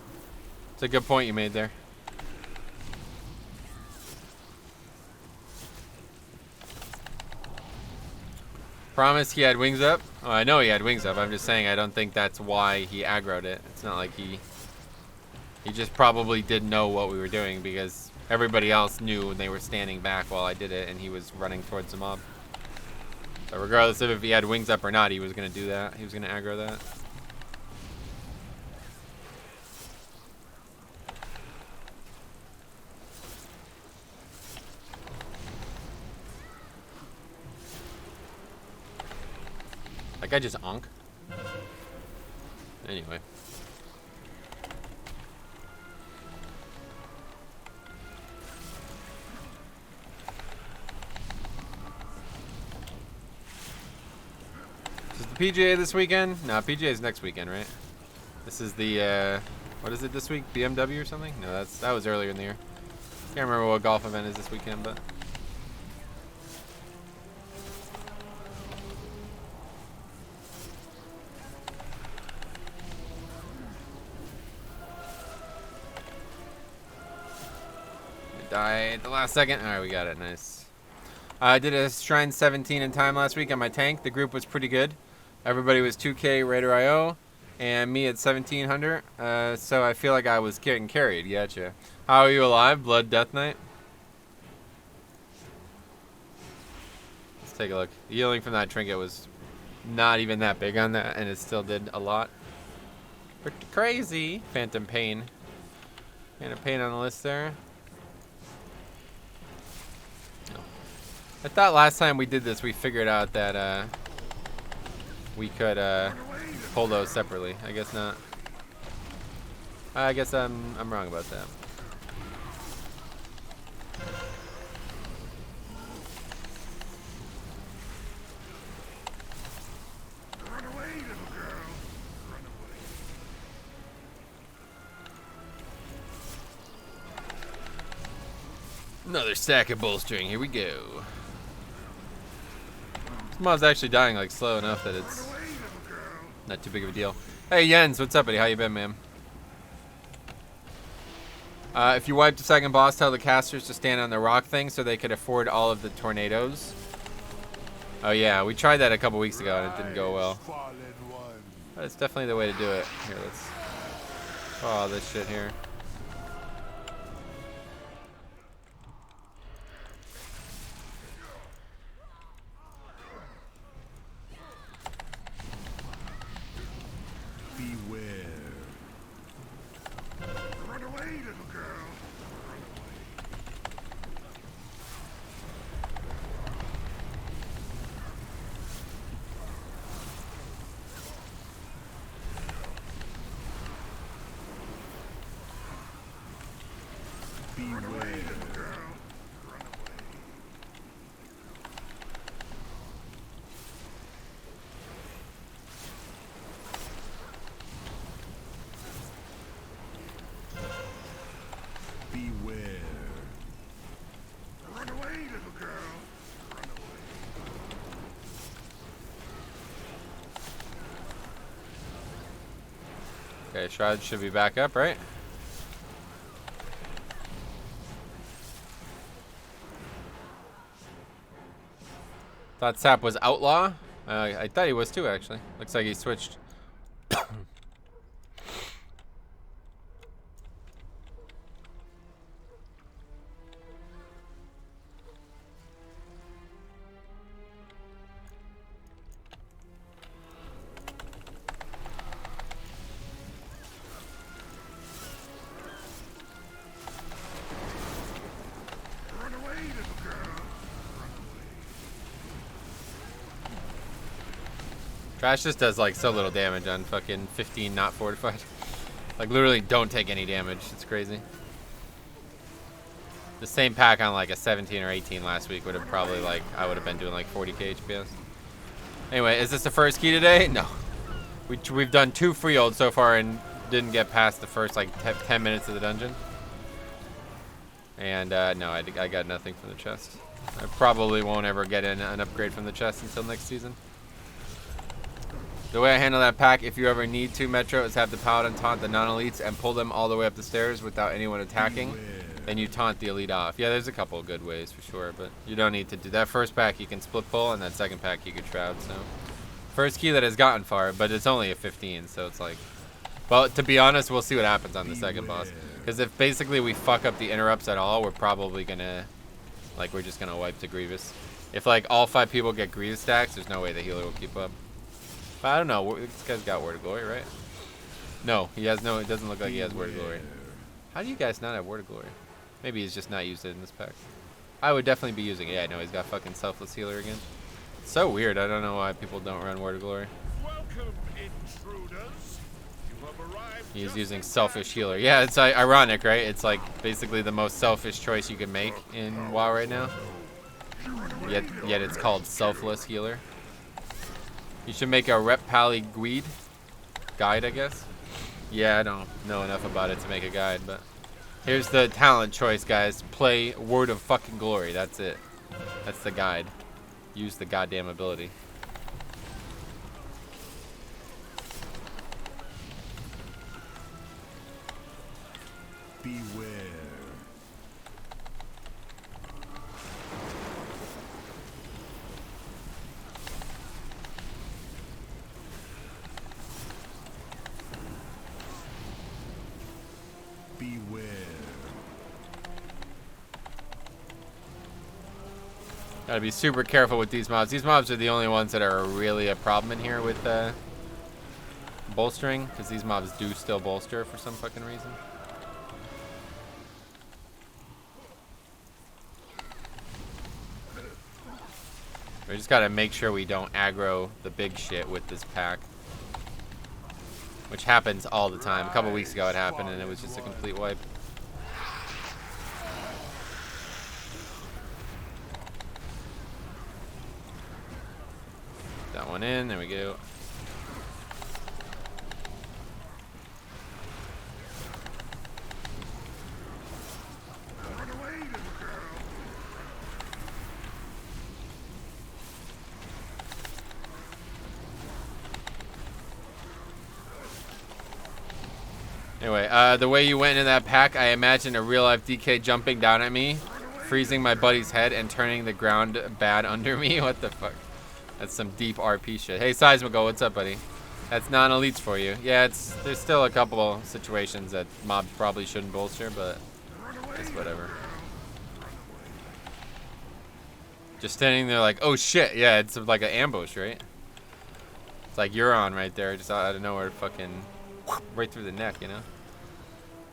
It's a good point you made there. Promise he had wings up? Oh, I know he had wings up. I'm just saying I don't think that's why he aggroed it. It's not like he just probably didn't know what we were doing because everybody else knew when they were standing back while I did it and he was running towards the mob. So regardless of if he had wings up or not, he was going to do that. He was going to aggro that. That guy just onk. Anyway. Is the PGA this weekend? No, PGA is next weekend, right? This is the, what is it this week? BMW or something? No, that was earlier in the year. Can't remember what golf event is this weekend, but... Die at the last second. All right, we got it. Nice. I did a Shrine 17 in time last week on my tank. The group was pretty good. Everybody was 2K Raider IO, and me at 1700. So I feel like I was getting carried. Gotcha. How are you alive? Blood Death Knight. Let's take a look. Healing from that trinket was not even that big on that, and it still did a lot. Pretty crazy. Phantom Pain. Phantom Pain on the list there. I thought last time we did this, we figured out that we could pull those separately. I guess not. I guess I'm wrong about that. Run away, little girl. Run away. Another stack of bolstering. Here we go. This mob's actually dying like slow enough that it's not too big of a deal. Hey Jens, what's up, buddy? How you been, man? If you wiped the second boss, tell the casters to stand on the rock thing so they could afford all of the tornadoes. Oh yeah, we tried that a couple weeks ago and it didn't go well. But it's definitely the way to do it. Here, let's follow this shit here. Okay, Shroud should be back up, right? Thought Sap was Outlaw. I thought he was too, actually. Looks like he switched. Trash just does like so little damage on fucking 15 not fortified. Like literally don't take any damage. It's crazy. The same pack on like a 17 or 18 last week would have probably like, I would have been doing like 40k HPS. Anyway, is this the first key today? No. We've done 2 freeholds so far and didn't get past the first like 10 minutes of the dungeon. And no, I got nothing from the chest. I probably won't ever get an upgrade from the chest until next season. The way I handle that pack, if you ever need to, Metro, is have the Paladin taunt the non-elites and pull them all the way up the stairs without anyone attacking. Then you taunt the elite off. Yeah, there's a couple of good ways for sure, but you don't need to do that. First pack you can split pull, and that second pack you can shroud. So first key that has gotten far, but it's only a 15, so it's like, well, to be honest, we'll see what happens on the second boss. Because if basically we fuck up the interrupts at all, we're probably gonna, like, we're just gonna wipe to Grievous. If like all 5 people get Grievous stacks, there's no way the healer will keep up. But I don't know. This guy's got Word of Glory, right? No, he has no. It doesn't look like he has Word of Glory. How do you guys not have Word of Glory? Maybe he's just not used it in this pack. I would definitely be using it. Yeah, no, he's got fucking Selfless Healer again. It's so weird. I don't know why people don't run Word of Glory. Welcome, intruders. You have arrived. He's using Selfish Healer. Yeah, it's ironic, right? It's like basically the most selfish choice you can make in WoW right now. Yet it's called Selfless Healer. You should make a Rep Pally guide, I guess. Yeah, I don't know enough about it to make a guide, but here's the talent choice, guys. Play Word of fucking Glory. That's it. That's the guide. Use the goddamn ability. Beware. Beware. Gotta be super careful with these mobs. These mobs are the only ones that are really a problem in here with bolstering, because these mobs do still bolster for some fucking reason. We just gotta make sure we don't aggro the big shit with this pack, which happens all the time. A couple weeks ago it happened and it was just a complete wipe. That one in, there we go. Run away, little girl. Anyway, the way you went into that pack, I imagine a real-life DK jumping down at me, freezing my buddy's head, and turning the ground bad under me. What the fuck? That's some deep RP shit. Hey, Seismical, what's up, buddy? That's non-elites for you. Yeah, there's still a couple situations that mobs probably shouldn't bolster, but it's whatever. Just standing there like, oh shit, yeah, it's like an ambush, right? It's like Euron right there, just out of nowhere, fucking right through the neck, you know?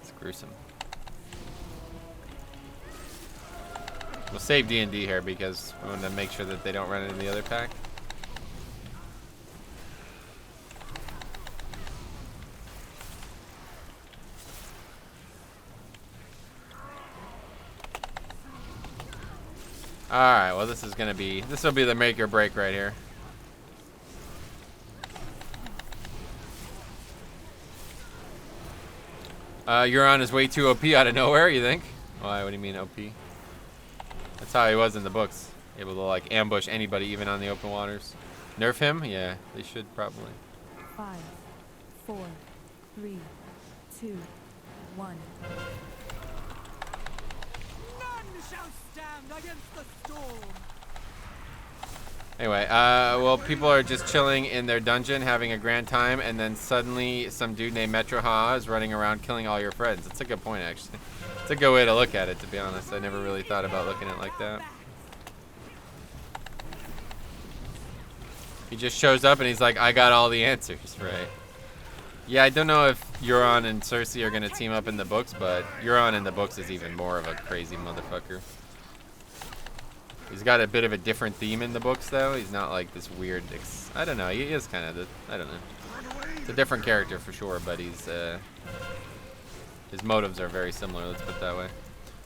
It's gruesome. We'll save D&D here because we want to make sure that they don't run into the other pack. Alright, well this will be the make or break right here. Euron is way too OP out of nowhere, you think? Why, what do you mean OP? That's how he was in the books. Able to like ambush anybody even on the open waters. Nerf him? Yeah, they should probably. 5, 4, 3, 2, 1. None shall stand against the storm. Anyway, well, people are just chilling in their dungeon, having a grand time, and then suddenly some dude named Metro Ha is running around killing all your friends. That's a good point, actually. It's a good way to look at it, to be honest. I never really thought about looking at it like that. He just shows up and he's like, I got all the answers, right? Yeah, I don't know if Euron and Cersei are going to team up in the books, but Euron in the books is even more of a crazy motherfucker. He's got a bit of a different theme in the books, though. He's not like this weird... I don't know. He is kind of... I don't know. It's a different character for sure, but he's... his motives are very similar, let's put it that way.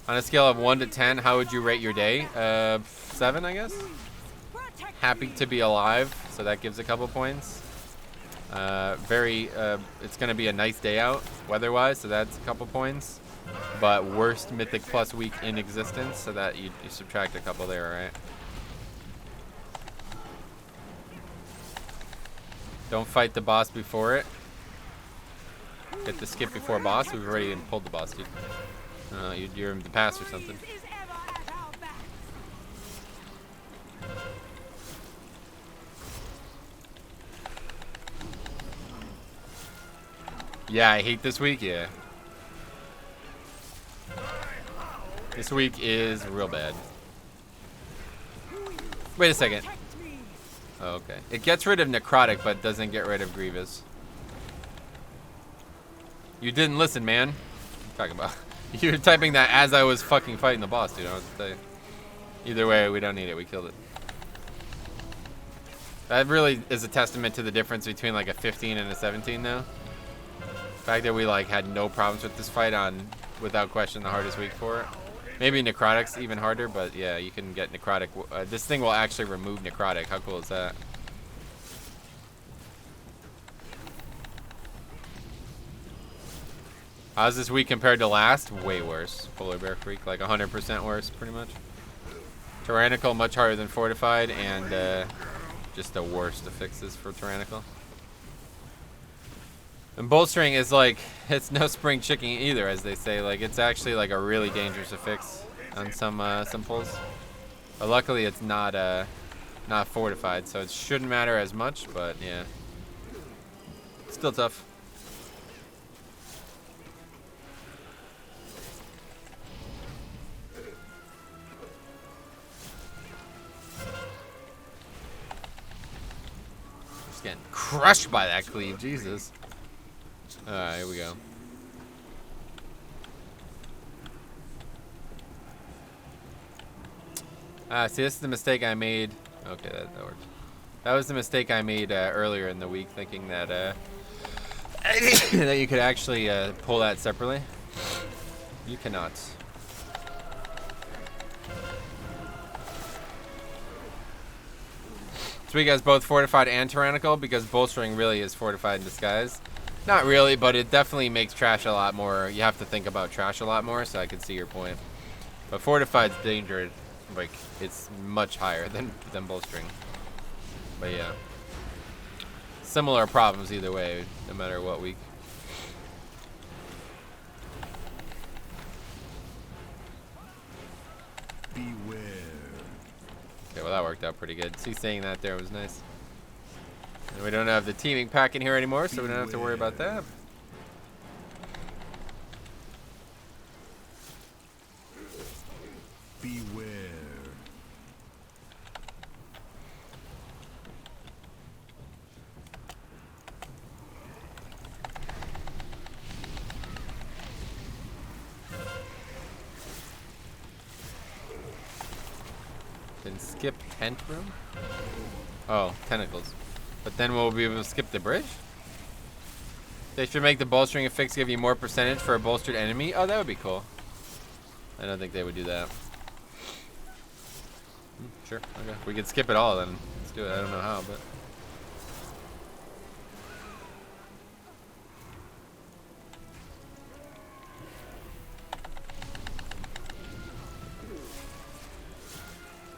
On a scale of 1 to 10, how would you rate your day? 7, I guess. Happy to be alive, so that gives a couple points. It's gonna be a nice day out, weather-wise, so that's a couple points. But worst Mythic Plus week in existence, so that you subtract a couple there, right? Don't fight the boss before it. Get the skip before boss. We've already pulled the boss, dude. You're in the past or something. Yeah, I hate this week, yeah. This week is real bad. Wait a second. Oh, okay. It gets rid of Necrotic, but doesn't get rid of Grievous. You didn't listen, man. What are you talking about? You were typing that as I was fucking fighting the boss, dude. I was saying. Either way, we don't need it. We killed it. That really is a testament to the difference between like a 15 and a 17 now. The fact that we like had no problems with this fight on, without question, the hardest week for it. Maybe Necrotic's even harder, but yeah, you can get Necrotic. This thing will actually remove Necrotic. How cool is that? How's this week compared to last? Way worse. Polar Bear Freak, like 100% worse, pretty much. Tyrannical, much harder than Fortified, and just the worst of fixes for Tyrannical. And bolstering is like, it's no spring chicken either, as they say. Like, it's actually like a really dangerous affix on some pulls. But luckily, it's not fortified, so it shouldn't matter as much. But yeah, still tough. Just getting crushed by that cleave, Jesus. Alright, here we go. See, this is the mistake I made. Okay, that works. That was the mistake I made earlier in the week, thinking that that you could actually pull that separately. You cannot. So you guys both fortified and tyrannical, because bolstering really is fortified in disguise. Not really, but it definitely makes trash a lot more. You have to think about trash a lot more, so I can see your point. But fortified's danger, like, it's much higher than bolstering. But yeah, similar problems either way, no matter what week. Beware. Okay, well that worked out pretty good. See, saying that there was nice. And we don't have the teaming pack in here anymore, so we don't have to worry about that. Beware. Then skip tent room? Oh, tentacles. But then we'll be able to skip the bridge? They should make the bolstering affix give you more percentage for a bolstered enemy? Oh, that would be cool. I don't think they would do that. Sure, okay. We could skip it all then. Let's do it. I don't know how, but...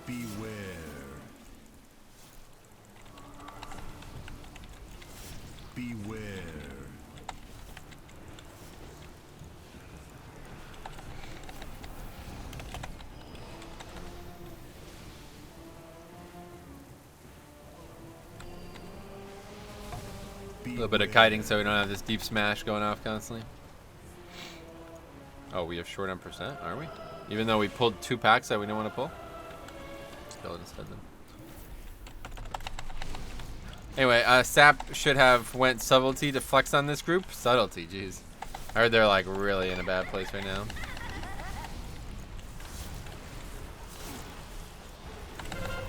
Beware. Beware. A little bit of kiting so we don't have this deep smash going off constantly. Oh, we have short on percent, are we? Even though we pulled 2 packs that we don't want to pull? Let's kill it instead then. Anyway, Sap should have went subtlety to flex on this group. Subtlety, jeez. I heard they're like really in a bad place right now.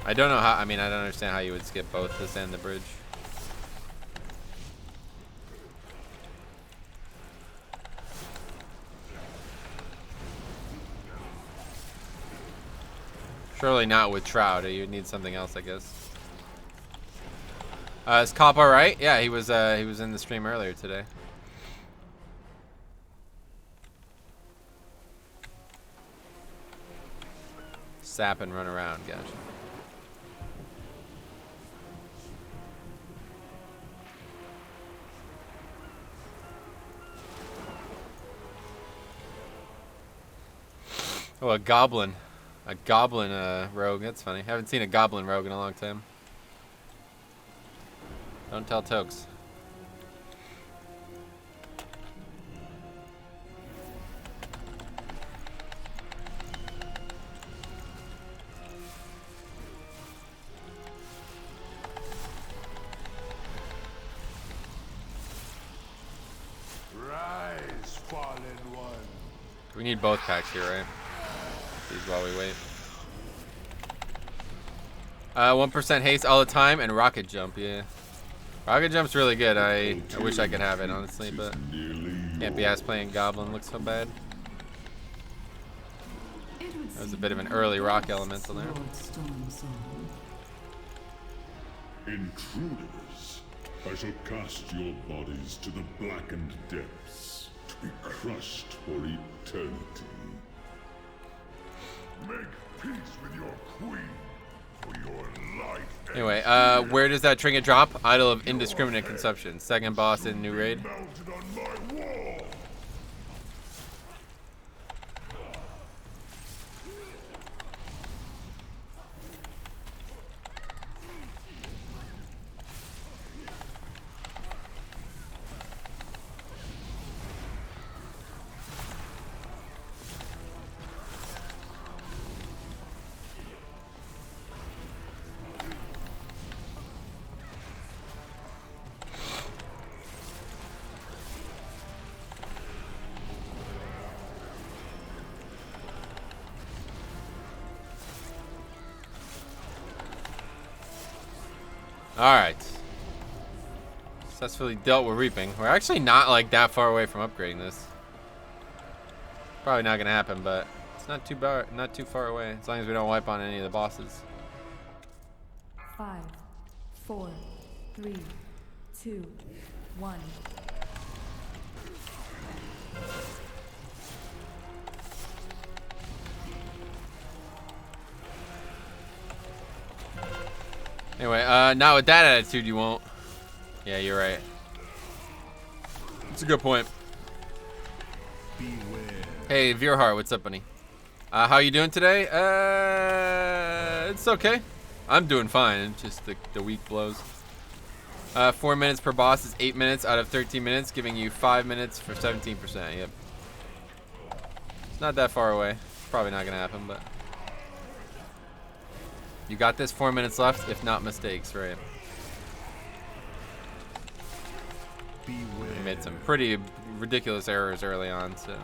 I don't know how, I mean, I don't understand how you would skip both this and the bridge. Surely not with Trout. You'd need something else, I guess. Is Cop all right? Yeah, he was in the stream earlier today. Sap and run around, gotcha. Oh, a goblin. A goblin rogue. That's funny. Haven't seen a goblin rogue in a long time. Don't tell Tokes. Rise, fallen one. We need both packs here, right? These while we wait. 1% haste all the time and rocket jump, yeah. Rocket jump's really good. I wish I could have it, honestly, but can't be asked playing Goblin. Looks so bad. That was a bit of an early rock elemental there. Intruders, I shall cast your bodies to the blackened depths to be crushed for eternity. Make peace with your queen, for your life. Anyway, where does that trinket drop? Idol of Indiscriminate Consumption. Second boss in new raid. Mounted on my wall. Alright. Successfully dealt with Reaping. We're actually not like that far away from upgrading this. Probably not gonna happen, but it's not too far away. As long as we don't wipe on any of the bosses. 5, 4, 3, 2, 1. Anyway, not with that attitude you won't. Yeah, you're right. It's a good point. Beware. Hey, Veerhart, what's up, buddy? How you doing today? It's okay. I'm doing fine. It's just the week blows. 4 minutes per boss is 8 minutes out of 13 minutes, giving you 5 minutes for 17%. Yep. It's not that far away. It's probably not gonna happen, but you got this. 4 minutes left, if not mistakes, right? Beware. We made some pretty ridiculous errors early on, so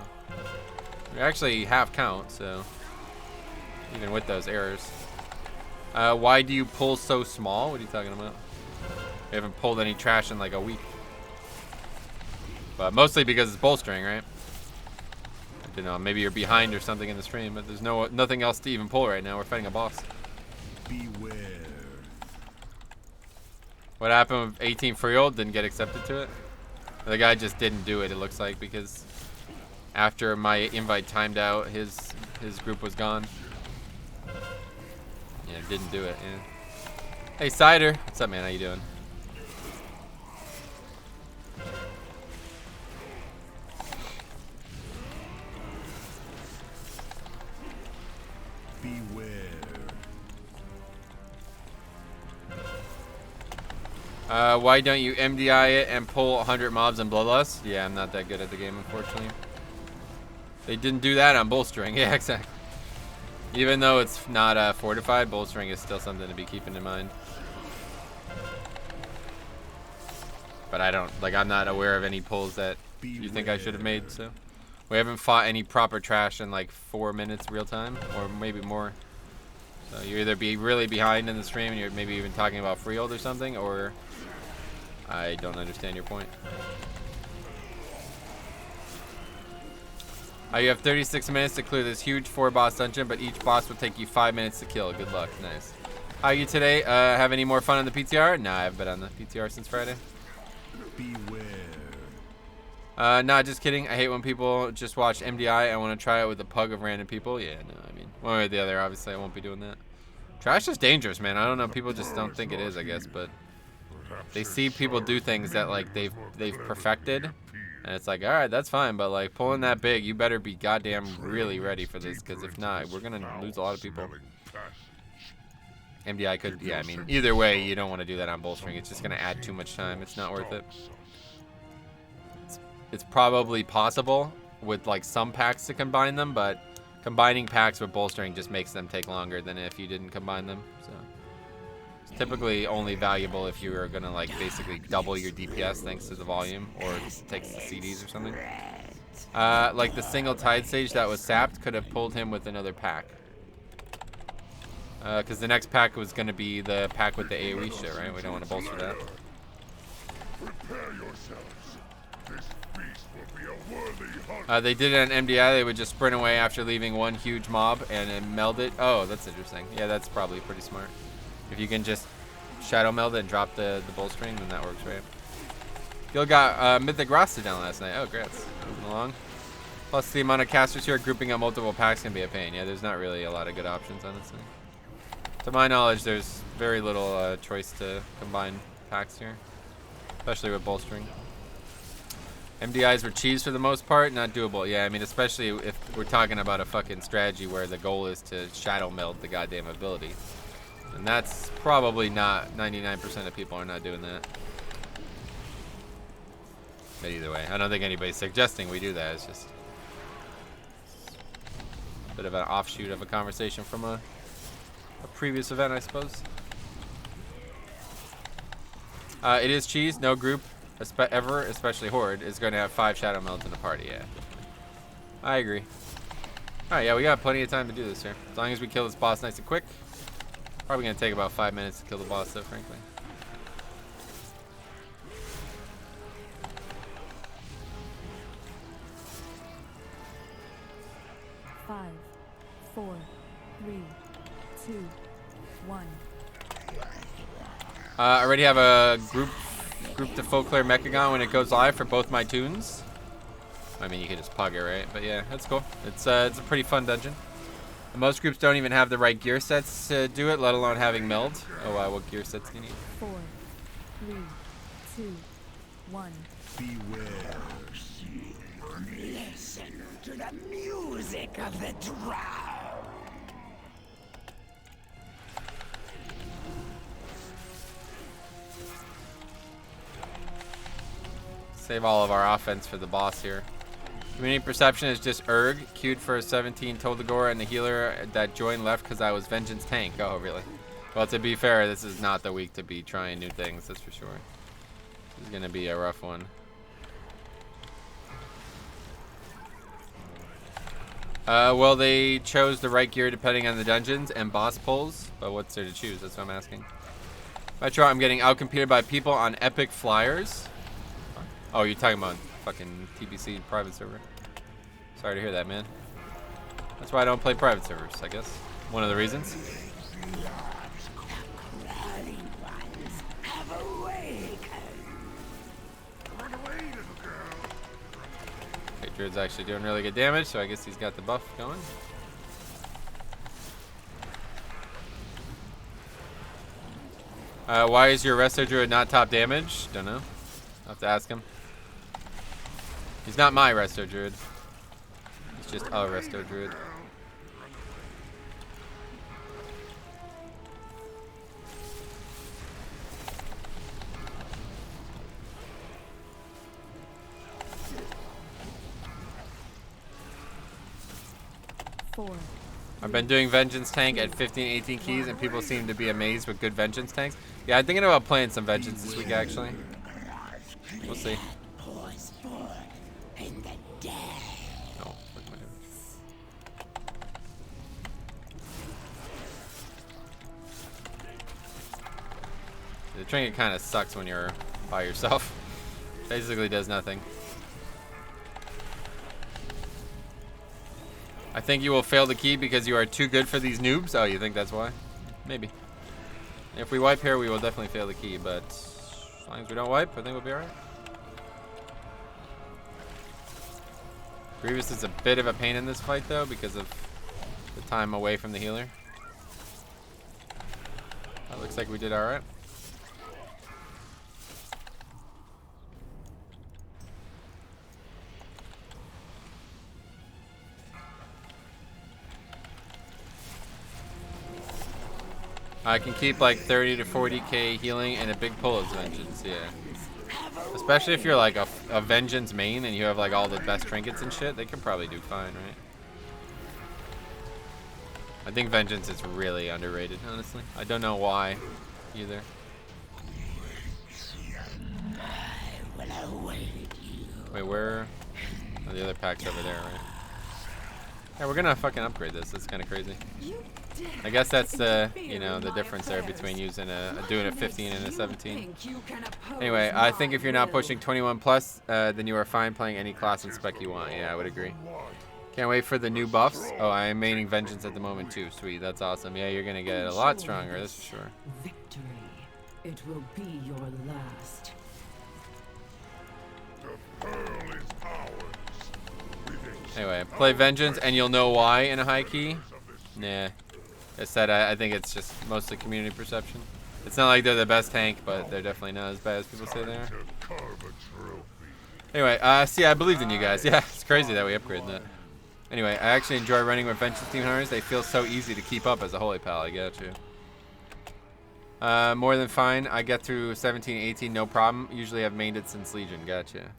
we're actually half count, so even with those errors. Why do you pull so small? What are you talking about? We haven't pulled any trash in like a week. But mostly because it's bolstering, right? I don't know, maybe you're behind or something in the stream, but there's nothing else to even pull right now. We're fighting a boss. Beware. What happened with 18 Freehold? Didn't get accepted to it? The guy just didn't do it, it looks like, because after my invite timed out, his group was gone. Yeah, didn't do it, yeah. Hey, Cider. What's up, man? How you doing? Beware. Why don't you MDI it and pull 100 mobs in Bloodlust? Yeah, I'm not that good at the game, unfortunately. They didn't do that on bolstering. Yeah, exactly. Even though it's not fortified, bolstering is still something to be keeping in mind. But I don't, like, I'm not aware of any pulls that you think I should have made, so. We haven't fought any proper trash in like 4 minutes real time, or maybe more. So you either be really behind in the stream and you're maybe even talking about Freehold or something, or I don't understand your point. You have 36 minutes to clear this huge 4-boss dungeon, but each boss will take you 5 minutes to kill. Good luck. Nice. How are you today? Have any more fun on the PTR? Nah, I haven't been on the PTR since Friday. Beware. Nah, just kidding. I hate when people just watch MDI. I want to try it with a pug of random people. Yeah, no, I mean, one way or the other, obviously, I won't be doing that. Trash is dangerous, man. I don't know. People just don't think it is, I guess, but they see people do things that, like, they've perfected, and it's like, all right, that's fine, but, like, pulling that big, you better be goddamn really ready for this, because if not, we're going to lose a lot of people. MDI could, yeah, I mean, either way, you don't want to do that on bolstering. It's just going to add too much time. It's not worth it. It's probably possible with, like, some packs to combine them, but combining packs with bolstering just makes them take longer than if you didn't combine them, so. It's typically only valuable if you are going to, like, basically double your DPS thanks to the volume, or takes the CDs or something. Like the single Tide Sage that was sapped could have pulled him with another pack. Because the next pack was going to be the pack with the AoE shit, right? We don't want to bolster that. Prepare yourselves. This beast will be a worthy hunter. They did it on MDI. They would just sprint away after leaving one huge mob and then meld it. Oh, that's interesting. Yeah, that's probably pretty smart. If you can just shadow meld it and drop the bolstering, then that works, right? Gil got Mythic roster down last night. Oh, congrats. Moving along. Plus, the amount of casters here grouping up multiple packs can be a pain. Yeah, there's not really a lot of good options, honestly. To my knowledge, there's very little choice to combine packs here, especially with bolstering. MDIs were cheese for the most part, not doable. Yeah, I mean, especially if we're talking about a fucking strategy where the goal is to shadow meld the goddamn ability. And that's probably not 99% of people are not doing that. But either way, I don't think anybody's suggesting we do that. It's just a bit of an offshoot of a conversation from a previous event, I suppose. It is cheese. No group ever, especially Horde, is going to have 5 shadow melds in the party. Yeah, I agree. All right, yeah, we got plenty of time to do this here. As long as we kill this boss nice and quick. Probably going to take about 5 minutes to kill the boss, though, frankly. Five, 4, 3, 2, 1. I already have a group to Folklore Mechagon when it goes live for both my tunes. I mean, you can just pug it, right? But yeah, that's cool. It's a pretty fun dungeon. And most groups don't even have the right gear sets to do it, let alone having meld. Oh wow, what gear sets do you need? 4, 3, 2, 1. Beware. Listen to the music of the drow. Save all of our offense for the boss here. Community perception is just Erg, queued for 17 Toldagora, and the healer that joined left because I was Vengeance tank. Oh, really? Well, to be fair, this is not the week to be trying new things, that's for sure. This is going to be a rough one. Well, they chose the right gear depending on the dungeons and boss pulls, but what's there to choose? That's what I'm asking. Metro, I'm getting outcompeted by people on epic flyers. Oh, you're talking about fucking TBC private server. Sorry to hear that, man. That's why I don't play private servers, I guess. One of the reasons. Okay, Druid's actually doing really good damage, so I guess he's got the buff going. Why is your Resto Druid not top damage? Don't know. I'll have to ask him. He's not my Resto Druid. He's just a Resto Druid. I've been doing Vengeance Tank at 15, 18 keys, and people seem to be amazed with good Vengeance Tanks. Yeah, I'm thinking about playing some Vengeance this week, actually. We'll see. Oh, what am I doing? The trinket kind of sucks when you're by yourself. Basically does nothing. I think you will fail the key because you are too good for these noobs. Oh, you think that's why? Maybe. If we wipe here, we will definitely fail the key, but as long as we don't wipe, I think we'll be alright. Grievous is a bit of a pain in this fight, though, because of the time away from the healer. That looks like we did alright. I can keep like 30 to 40k healing and a big pull as Vengeance, yeah. Especially if you're like a Vengeance main and you have like all the best trinkets and shit, they can probably do fine, right? I think Vengeance is really underrated, honestly. I don't know why either. Wait, where? Oh, the other pack's over there, right? Yeah, we're gonna fucking upgrade this. That's kind of crazy. I guess that's the, you know, the difference there between using doing a 15 and a 17. Anyway, I think if you're not pushing 21 plus, then you are fine playing any class and spec you want. Yeah, I would agree. Can't wait for the new buffs. Oh, I am maining Vengeance at the moment too. Sweet, that's awesome. Yeah, you're gonna get a lot stronger, that's for sure. Victory. It will be your last. The pearl is ours. Anyway, play Vengeance and you'll know why in a high key. Nah. I said I think it's just mostly community perception. It's not like they're the best tank, but they're definitely not as bad as people say they are. Anyway, see, I believed in you guys. Yeah, it's crazy that we upgraded that. Anyway, I actually enjoy running with Vengeance Demon Hunters. They feel so easy to keep up as a Holy Pal, I get you. More than fine. I get through 17, 18, no problem. Usually I've mained it since Legion, gotcha.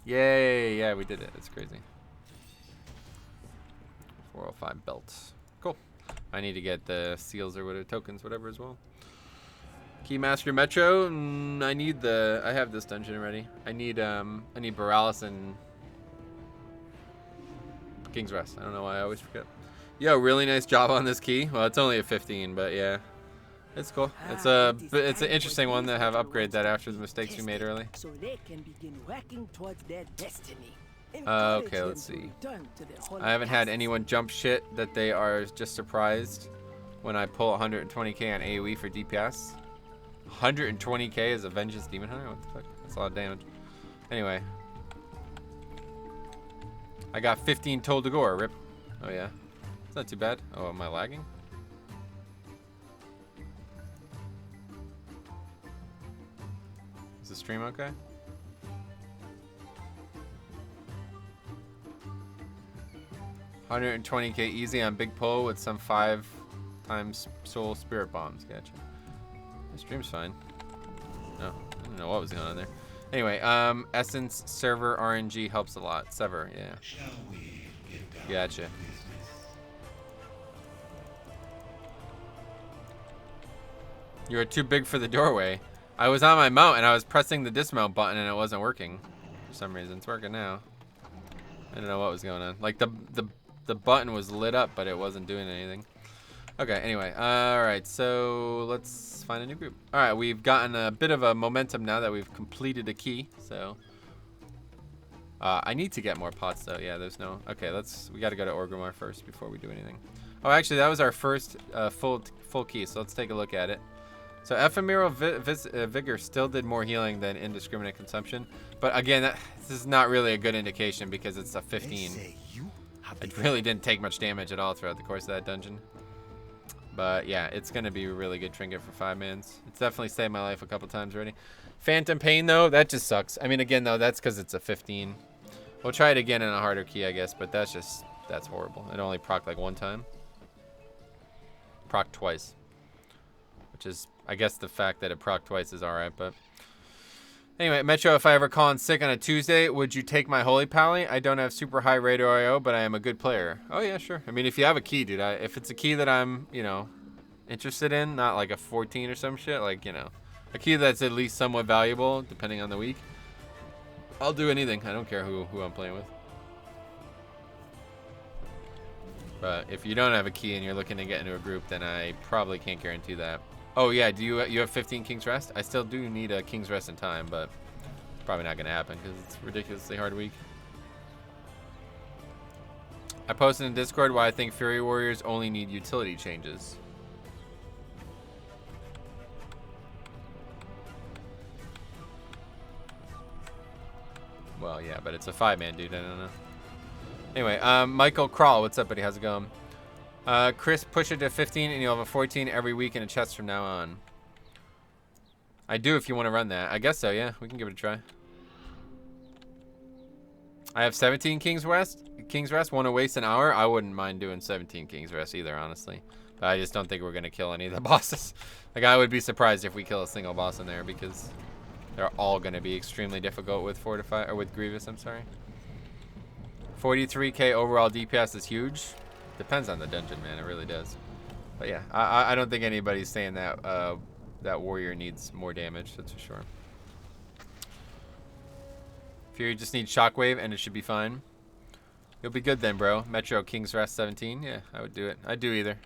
Yay, yeah, we did it. That's crazy. 405 belts. Cool. I need to get the seals or whatever, tokens, whatever as well. Keymaster Metro. I have this dungeon already. I need Borealis and King's Rest. I don't know why I always forget. Yo, really nice job on this key. Well, it's only a 15, but yeah, it's cool. It's an interesting one to have upgrade that after the mistakes we made early. So they can begin working towards their destiny. Okay, let's see. I haven't had anyone jump shit that they are just surprised when I pull 120k on AoE for DPS. 120k as a Vengeance Demon Hunter? What the fuck? That's a lot of damage. Anyway. I got 15 told to gore, rip. Oh yeah. It's not too bad. Oh, am I lagging? Is the stream okay? $120k easy on big pull with some 5 times soul spirit bombs. Gotcha. The stream's fine. No, I don't know what was going on there. Anyway, Essence server RNG helps a lot. Sever, yeah. Gotcha. You were too big for the doorway. I was on my mount and I was pressing the dismount button and it wasn't working. For some reason, it's working now. I don't know what was going on. Like the button was lit up, but it wasn't doing anything. Okay, anyway. Alright, so let's find a new group. Alright, we've gotten a bit of a momentum now that we've completed a key, so. I need to get more pots though. Yeah, there's no. Okay, we gotta go to Orgrimmar first before we do anything. Oh, actually, that was our first full key, so let's take a look at it. So Ephemeral Vigor still did more healing than Indiscriminate Consumption. But again, this is not really a good indication because it's a 15. It really didn't take much damage at all throughout the course of that dungeon. But yeah, it's going to be a really good trinket for 5-mans. It's definitely saved my life a couple times already. Phantom Pain, though, that just sucks. I mean, again, though, that's because it's a 15. We'll try it again in a harder key, I guess, but that's horrible. It only procced like 1 time. Proc twice. Which is, I guess the fact that it proc twice is alright, but. Anyway, Metro, if I ever call in sick on a Tuesday, would you take my Holy Pally? I don't have super high radar IO, but I am a good player. Oh, yeah, sure. I mean, if you have a key, dude, if it's a key that I'm, you know, interested in, not like a 14 or some shit, like, you know, a key that's at least somewhat valuable, depending on the week, I'll do anything. I don't care who I'm playing with. But if you don't have a key and you're looking to get into a group, then I probably can't guarantee that. Oh yeah, do you have 15 King's Rest? I still do need a King's Rest in time, but it's probably not going to happen because it's a ridiculously hard week. I posted in Discord why I think Fury Warriors only need utility changes. Well, yeah, but it's a 5-man, dude. I don't know. Anyway, Michael Crawl, what's up, buddy? How's it going? Chris, push it to 15, and you'll have a 14 every week in a chest from now on. I do if you want to run that. I guess so, yeah. We can give it a try. I have 17 King's Rest. Want to waste an hour? I wouldn't mind doing 17 King's Rest either, honestly. But I just don't think we're going to kill any of the bosses. Like, I would be surprised if we kill a single boss in there because they're all going to be extremely difficult with Fortify, or with Grievous, I'm sorry. 43k overall DPS is huge. Depends on the dungeon, man. It really does. But yeah, I don't think anybody's saying that that warrior needs more damage, that's for sure. Fury just needs Shockwave and it should be fine. You'll be good then, bro. Metro King's Rest 17. Yeah, I would do it. I'd do either.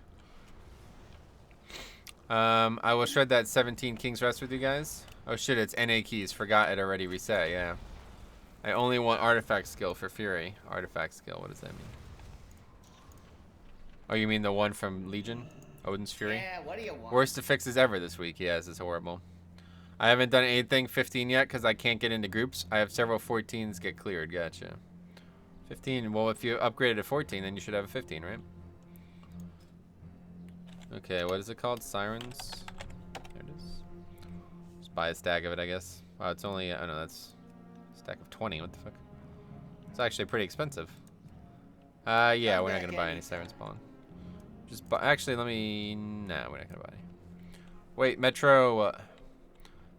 I will shred that 17 King's Rest with you guys. Oh shit, it's NA keys. Forgot it already reset, yeah. I only want artifact skill for Fury. Artifact skill, what does that mean? Oh, you mean the one from Legion? Odin's Fury? Yeah, what do you want? Worst fixes ever this week. Yeah, this is horrible. I haven't done anything 15 yet because I can't get into groups. I have several 14s get cleared. Gotcha. 15. Well, if you upgraded to 14, then you should have a 15, right? Okay, what is it called? Sirens? There it is. Just buy a stack of it, I guess. Wow, it's only... I know, that's a stack of 20. What the fuck? It's actually pretty expensive. Yeah, we're not going to buy any Sirens Spawn. Just buy... Actually, let me... Nah, we're not going to buy any. Wait, Metro...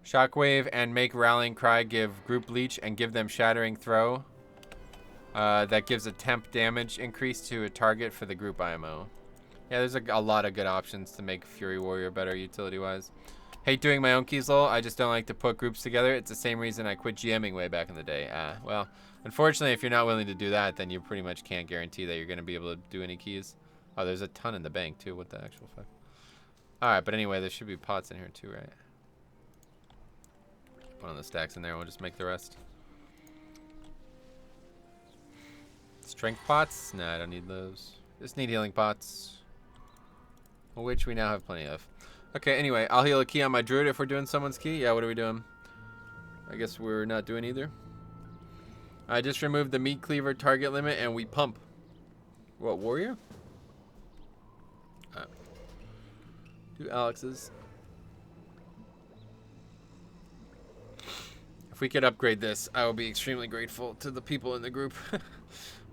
Shockwave and make Rallying Cry give group leech and give them Shattering Throw. That gives a temp damage increase to a target for the group IMO. Yeah, there's a lot of good options to make Fury Warrior better utility-wise. Hate doing my own keys, lol. I just don't like to put groups together. It's the same reason I quit GMing way back in the day. Well, unfortunately, if you're not willing to do that, then you pretty much can't guarantee that you're going to be able to do any keys. Oh, there's a ton in the bank, too. What the actual fuck? Alright, but anyway, there should be pots in here, too, right? One of the stacks in there. We'll just make the rest. Strength pots? Nah, I don't need those. Just need healing pots, which we now have plenty of. Okay, anyway, I'll heal a key on my druid if we're doing someone's key. Yeah, what are we doing? I guess we're not doing either. I just removed the meat cleaver target limit and we pump. What, warrior? Do Alex's. If we could upgrade this, I will be extremely grateful to the people in the group.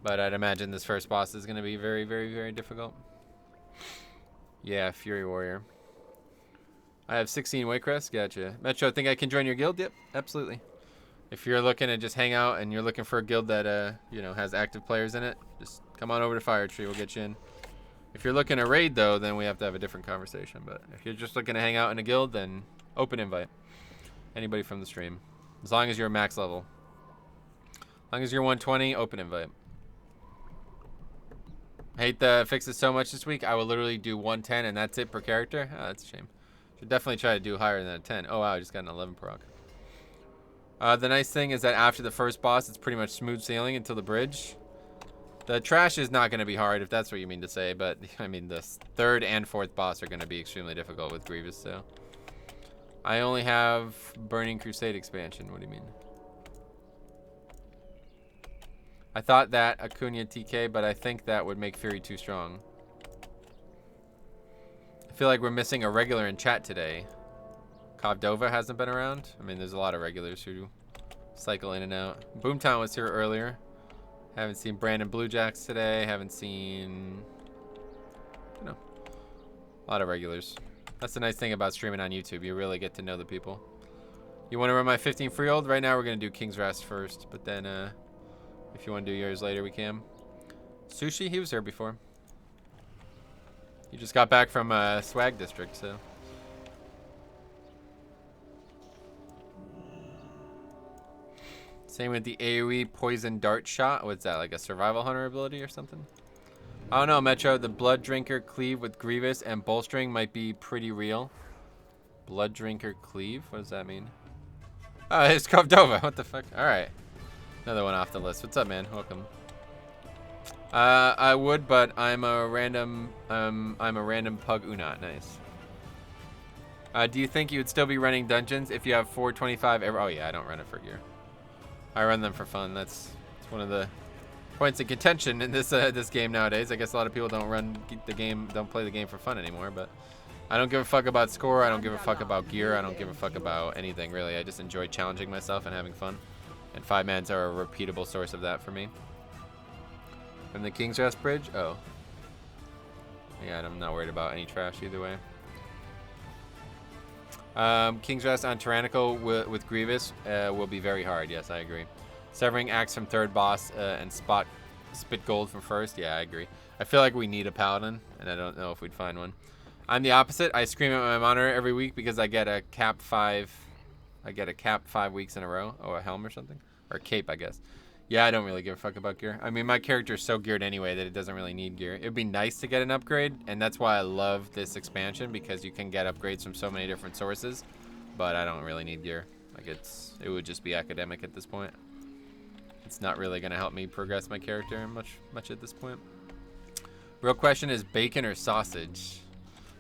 But I'd imagine this first boss is going to be very, very, very difficult. Yeah, Fury Warrior. I have 16 Waycrest. Gotcha. Metro, think I can join your guild? Yep, absolutely. If you're looking to just hang out and you're looking for a guild that, you know, has active players in it, just come on over to Fire Tree. We'll get you in. If you're looking to raid, though, then we have to have a different conversation. But if you're just looking to hang out in a guild, then open invite. Anybody from the stream. As long as you're max level. As long as you're 120, open invite. I hate the fixes so much this week. I will literally do 110 and that's it per character. Oh, that's a shame. Should definitely try to do higher than a 10. Oh wow, I just got an 11 proc. The nice thing is that after the first boss, it's pretty much smooth sailing until the bridge. The trash is not going to be hard if that's what you mean to say, but I mean the third and fourth boss are going to be extremely difficult with Grievous, so. I only have Burning Crusade expansion. What do you mean? I thought that Acuna TK, but I think that would make Fury too strong. I feel like we're missing a regular in chat today. Kovdova hasn't been around. I mean, there's a lot of regulars who cycle in and out. Boomtown was here earlier. Haven't seen Brandon Bluejacks today. Haven't seen, you know, a lot of regulars. That's the nice thing about streaming on YouTube. You really get to know the people. You want to run my 15 Freehold? Right now we're going to do King's Rest first. But then if you want to do yours later, we can. Sushi? He was here before. He just got back from Swag District, so. Same with the AoE Poison Dart Shot. What's that, like a Survival Hunter ability or something? I don't know, Metro. The Blood Drinker Cleave with Grievous and Bolstering might be pretty real. Blood Drinker Cleave? What does that mean? Oh, it's Kovdova. What the fuck? Alright. Another one off the list. What's up, man? Welcome. I would, but I'm a random pug unat. Nice. Do you think you would still be running dungeons if you have 425 every? Oh yeah, I don't run it for gear. I run them for fun. That's one of the points of contention in this this game nowadays. I guess a lot of people don't play the game for fun anymore. But I don't give a fuck about score. I don't give a fuck about gear. I don't give a fuck about anything really. I just enjoy challenging myself and having fun. And 5-mans are a repeatable source of that for me. From the King's Rest Bridge? Oh. Yeah, I'm not worried about any trash either way. King's Rest on Tyrannical with Grievous will be very hard. Yes, I agree. Severing Axe from third boss and spit gold from first. Yeah, I agree. I feel like we need a paladin, and I don't know if we'd find one. I'm the opposite. I scream at my monitor every week because I get a cap 5 weeks in a row. Oh, a helm or something? Or a cape, I guess. Yeah, I don't really give a fuck about gear. I mean, my character is so geared anyway that it doesn't really need gear. It'd be nice to get an upgrade, and that's why I love this expansion, because you can get upgrades from so many different sources, but I don't really need gear. Like, it would just be academic at this point. It's not really going to help me progress my character much at this point. Real question is bacon or sausage?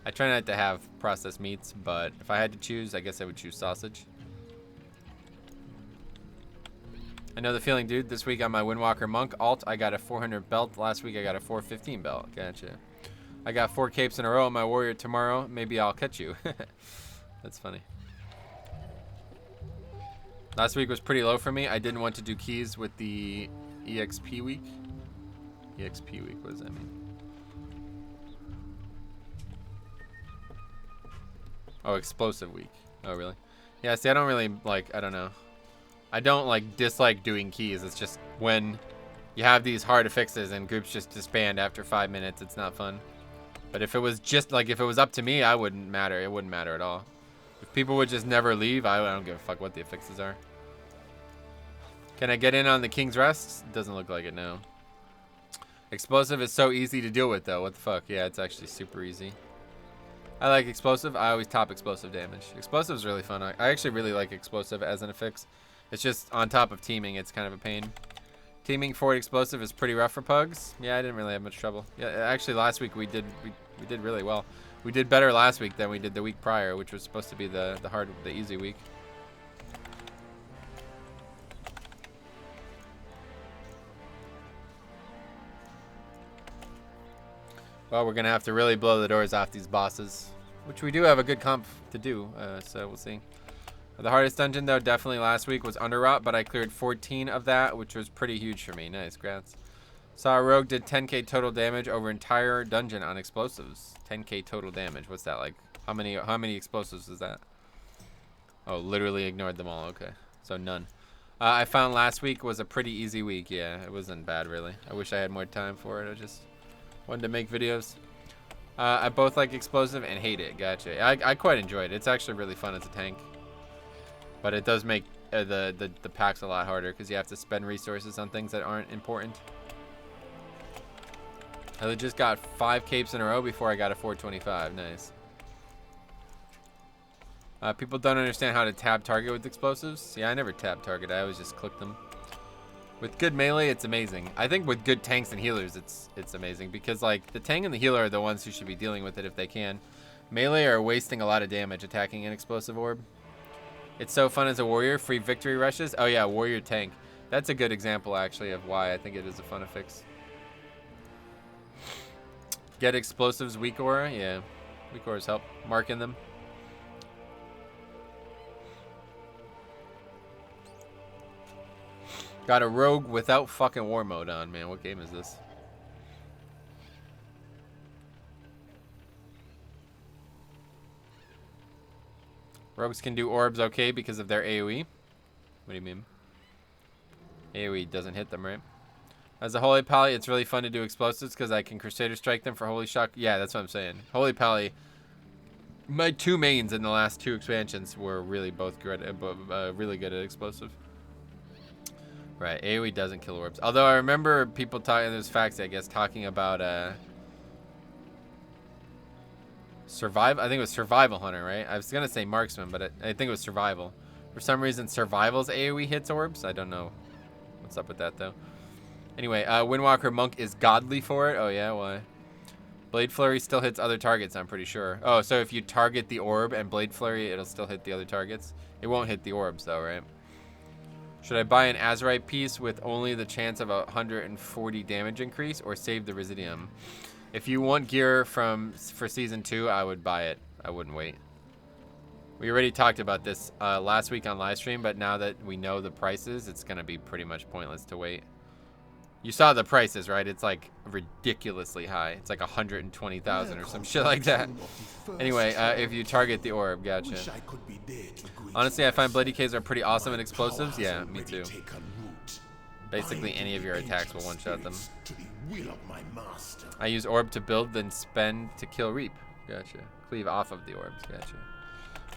I try not to have processed meats, but if I had to choose, I guess I would choose sausage. I know the feeling, dude. This week on my Windwalker Monk alt, I got a 400 belt. Last week I got a 415 belt. Gotcha. I got 4 capes in a row on my warrior tomorrow. Maybe I'll catch you. That's funny. Last week was pretty low for me. I didn't want to do keys with the EXP week. EXP week, what does that mean? Oh, explosive week. Oh, really? Yeah, see, I don't really, like, I don't know. I don't, like, dislike doing keys. It's just when you have these hard fixes and groups just disband after 5 minutes, it's not fun. But if it was just, like, if it was up to me, it wouldn't matter at all. If people would just never leave, I don't give a fuck what the affixes are. Can I get in on the King's Rest? Doesn't look like it, no. Explosive is so easy to deal with, though. What the fuck? Yeah, it's actually super easy. I like explosive. I always top explosive damage. Explosive is really fun. I actually really like explosive as an affix. It's just on top of teaming, it's kind of a pain. Teaming forward explosive is pretty rough for pugs. Yeah, I didn't really have much trouble. Yeah, actually last week we did really well. We did better last week than we did the week prior, which was supposed to be the easy week. Well, we're gonna have to really blow the doors off these bosses, which we do have a good comp to do, so we'll see. The hardest dungeon, though, definitely last week was Underrot, but I cleared 14 of that, which was pretty huge for me. Nice, grats. Saw a rogue did 10k total damage over entire dungeon on explosives. 10k total damage. What's that like? How many explosives is that? Oh, literally ignored them all. Okay, so none. I found last week was a pretty easy week. Yeah, it wasn't bad really. I wish I had more time for it. I just wanted to make videos. I both like explosive and hate it. Gotcha. I quite enjoyed it. It's actually really fun as a tank. But it does make the packs a lot harder because you have to spend resources on things that aren't important. I just got 5 capes in a row before I got a 425. Nice. People don't understand how to tab target with explosives. Yeah, I never tab target. I always just click them. With good melee, it's amazing. I think with good tanks and healers, it's amazing because like the tank and the healer are the ones who should be dealing with it if they can. Melee are wasting a lot of damage attacking an explosive orb. It's so fun as a warrior. Free victory rushes. Oh yeah, warrior tank. That's a good example actually of why I think it is a fun affix. Get explosives weak aura. Yeah, weak auras help marking them. Got a rogue without fucking war mode on, man. What game is this? Rogues can do orbs okay because of their AoE. What do you mean? AoE doesn't hit them, right? As a Holy Pally, it's really fun to do explosives because I can Crusader Strike them for Holy Shock. Yeah, that's what I'm saying. Holy Pally. My 2 mains in the last 2 expansions were really both good, really good at explosive. Right, AoE doesn't kill orbs. Although I remember people talking, there's facts, I guess, talking about Survive. I think it was Survival Hunter, right? I was gonna say Marksman, but I think it was Survival. For some reason, Survival's AoE hits orbs. I don't know what's up with that though. Anyway, Windwalker Monk is godly for it. Oh, yeah? Why? Blade Flurry still hits other targets, I'm pretty sure. Oh, so if you target the orb and Blade Flurry, it'll still hit the other targets? It won't hit the orbs, though, right? Should I buy an Azurite piece with only the chance of a 140 damage increase or save the Residium? If you want gear for Season 2, I would buy it. I wouldn't wait. We already talked about this last week on livestream, but now that we know the prices, it's going to be pretty much pointless to wait. You saw the prices, right? It's like ridiculously high. It's like 120,000 or some shit like that. Anyway, if you target the orb, gotcha. Honestly, I find Bloody K's are pretty awesome at explosives. Yeah, me too. Basically, any of your attacks will one-shot them. I use orb to build, then spend to kill Reap. Gotcha. Cleave off of the orbs. Gotcha.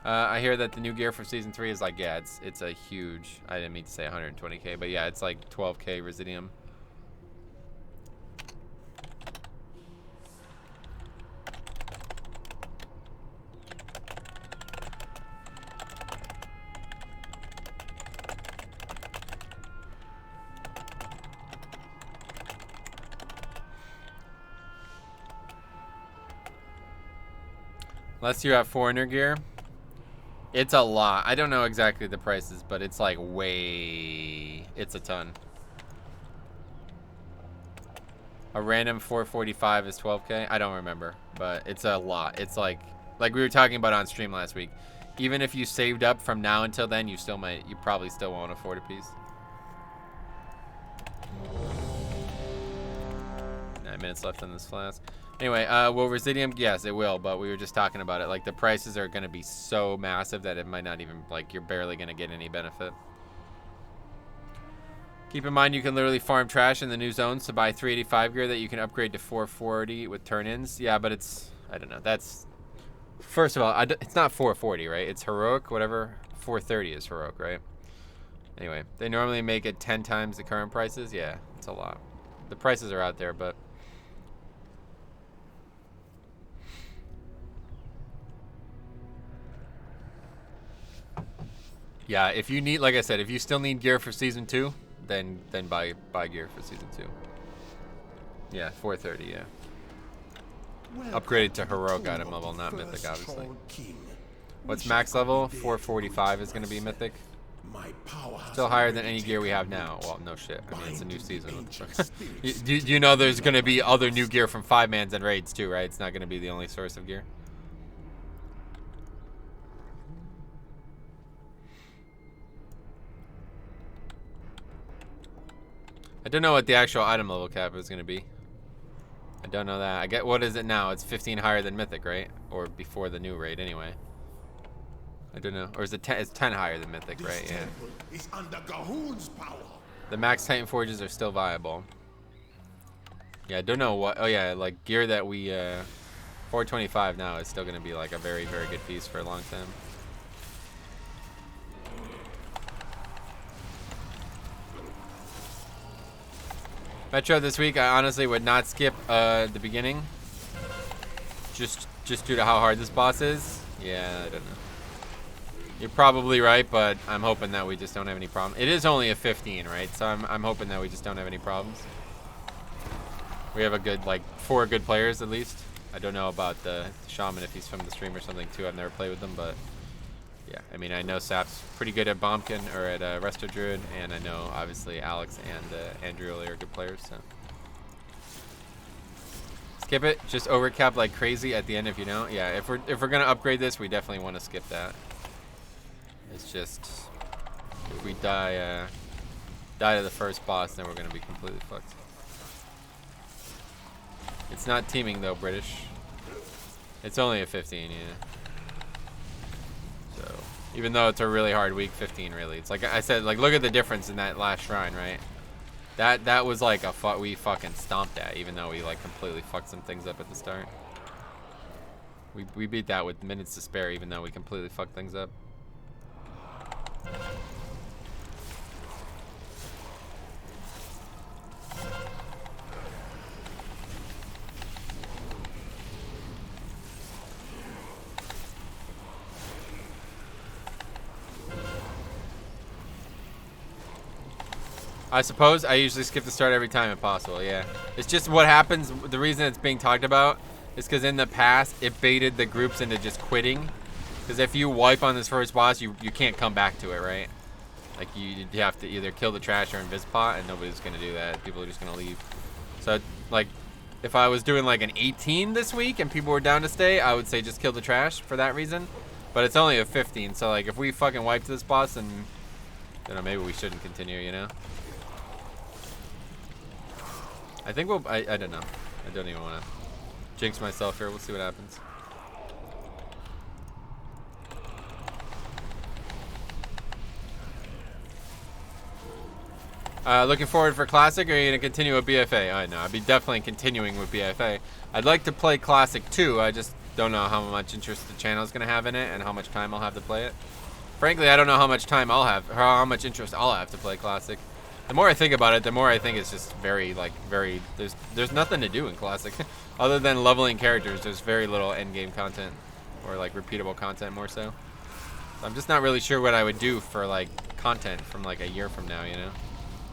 I hear that the new gear for Season 3 is like, yeah, it's a huge, I didn't mean to say 120k, but yeah, it's like 12k Residium. Unless you have foreigner gear. It's a lot. I don't know exactly the prices, but it's like it's a ton. A random 445 is 12k. I don't remember, but it's a lot. It's like we were talking about on stream last week. Even if you saved up from now until then, you probably still won't afford a piece. 9 minutes left on this flask. Anyway, will Residium? Yes, it will, but we were just talking about it. Like, the prices are going to be so massive that it might not even, like, you're barely going to get any benefit. Keep in mind, you can literally farm trash in the new zones to buy 385 gear that you can upgrade to 440 with turn-ins. Yeah, but it's, I don't know, that's, first of all, it's not 440, right? It's heroic, whatever. 430 is heroic, right? Anyway, they normally make it 10 times the current prices. Yeah, it's a lot. The prices are out there, but... yeah, if you need, like I said, if you still need gear for Season 2, then buy gear for Season 2. Yeah, 430, yeah. Upgraded to heroic item level, not mythic, obviously. What's max level? 445 is going to be mythic. Still higher than any gear we have now. Well, no shit. I mean, it's a new season. you know there's going to be other new gear from 5-mans and raids too, right? It's not going to be the only source of gear. I don't know what the actual item level cap is going to be. I don't know that. I get, what is it now? It's 15 higher than Mythic, right? Or before the new raid, anyway. I don't know. Or is it 10? It's 10 higher than Mythic, right? Yeah. Is under Gahun's power. The max Titan Forges are still viable. Yeah, I don't know what. Oh, yeah, like gear that we. 425 now is still going to be like a very, very good piece for a long time. Metro this week, I honestly would not skip the beginning. Just due to how hard this boss is. Yeah, I don't know. You're probably right, but I'm hoping that we just don't have any problems. It is only a 15, right? So I'm hoping that we just don't have any problems. We have a good, like, 4 good players at least. I don't know about the Shaman if he's from the stream or something too. I've never played with them, but yeah. I mean, I know Sap's pretty good at Bombkin or at Resto Druid, and I know obviously Alex and Andrew are good players. So skip it. Just overcap like crazy at the end if you don't. Yeah, if we're gonna upgrade this, we definitely want to skip that. It's just if we die to the first boss, then we're gonna be completely fucked. It's not teaming though, British. It's only a 15, yeah. So even though it's a really hard week, 15 really. It's like I said, like look at the difference in that last shrine, right? That was like we fucking stomped that, even though we like completely fucked some things up at the start. We beat that with minutes to spare, even though we completely fucked things up. I suppose I usually skip the start every time if possible, yeah. It's just what happens, the reason it's being talked about is because in the past, it baited the groups into just quitting. Because if you wipe on this first boss, you can't come back to it, right? Like, you have to either kill the trash or Invispot, and nobody's going to do that. People are just going to leave. So, like, if I was doing, like, an 18 this week and people were down to stay, I would say just kill the trash for that reason. But it's only a 15, so, like, if we fucking wiped this boss, then, you know, maybe we shouldn't continue, you know? I think we'll... I don't know. I don't even want to jinx myself here. We'll see what happens. Looking forward for Classic, or are you going to continue with BFA? I know, I'd be definitely continuing with BFA. I'd like to play Classic too, I just don't know how much interest the channel is going to have in it and how much time I'll have to play it. Frankly, I don't know how much time I'll have, or how much interest I'll have to play Classic. The more I think about it, the more I think it's just very, there's nothing to do in Classic. Other than leveling characters, there's very little endgame content, or like repeatable content more so. So I'm just not really sure what I would do for like content from like a year from now, you know?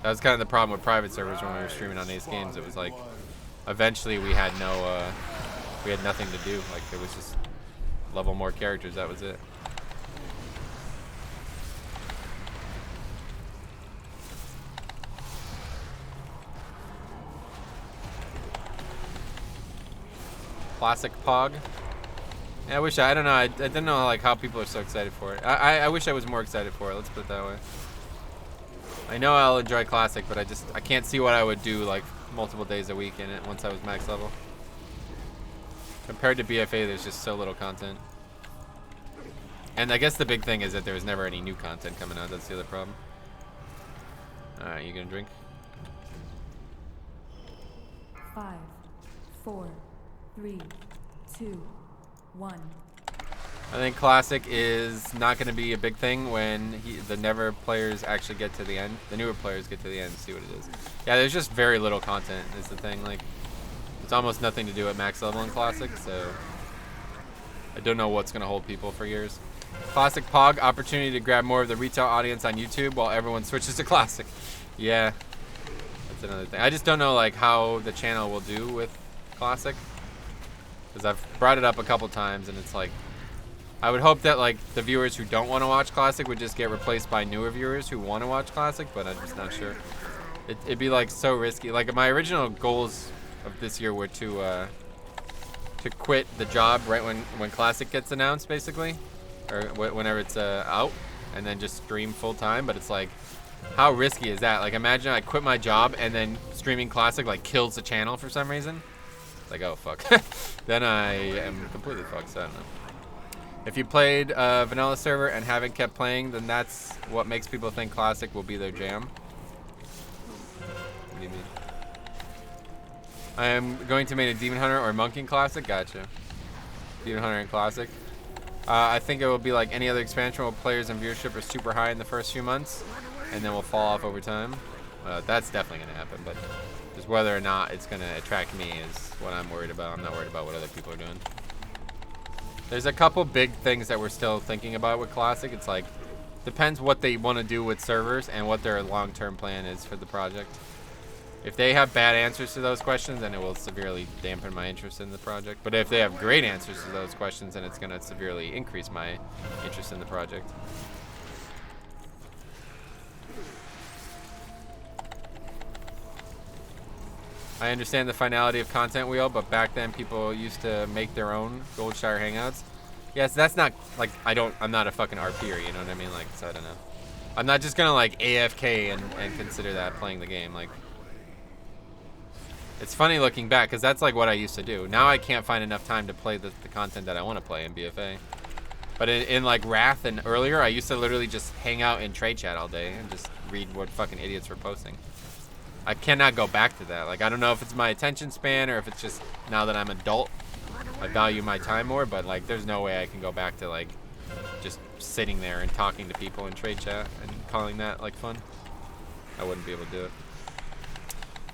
That was kind of the problem with private servers when we were streaming on Ace Games. It was like, eventually we had we had nothing to do. Like, it was just level more characters, that was it. Classic Pog. Yeah, I wish I don't know. I didn't know like how people are so excited for it. I wish I was more excited for it. Let's put it that way. I know I'll enjoy Classic, but I can't see what I would do like multiple days a week in it once I was max level. Compared to BFA, there's just so little content. And I guess the big thing is that there was never any new content coming out. That's the other problem. All right, you gonna drink? 5, 4, 3, 2, 1. I think Classic is not going to be a big thing when the never players actually get to the end. The newer players get to the end and see what it is. Yeah, there's just very little content is the thing. Like, it's almost nothing to do at max level in Classic, so I don't know what's going to hold people for years. Classic Pog, opportunity to grab more of the retail audience on YouTube while everyone switches to Classic. Yeah, that's another thing. I just don't know like how the channel will do with Classic, because I've brought it up a couple times and it's like, I would hope that like the viewers who don't want to watch Classic would just get replaced by newer viewers who want to watch Classic, but I'm just not sure. It'd be like so risky. Like, my original goals of this year were to quit the job right when Classic gets announced, basically, or whenever it's out, and then just stream full time. But it's like, how risky is that? Like, imagine I quit my job and then streaming Classic like kills the channel for some reason. It's like, oh fuck. Then I am completely fucked. So I don't know. If you played vanilla server and haven't kept playing, then that's what makes people think Classic will be their jam. What do you mean? I am going to make a Demon Hunter or Monk in Classic. Gotcha. Demon Hunter in Classic. I think it will be like any other expansion where players and viewership are super high in the first few months, and then will fall off over time. That's definitely going to happen, but just whether or not it's going to attract me is what I'm worried about. I'm not worried about what other people are doing. There's a couple big things that we're still thinking about with Classic. It's like, depends what they want to do with servers and what their long-term plan is for the project. If they have bad answers to those questions, then it will severely dampen my interest in the project. But if they have great answers to those questions, then it's going to severely increase my interest in the project. I understand the finality of content wheel, but back then people used to make their own Goldshire hangouts. Yes, that's not like I'm not a fucking RPer, you know what I mean? Like, so I don't know. I'm not just gonna like AFK and consider that playing the game. Like, it's funny looking back because that's like what I used to do. Now I can't find enough time to play the content that I want to play in BFA. But in like Wrath and earlier, I used to literally just hang out in trade chat all day and just read what fucking idiots were posting. I cannot go back to that. Like, I don't know if it's my attention span or if it's just now that I'm adult, I value my time more, but like, there's no way I can go back to like just sitting there and talking to people in trade chat and calling that like fun. I wouldn't be able to do it.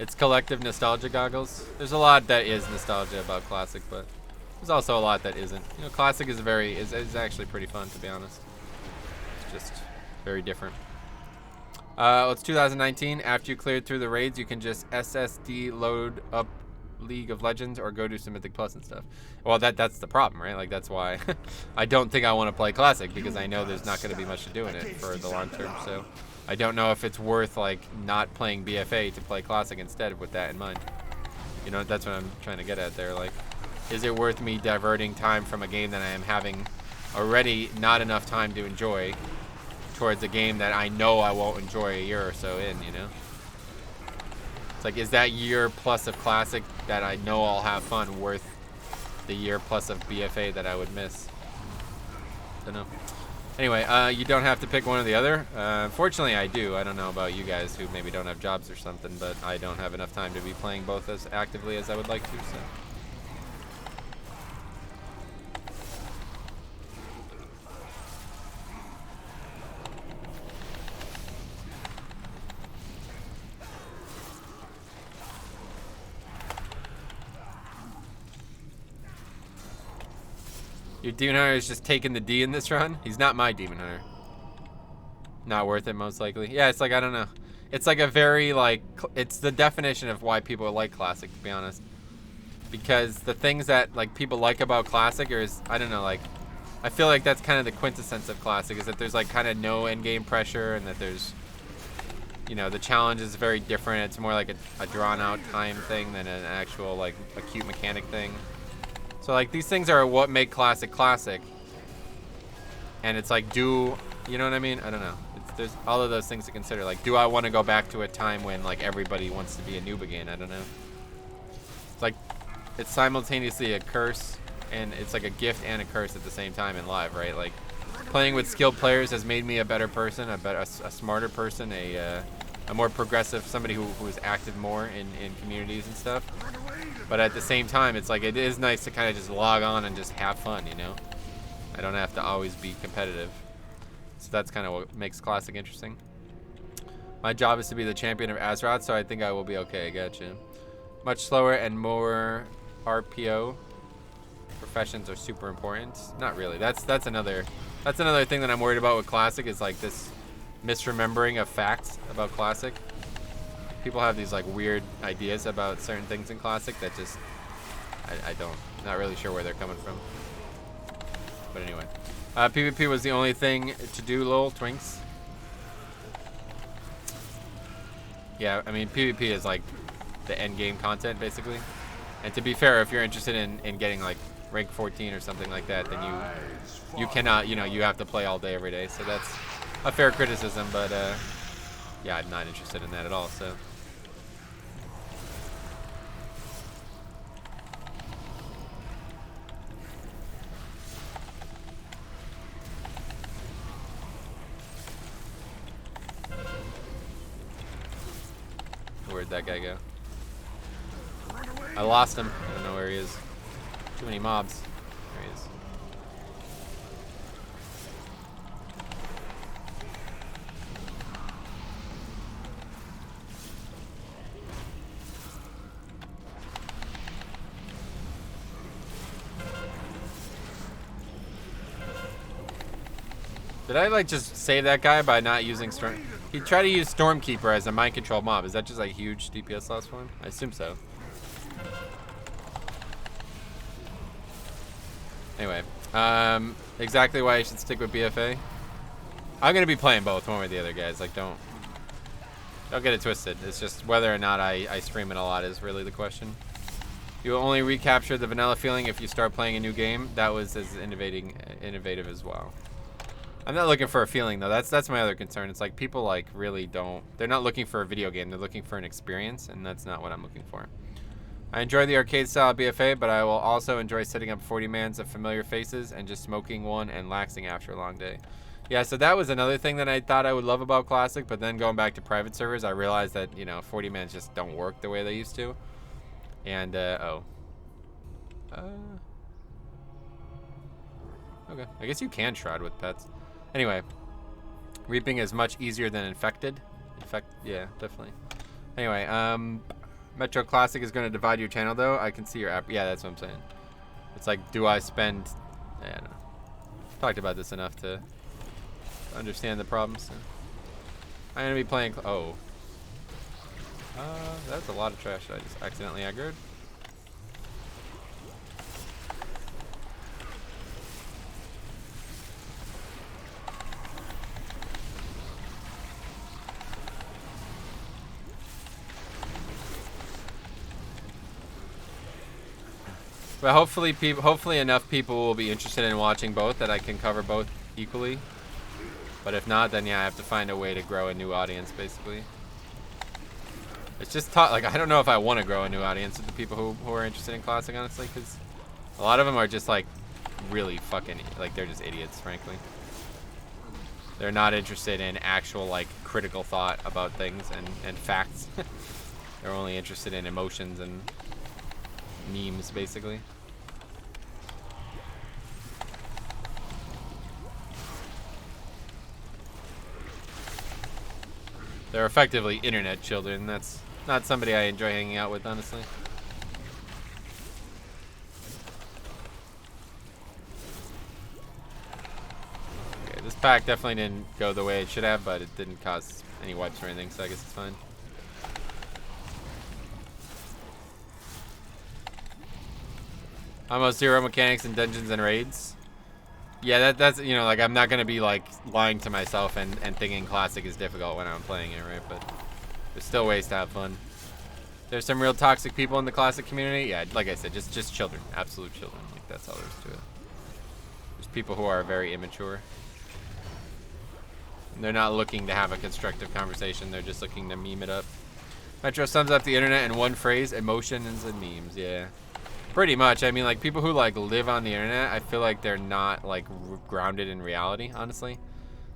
It's collective nostalgia goggles. There's a lot that is nostalgia about Classic, but there's also a lot that isn't. You know, Classic is is actually pretty fun, to be honest. It's just very different. It's 2019. After you cleared through the raids, you can just SSD load up League of Legends or go do some Mythic Plus and stuff. Well, that's the problem, right? Like, that's why I don't think I want to play Classic, because I know there's not going to be much to do in it for the long term. So I don't know if it's worth, like, not playing BFA to play Classic instead with that in mind. You know, that's what I'm trying to get at there. Like, is it worth me diverting time from a game that I am having already not enough time to enjoy towards a game that I know I won't enjoy a year or so in, you know? It's like, is that year plus of Classic that I know I'll have fun worth the year plus of BFA that I would miss? Don't know. Anyway, you don't have to pick one or the other. Fortunately, I do. I don't know about you guys who maybe don't have jobs or something, but I don't have enough time to be playing both as actively as I would like to, so. Your Demon Hunter is just taking the D in this run? He's not my Demon Hunter. Not worth it, most likely. Yeah, it's like, I don't know. It's like a very, like, it's the definition of why people like Classic, to be honest. Because the things that, like, people like about Classic is, I don't know, like, I feel like that's kind of the quintessence of Classic, is that there's, like, kind of no endgame pressure, and that there's, you know, the challenge is very different. It's more like a drawn-out time thing than an actual, like, acute mechanic thing. So, like, these things are what make Classic Classic. And it's like, you know what I mean? I don't know. There's all of those things to consider. Like, do I want to go back to a time when, like, everybody wants to be a noob again? I don't know. It's like, it's simultaneously a curse, and it's like a gift and a curse at the same time in live, right? Like, playing with skilled players has made me a better person, a smarter person, a more progressive, somebody who is active more in communities and stuff. But at the same time, it's like, it is nice to kind of just log on and just have fun, you know? I don't have to always be competitive. So that's kind of what makes Classic interesting. My job is to be the champion of Azeroth, so I think I will be okay. Gotcha. Much slower and more RPO. Professions are super important. Not really. That's another thing that I'm worried about with Classic, is like this misremembering of facts about Classic. People have these like weird ideas about certain things in Classic that just not really sure where they're coming from. But anyway, PvP was the only thing to do, lol, twinks. Yeah, I mean, PvP is like the end game content, basically. And to be fair, if you're interested in getting like rank 14 or something like that, then you cannot, you know, you have to play all day every day. So that's a fair criticism, but yeah, I'm not interested in that at all, so. Where'd that guy go? I lost him. I don't know where he is. Too many mobs. There he is. Did I like just save that guy by not using Storm? He tried to use Stormkeeper as a mind control mob. Is that just like huge DPS loss for him? I assume so. Anyway, exactly why I should stick with BFA. I'm gonna be playing both, one or the other, guys. Like, don't get it twisted. It's just whether or not I stream it a lot is really the question. You will only recapture the vanilla feeling if you start playing a new game. That was as innovative as well. I'm not looking for a feeling though. That's my other concern. It's like people like really don't. They're not looking for a video game. They're looking for an experience, and that's not what I'm looking for. I enjoy the arcade style of BFA, but I will also enjoy setting up 40 mans of familiar faces and just smoking one and laxing after a long day. Yeah, so that was another thing that I thought I would love about Classic, but then going back to private servers, I realized that, you know, 40 mans just don't work the way they used to. And okay. I guess you can shroud with pets. Anyway, reaping is much easier than infected. Yeah, definitely. Anyway, Metro Classic is going to divide your channel, though. I can see your app. Yeah, that's what I'm saying. It's like, do I spend... I don't know. Talked about this enough to understand the problems. So. I'm gonna be playing. Oh. That's a lot of trash I just accidentally aggroed. But hopefully enough people will be interested in watching both that I can cover both equally. But if not, then yeah, I have to find a way to grow a new audience, basically. It's just tough. Like, I don't know if I want to grow a new audience with the people who are interested in Classic, honestly, because a lot of them are just, like, really fucking, like, they're just idiots, frankly. They're not interested in actual, like, critical thought about things and facts. They're only interested in emotions and memes, basically. They're effectively internet children. That's not somebody I enjoy hanging out with, honestly. Okay, this pack definitely didn't go the way it should have, but it didn't cause any wipes or anything, so I guess it's fine. Almost zero mechanics in dungeons and raids. Yeah, that's, you know, like, I'm not gonna be, like, lying to myself and thinking Classic is difficult when I'm playing it, right? But there's still ways to have fun. There's some real toxic people in the Classic community. Yeah, like I said, just children, absolute children. Like, that's all there is to it. There's people who are very immature. And they're not looking to have a constructive conversation. They're just looking to meme it up. Metro sums up the internet in one phrase: emotions and memes. Yeah. Pretty much. I mean, like, people who, like, live on the internet, I feel like they're not, like, grounded in reality, honestly.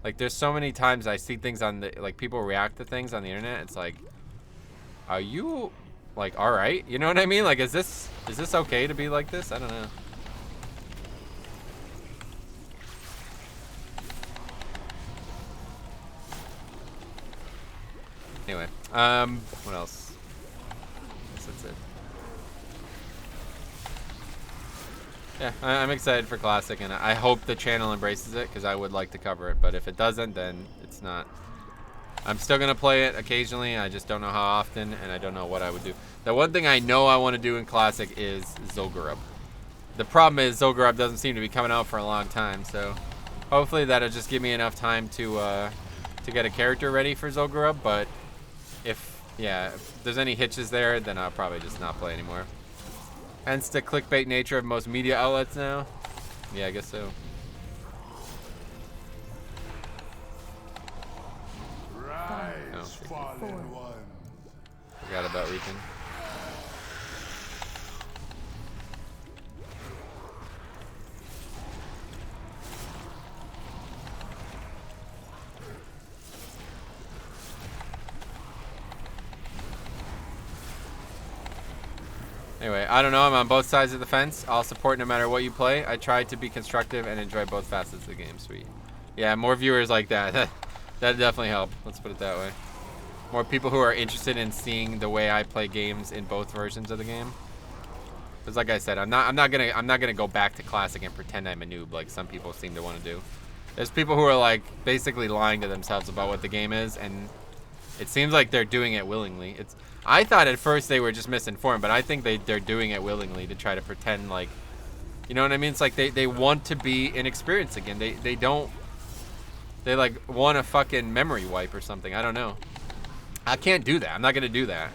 Like, there's so many times I see things on the, like, people react to things on the internet. It's like, are you, like, all right? You know what I mean? Like, is this okay to be like this? I don't know. Anyway, what else? I guess that's it. Yeah, I'm excited for Classic, and I hope the channel embraces it, because I would like to cover it. But if it doesn't, then it's not. I'm still going to play it occasionally. I just don't know how often, and I don't know what I would do. The one thing I know I want to do in Classic is Zul'Gurub. The problem is Zul'Gurub doesn't seem to be coming out for a long time, so hopefully that'll just give me enough time to get a character ready for Zul'Gurub. But if there's any hitches there, then I'll probably just not play anymore. Hence the clickbait nature of most media outlets now. Yeah, I guess so. Rise, fallen ones. Forgot about Reaping. Anyway, I don't know. I'm on both sides of the fence. I'll support no matter what you play. I try to be constructive and enjoy both facets of the game. Sweet. Yeah, more viewers like that. That'd definitely help. Let's put it that way. More people who are interested in seeing the way I play games in both versions of the game. Because, like I said, I'm not gonna go back to Classic and pretend I'm a noob like some people seem to want to do. There's people who are, like, basically lying to themselves about what the game is, and it seems like they're doing it willingly. I thought at first they were just misinformed, but I think they're doing it willingly to try to pretend like, you know what I mean? It's like they want to be inexperienced again. They like want a fucking memory wipe or something. I don't know. I can't do that. I'm not gonna do that.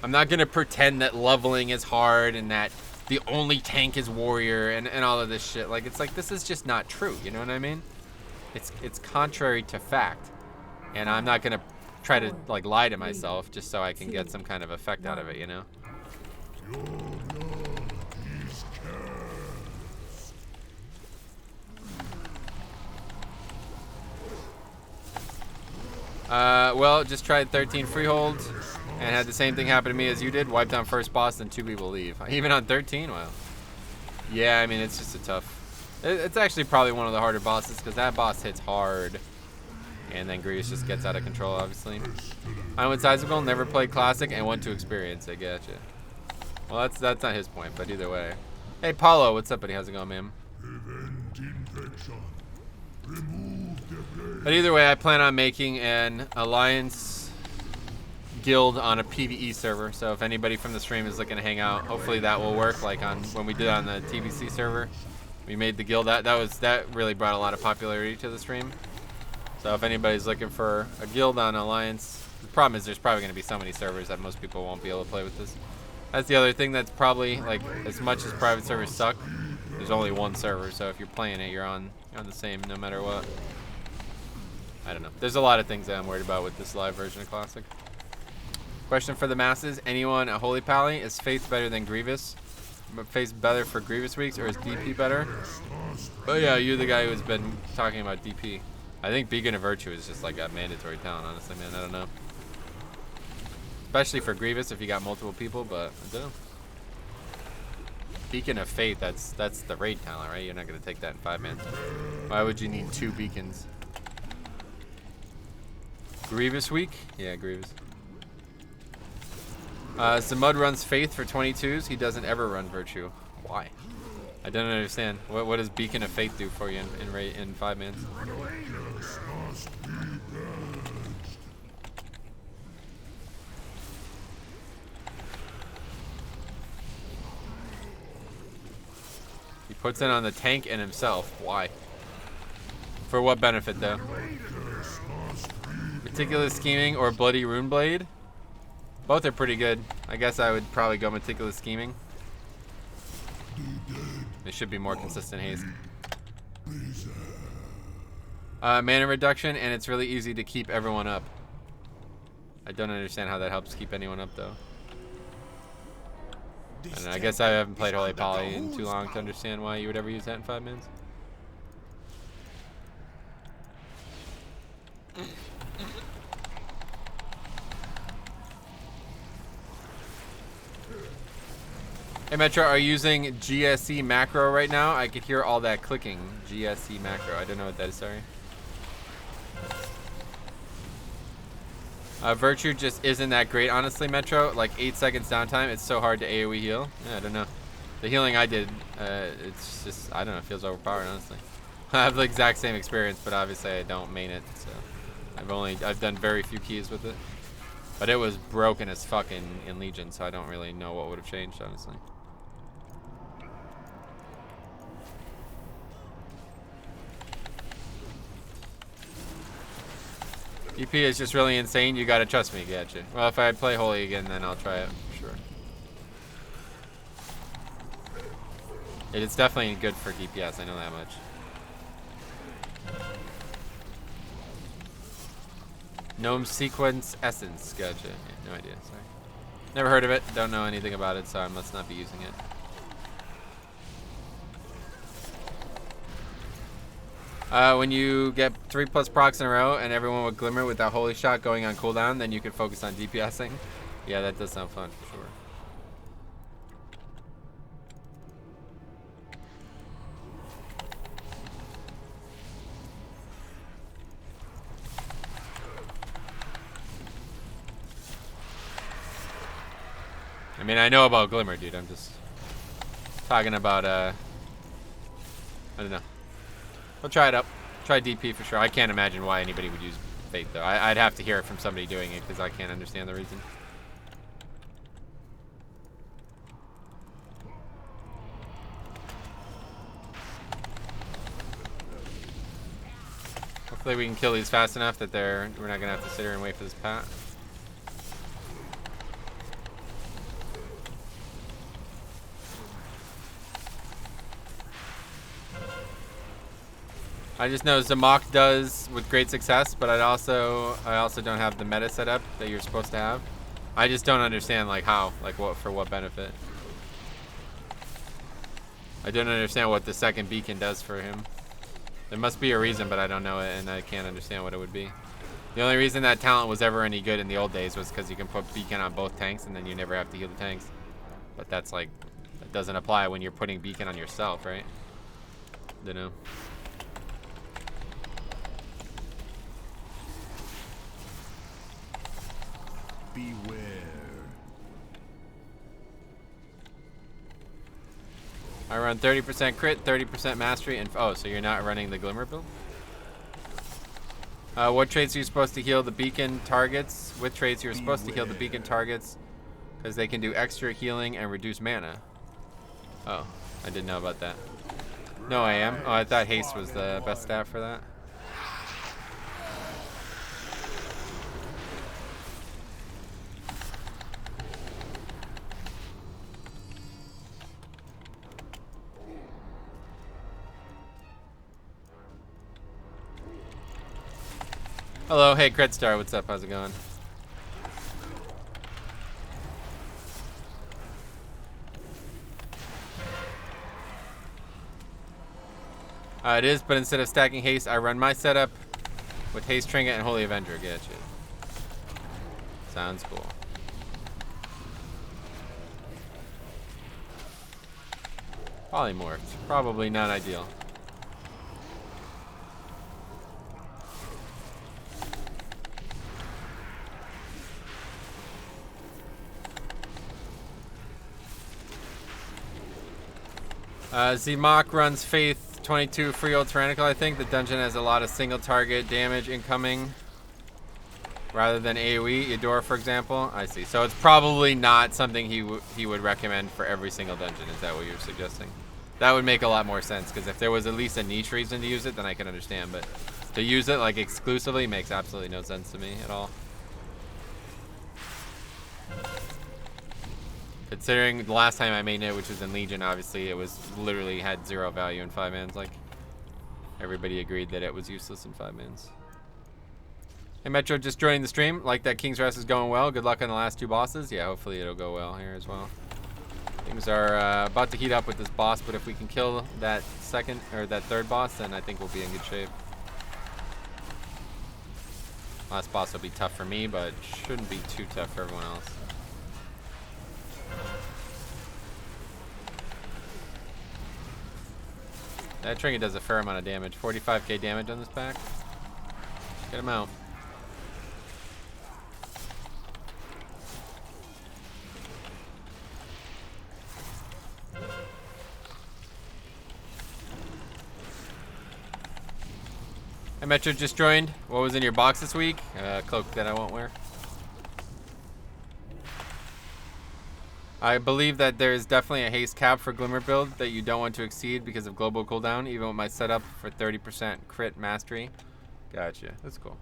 I'm not gonna pretend that leveling is hard and that the only tank is warrior and all of this shit. Like, it's like, this is just not true. You know what I mean? It's contrary to fact, and I'm not gonna try to, like, lie to myself just so I can get some kind of effect out of it, you know? Your blood is cursed. Well, just tried 13 freeholds and had the same thing happen to me as you did. Wiped on first boss, and 2 people leave. Even on 13? Wow. Yeah, I mean, it's just a tough... It's actually probably one of the harder bosses, because that boss hits hard. And then Grease just gets out of control, obviously. I went sizable, never played Classic, and want to experience it. Gotcha. Well, that's not his point, but either way. Hey, Paulo, what's up, buddy? How's it going, man? Prevent infection. Remove the plague. But either way, I plan on making an alliance guild on a PvE server. So if anybody from the stream is looking to hang out, hopefully that will work. Like on when we did on the TBC server, we made the guild. That really brought a lot of popularity to the stream. So if anybody's looking for a guild on alliance, the problem is there's probably going to be so many servers that most people won't be able to play with this. That's the other thing that's probably, like, as much as private servers suck, there's only one server. So if you're playing it, you're on the same no matter what. I don't know. There's a lot of things that I'm worried about with this live version of Classic. Question for the masses. Anyone at Holy Pally, is Faith better than Grievous? Faith better for Grievous weeks, or is DP better? Oh yeah, you're the guy who's been talking about DP. I think Beacon of Virtue is just like a mandatory talent, honestly, man. I don't know. Especially for Grievous if you got multiple people, but I don't know. Beacon of Faith, that's the raid talent, right? You're not going to take that in 5-man. Why would you need 2 beacons? Grievous week? Yeah, Grievous. Zamud runs Faith for 22s. He doesn't ever run Virtue. Why? I don't understand. What does Beacon of Faith do for you in 5-mans? He puts it on the tank and himself. Why? For what benefit, though? Meticulous Scheming or Bloody Runeblade? Both are pretty good. I guess I would probably go Meticulous Scheming. They should be more consistent haste. Mana reduction, and it's really easy to keep everyone up. I don't understand how that helps keep anyone up, though. I don't know, I guess I haven't played Holy Poly in too long to understand why you would ever use that in 5-mans. Hey Metro, are you using GSE macro right now? I could hear all that clicking. GSE macro. I don't know what that is, sorry. Virtue just isn't that great, honestly, Metro. Like 8 seconds downtime, it's so hard to AoE heal. Yeah, I don't know. The healing I did, it's just, I don't know, it feels overpowered, honestly. I have the exact same experience, but obviously I don't main it, so. I've done very few keys with it. But it was broken as fuck in Legion, so I don't really know what would have changed, honestly. EP is just really insane. You gotta trust me, gotcha. Well, if I play Holy again, then I'll try it for sure. It's definitely good for DPS. I know that much. Gnome Sequence Essence. Gotcha. Yeah, no idea. Sorry. Never heard of it. Don't know anything about it, so I must not be using it. When you get 3+ procs in a row and everyone with Glimmer with that Holy Shot going on cooldown, then you can focus on DPSing. Yeah, that does sound fun for sure. I mean, I know about Glimmer, dude. I'm just talking about, I don't know. We'll try it up. Try DP for sure. I can't imagine why anybody would use Fate, though. I'd have to hear it from somebody doing it, because I can't understand the reason. Hopefully we can kill these fast enough that we're not going to have to sit here and wait for this pat. I just know Zamok does with great success, but I also don't have the meta set up that you're supposed to have. I just don't understand like how, like what for what benefit. I don't understand what the second beacon does for him. There must be a reason, but I don't know it, and I can't understand what it would be. The only reason that talent was ever any good in the old days was because you can put beacon on both tanks, and then you never have to heal the tanks. But that's like, that doesn't apply when you're putting beacon on yourself, right? Don't know. Beware. I run 30% crit, 30% mastery, and oh, so you're not running the Glimmer build? What traits are you supposed to heal the beacon targets? With traits you're supposed to heal the beacon targets because they can do extra healing and reduce mana. Oh, I didn't know about that. No, I am. Oh, I thought haste was the best stat for that. Hello, hey Credstar, what's up? How's it going? It is, but instead of stacking haste, I run my setup with haste trinket and holy avenger. Get you. Sounds cool. Polymorphed, probably not ideal. Zmok runs Faith 22 free old Tyrannical, I think. The dungeon has a lot of single target damage incoming rather than AoE. Eudora, for example. I see. So it's probably not something he would recommend for every single dungeon. Is that what you're suggesting? That would make a lot more sense, because if there was at least a niche reason to use it, then I can understand. But to use it like exclusively makes absolutely no sense to me at all. Considering the last time I made it, which was in Legion, obviously it was literally had 0 value in 5-mans. Like, everybody agreed that it was useless in 5-mans. Hey Metro, just joining the stream. Like that King's Rest is going well. Good luck on the last 2 bosses. Yeah, hopefully it'll go well here as well. Things are about to heat up with this boss, but if we can kill that that third boss, then I think we'll be in good shape. Last boss will be tough for me, but shouldn't be too tough for everyone else. That trinket does a fair amount of damage. 45k damage on this pack. Get him out. Hey Metro, just joined. What was in your box this week? Cloak that I won't wear. I believe that there is definitely a haste cap for Glimmer build that you don't want to exceed because of global cooldown, even with my setup for 30% crit mastery. Gotcha. That's cool.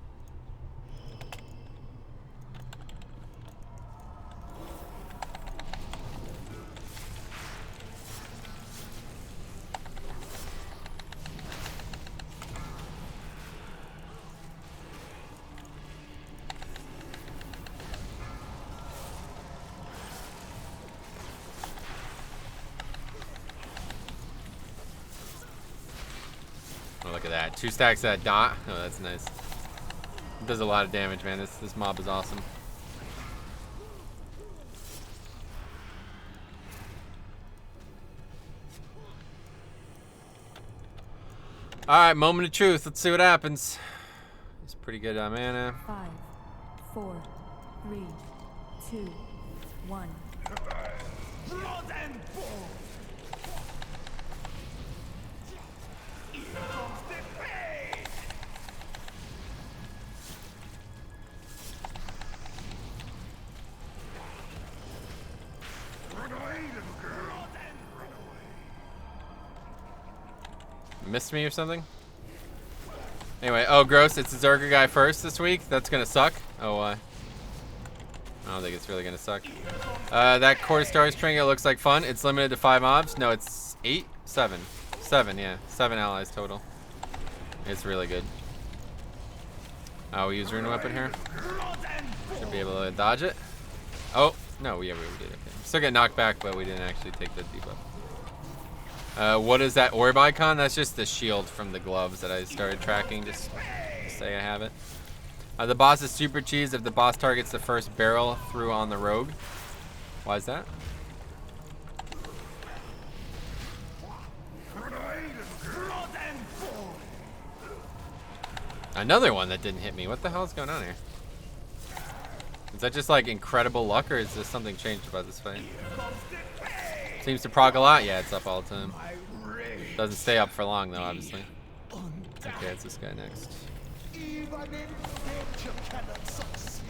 Oh, look at that. 2 stacks of that dot. Oh, that's nice. It does a lot of damage, man. This mob is awesome. Alright, moment of truth. Let's see what happens. It's pretty good mana. 5, 4, 3, 2, 1. Blood and bone! Here comes the pain! Run away, little girl. Run away. Missed me or something? Anyway, oh gross, it's the Zerga guy first this week. That's gonna suck. Oh, why? I don't think it's really gonna suck. That Core Stars Trinket looks like fun. It's limited to 5 mobs. No, it's 8? 7. 7, yeah. 7 allies total. It's really good. Oh, we use Rune Weapon here. Should be able to dodge it. Oh, no, yeah, we did. Okay. Still get knocked back, but we didn't actually take the debuff. What is that orb icon? That's just the shield from the gloves that I started tracking, just to say I have it. The boss is super cheese if the boss targets the first barrel through on the rogue. Why is that? Another one that didn't hit me. What the hell is going on here? Is that just like incredible luck, or is there something changed about this fight? Seems to proc a lot. Yeah, it's up all the time. Doesn't stay up for long though, obviously. Okay, it's this guy next. Even in death you cannot succeed.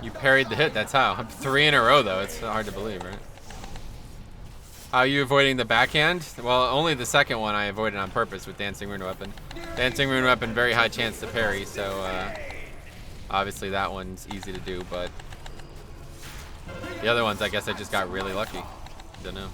You parried the hit, that's how. 3 in a row, though. It's hard to believe, right? How are you avoiding the backhand? Well, only the second one I avoided on purpose with Dancing Rune Weapon. Dancing Rune Weapon, very high chance to parry, so obviously that one's easy to do, but the other ones, I guess I just got really lucky. Don't know.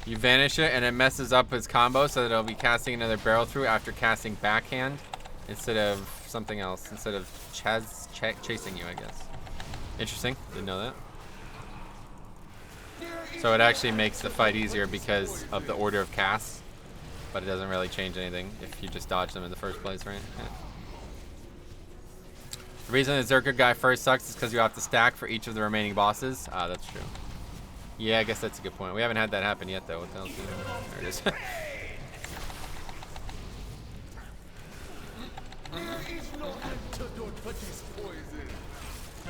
You vanish it and it messes up his combo so that it'll be casting another barrel through after casting backhand instead of something else, instead of chasing you, I guess. Interesting, didn't know that. So it actually makes the fight easier because of the order of casts, but it doesn't really change anything if you just dodge them in the first place, right? Yeah. The reason the Zerker guy first sucks is because you have to stack for each of the remaining bosses. Ah, that's true. Yeah, I guess that's a good point. We haven't had that happen yet, though. What the hell's doing? There it is. There is no antidote for this poison.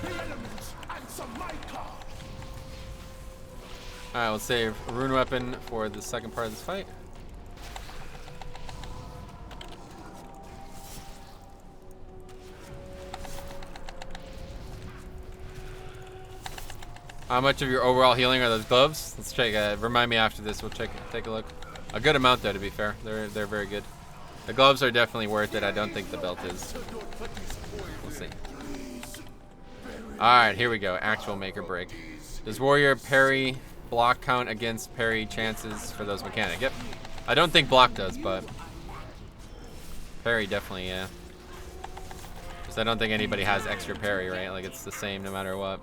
The elements answer my call. Alright, we'll save a rune weapon for the second part of this fight. How much of your overall healing are those gloves? Let's check. Remind me after this. We'll take a look. A good amount, though, to be fair. They're very good. The gloves are definitely worth it. I don't think the belt is. We'll see. All right, here we go. Actual make or break. Does warrior parry block count against parry chances for those mechanic? Yep. I don't think block does, but parry definitely, yeah. Because I don't think anybody has extra parry, right? Like it's the same no matter what.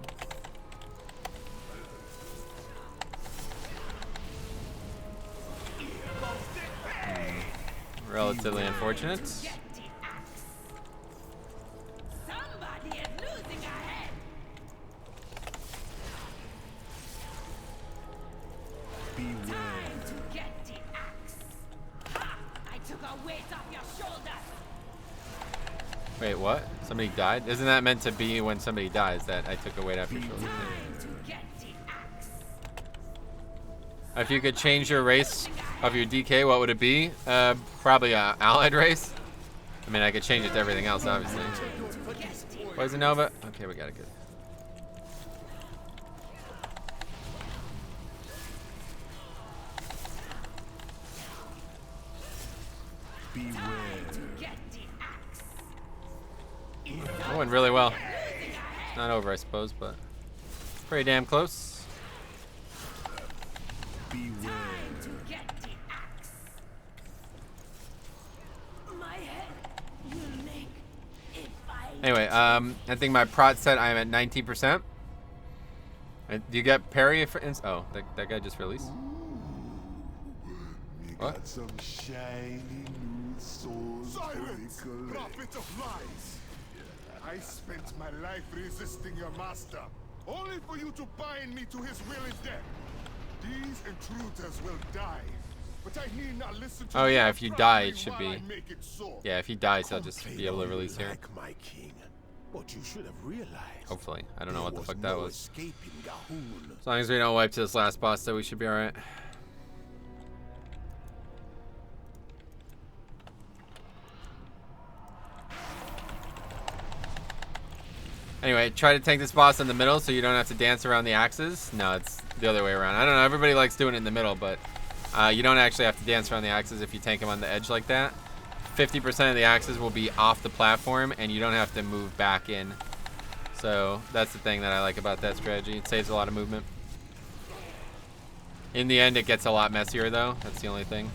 Relatively unfortunate. Somebody is losing a head. Time to get the axe. Ha! I took a weight off your shoulders. Wait, what? Somebody died? Isn't that meant to be when somebody dies that I took a weight off your shoulder? Time to get the axe. If you could change your race of your DK, what would it be? Probably an allied race. I mean, I could change it to everything else, obviously. Poison Nova? Okay, we got it good. That went really well. It's not over, I suppose, but pretty damn close. Beware. To get the axe. My head will make if I Anyway, I think my prot said I am at 19%. Do you get parry? Oh, that guy just released. What? Got some shiny new souls. Silence, prophet of lies. I spent my life resisting your master, only for you to bind me to his will and death. These intruders will die, but I need not listen to. Oh yeah, if you die, it should be. Make it so. Yeah, if he dies, he'll just be able to release here. Like my king, but you should have realized. Hopefully, I don't know what the fuck that was. Escaping Gahul. As long as we don't wipe to this last boss, though, we should be all right. Anyway, try to tank this boss in the middle so you don't have to dance around the axes. No, it's the other way around. I don't know. Everybody likes doing it in the middle, but you don't actually have to dance around the axes if you tank them on the edge like that. 50% of the axes will be off the platform, and you don't have to move back in. So that's the thing that I like about that strategy. It saves a lot of movement. In the end, it gets a lot messier, though. That's the only thing.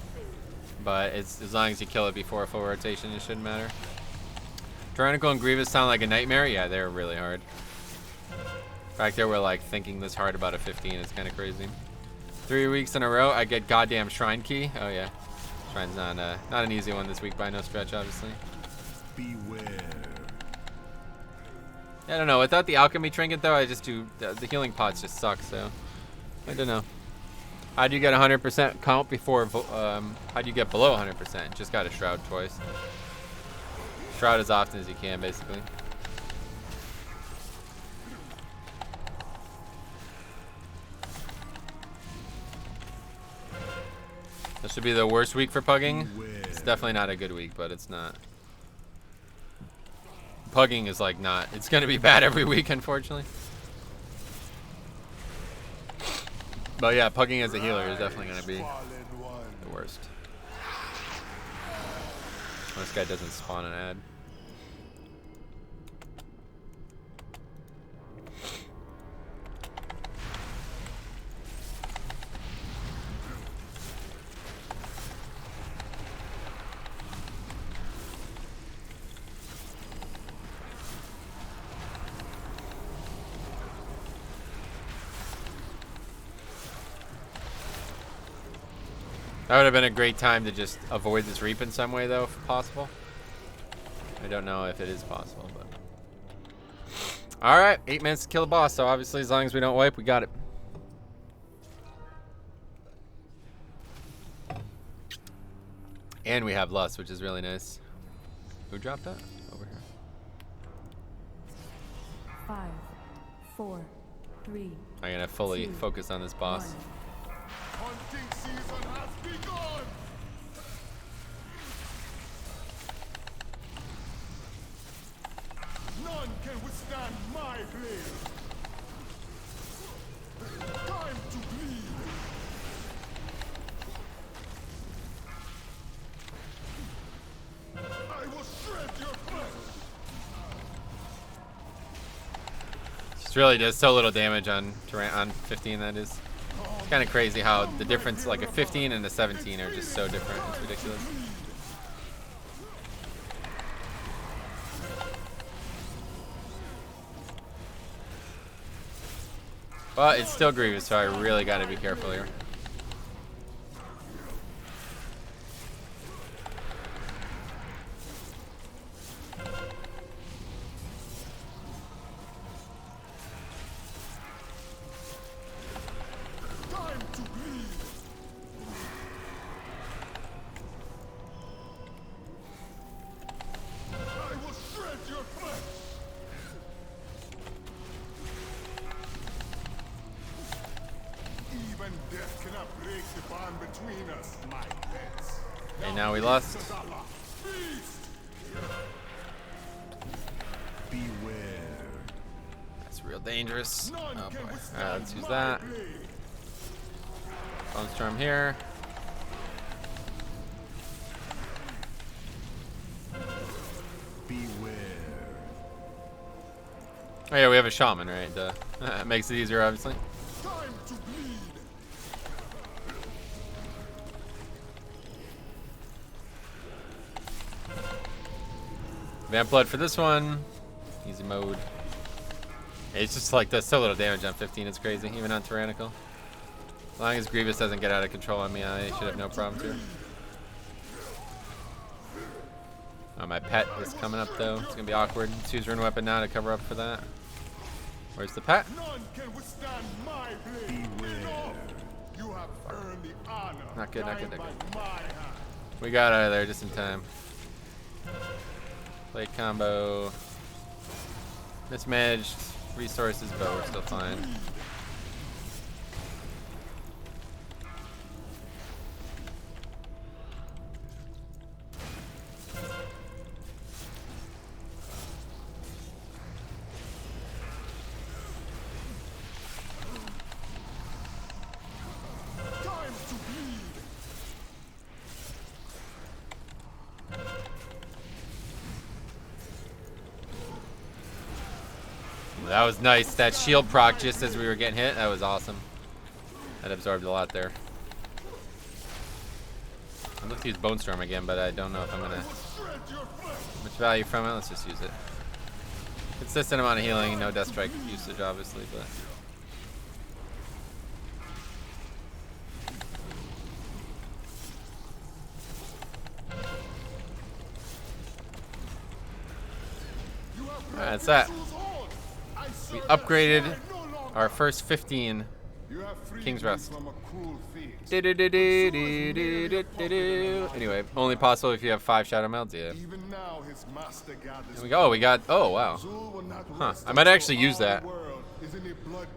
But it's, as long as you kill it before a full rotation, it shouldn't matter. Tyrannical and Grievous sound like a nightmare? Yeah, they're really hard. In fact, they were like thinking this hard about a 15. It's kind of crazy. 3 weeks in a row, I get goddamn Shrine Key. Oh yeah, Shrine's not an easy one this week by no stretch, obviously. Beware. I don't know. Without the alchemy trinket, though, I just do the healing pots just suck. So I don't know. How do you get 100% count before? How do you get below 100%? Just got a shroud twice. Shroud as often as you can, basically. This should be the worst week for pugging. It's definitely not a good week, but it's not. Pugging is like not. It's gonna be bad every week, unfortunately. But yeah, pugging as a healer is definitely gonna be the worst. This guy doesn't spawn an ad. That would have been a great time to just avoid this reap in some way, though, if possible. I don't know if it is possible, but... Alright, 8 minutes to kill the boss, so obviously as long as we don't wipe, we got it. And we have Lust, which is really nice. Who dropped that? Over here. 5, 4, 3. I'm gonna fully focus on this boss. 1. Hunting season has begun! None can withstand my blade! Time to bleed! I will shred your flesh! Just really does so little damage on 15, that is. It's kind of crazy how the difference, like a 15 and a 17 are just so different. It's ridiculous. But it's still grievous, so I really got to be careful here. Okay, now we lost. That's real dangerous. Oh boy. Alright, let's use that. Bone Storm here. Oh yeah, we have a shaman, right? That makes it easier, obviously. Vamp Blood for this one. Easy mode. It's just like does so little damage on 15, it's crazy, even on Tyrannical. As long as Grievous doesn't get out of control on me, I should have no problems here. Oh, my pet is coming up though. It's gonna be awkward. Let's use Rune Weapon now to cover up for that. Where's the pet? Not good, not good, not good. We got out of there just in time. Plate combo. Mismanaged resources, but we're still fine. That was nice. That shield proc just as we were getting hit. That was awesome. That absorbed a lot there. I'd love to use Bone Storm again, but I don't know if I'm going to much value from it. Let's just use it. Consistent amount of healing, no Death Strike usage, obviously, but... That's that. We upgraded our first 15 King's Rest. Anyway, only possible if you have 5 Shadow Melds, yeah. Here we go, we got, oh wow. Huh, I might actually use that.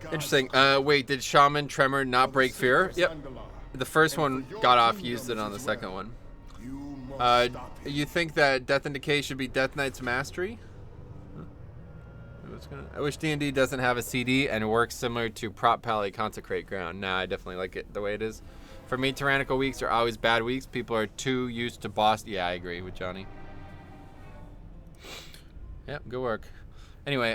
Interesting, wait, did Shaman Tremor not break Fear? Yep. the first one got off, used it on the second one. You must stop him. You think that Death and Decay should be Death Knight's Mastery? Huh. I wish D&D doesn't have a CD and works similar to Prop Pally Consecrate Ground. Nah, I definitely like it the way it is. For me, tyrannical weeks are always bad weeks. People are too used to boss. Yeah, I agree with Johnny. Yep, good work. Anyway,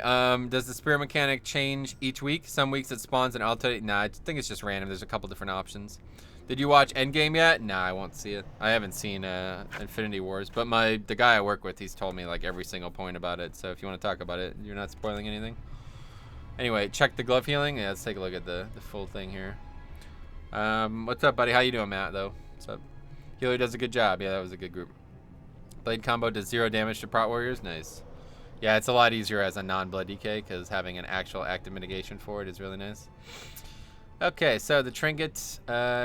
does the spirit mechanic change each week? Some weeks it spawns and alternate. Nah, I think it's just random. There's a couple different options. Did you watch Endgame yet? Nah, I won't see it. I haven't seen Infinity Wars, but the guy I work with, he's told me like every single point about it. So if you want to talk about it, you're not spoiling anything. Anyway, check the glove healing. Yeah, let's take a look at the full thing here. What's up, buddy? How you doing, Matt, though? What's up? Healer does a good job. Yeah, that was a good group. Blade combo does 0 damage to Prot Warriors. Nice. Yeah, it's a lot easier as a non-blood DK because having an actual active mitigation for it is really nice. Okay, so the trinket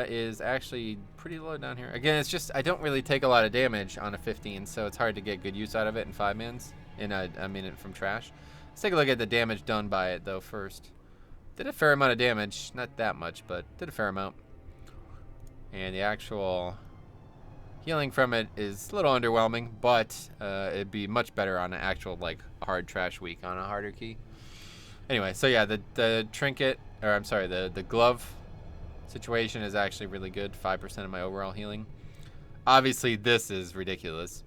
is actually pretty low down here. Again, it's just I don't really take a lot of damage on a 15, so it's hard to get good use out of it in 5 mins in a minute from trash. Let's take a look at the damage done by it, though, first. Did a fair amount of damage. Not that much, but did a fair amount. And the actual healing from it is a little underwhelming, but it'd be much better on an actual, like, hard trash week on a harder key. Anyway, so yeah, the trinket, or I'm sorry, the glove situation is actually really good. 5% of my overall healing. Obviously, this is ridiculous.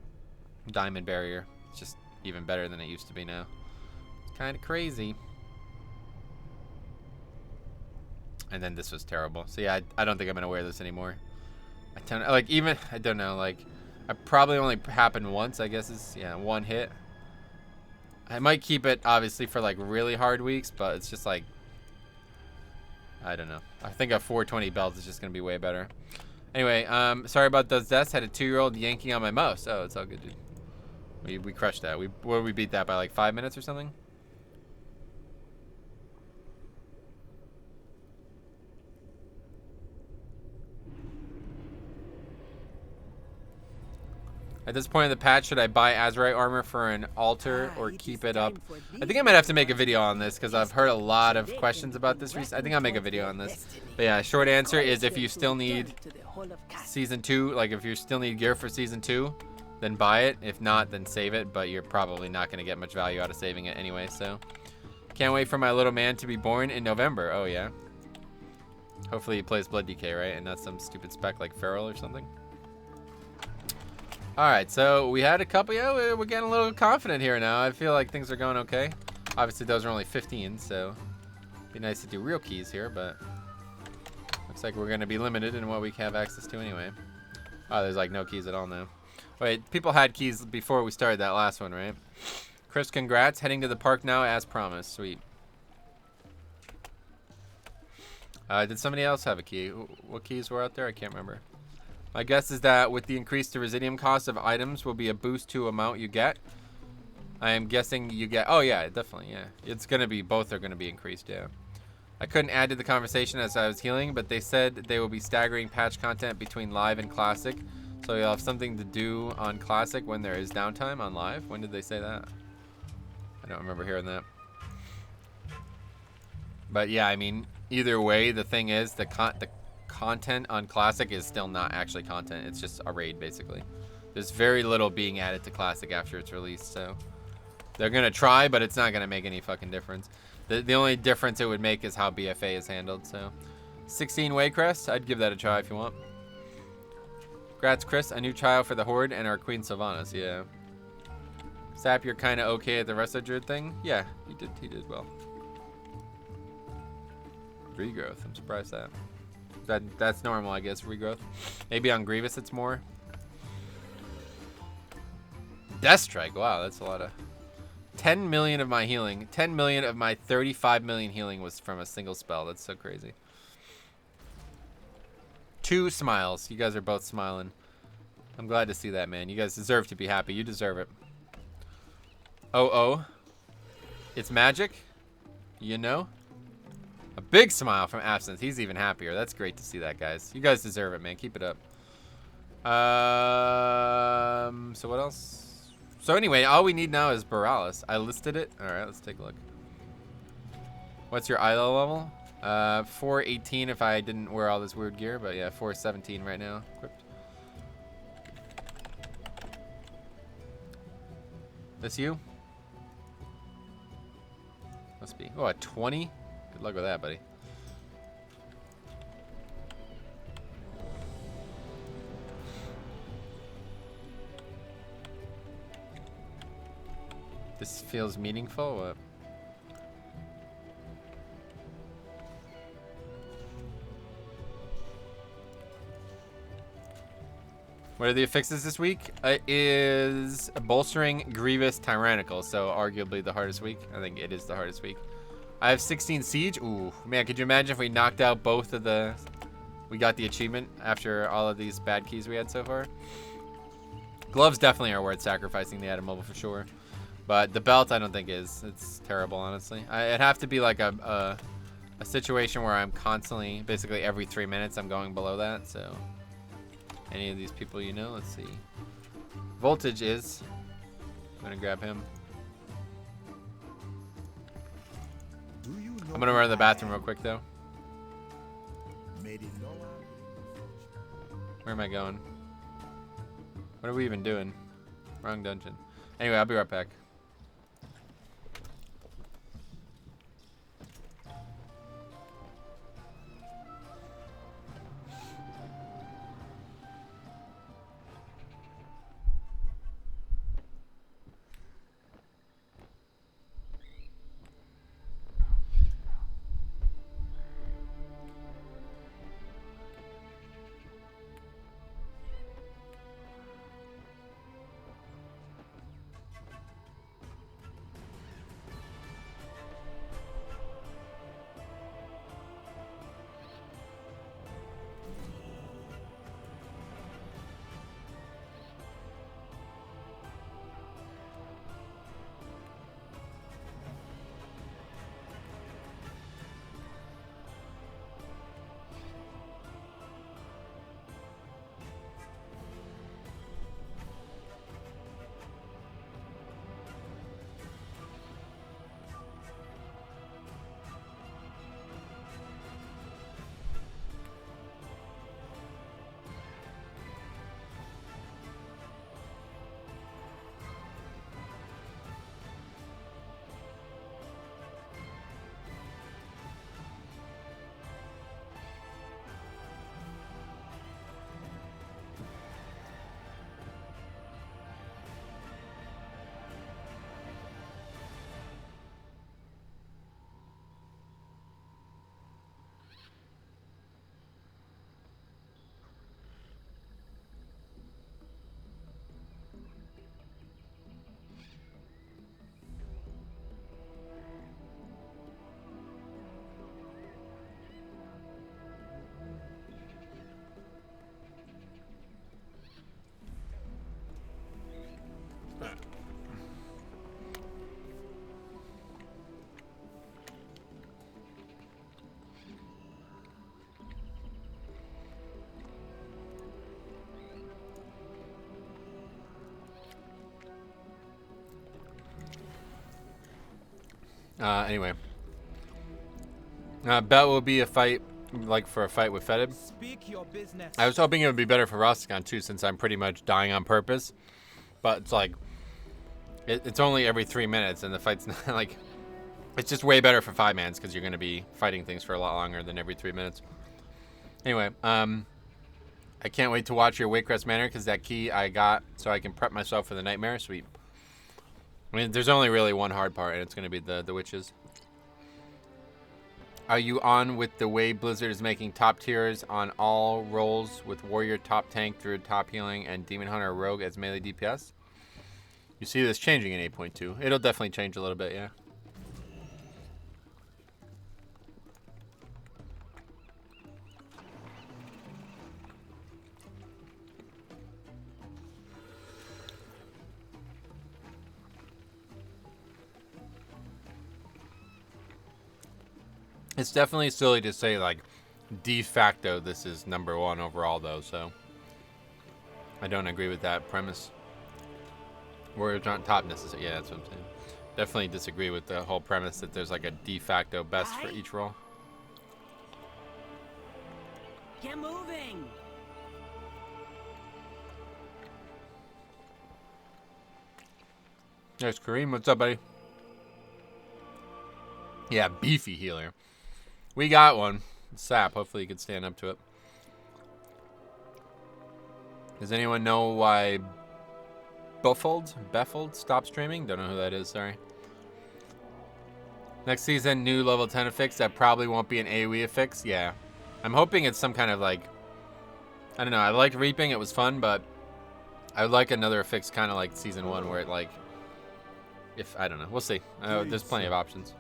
Diamond barrier. It's just even better than it used to be now. It's kind of crazy. And then this was terrible. So yeah, I don't think I'm gonna wear this anymore. I don't know, like I probably only happened once, I guess is, yeah, 1 hit. I might keep it obviously for like really hard weeks, but it's just like, I don't know. I think a 420 belt is just gonna be way better. Anyway, sorry about those deaths. Had a 2-year-old yanking on my mouse. Oh, it's all good, dude. We crushed that. We beat that by like 5 minutes or something. At this point in the patch, should I buy Azurite armor for an altar or keep it up? I think I might have to make a video on this because I've heard a lot of questions about this. I think I'll make a video on this. But yeah, short answer is if you still need Season 2, like if you still need gear for Season 2, then buy it. If not, then save it. But you're probably not going to get much value out of saving it anyway. So can't wait for my little man to be born in November. Oh, yeah. Hopefully he plays Blood DK, right? And not some stupid spec like Feral or something. Alright, so we had a couple, yeah, we're getting a little confident here now. I feel like things are going okay. Obviously, those are only 15, so it'd be nice to do real keys here, but looks like we're going to be limited in what we have access to anyway. Oh, there's like no keys at all now. Wait, people had keys before we started that last one, right? Chris, congrats. Heading to the park now as promised. Sweet. Did somebody else have a key? What keys were out there? I can't remember. My guess is that with the increased residium cost of items will be a boost to amount you get. I am guessing you get, oh yeah, definitely, yeah. It's gonna be, both are gonna be increased, yeah. I couldn't add to the conversation as I was healing, but they said they will be staggering patch content between live and classic. So you'll have something to do on classic when there is downtime on live. When did they say that? I don't remember hearing that. But yeah, I mean, either way, the thing is, the content on classic is still not actually content. It's just a raid, basically. There's very little being added to classic after it's released, so they're gonna try, but it's not gonna make any fucking difference. The only difference it would make is how BFA is handled. So 16 Waycrest, I'd give that a try if you want. Congrats, Chris, a new child for the Horde and our Queen Sylvanas. Yeah. Sap, you're kind of okay at the Wrestler Druid thing. Yeah, he did well. Regrowth, I'm surprised that's normal, I guess. Regrowth. Maybe on Grievous it's more. Death Strike. Wow, that's a lot of. 10 million of my healing. 10 million of my 35 million healing was from a single spell. That's so crazy. 2 smiles. You guys are both smiling. I'm glad to see that, man. You guys deserve to be happy. You deserve it. Oh. It's magic. You know? A big smile from Absinthe. He's even happier. That's great to see that, guys. You guys deserve it, man. Keep it up. So what else? So anyway, all we need now is Borealis. I listed it. All right, let's take a look. What's your ILO level? 418 if I didn't wear all this weird gear, but yeah, 417 right now equipped. This you? Must be. Oh, a 20? Good luck with that, buddy. This feels meaningful. What? What are the affixes this week? Is bolstering, grievous, tyrannical. So arguably the hardest week. I think it is the hardest week. I have 16 siege. Ooh, man, could you imagine if we knocked out both of the... We got the achievement after all of these bad keys we had so far. Gloves definitely are worth sacrificing the item mobile for sure. But the belt I don't think is. It's terrible, honestly. It'd have to be like a situation where I'm constantly, basically every 3 minutes I'm going below that, so... Any of these people you know? Let's see. Voltage is. I'm gonna grab him. I'm gonna run to the bathroom real quick though. Where am I going? What are we even doing? Wrong dungeon. Anyway, I'll be right back. Anyway. Bet will be a fight, like for a fight with Fedib. Speak your business. I was hoping it would be better for Rostagon too, since I'm pretty much dying on purpose. But it's like, it's only every 3 minutes, and the fight's not like, it's just way better for 5-mans because you're going to be fighting things for a lot longer than every 3 minutes. Anyway, I can't wait to watch your Waycrest Manor because that key I got so I can prep myself for the Nightmare Sweep. I mean, there's only really one hard part, and it's going to be the witches. Are you on with the way Blizzard is making top tiers on all roles with Warrior top tank through top healing and Demon Hunter Rogue as melee DPS? You see this changing in 8.2. It'll definitely change a little bit, yeah. It's definitely silly to say, like, de facto this is #1 overall, though, so I don't agree with that premise. Warriors aren't top necessarily. Yeah, that's what I'm saying. Definitely disagree with the whole premise that there's, like, a de facto best for each role. Get moving. There's Kareem. What's up, buddy? Yeah, beefy healer. We got one. Sap. Hopefully you can stand up to it. Does anyone know why Beffold stopped streaming? Don't know who that is, sorry. Next season, new level 10 affix. That probably won't be an AoE affix. Yeah. I'm hoping it's some kind of like... I don't know. I liked Reaping. It was fun, but I would like another affix kind of like season 1 where it like... If I don't know. We'll see. There's plenty of options.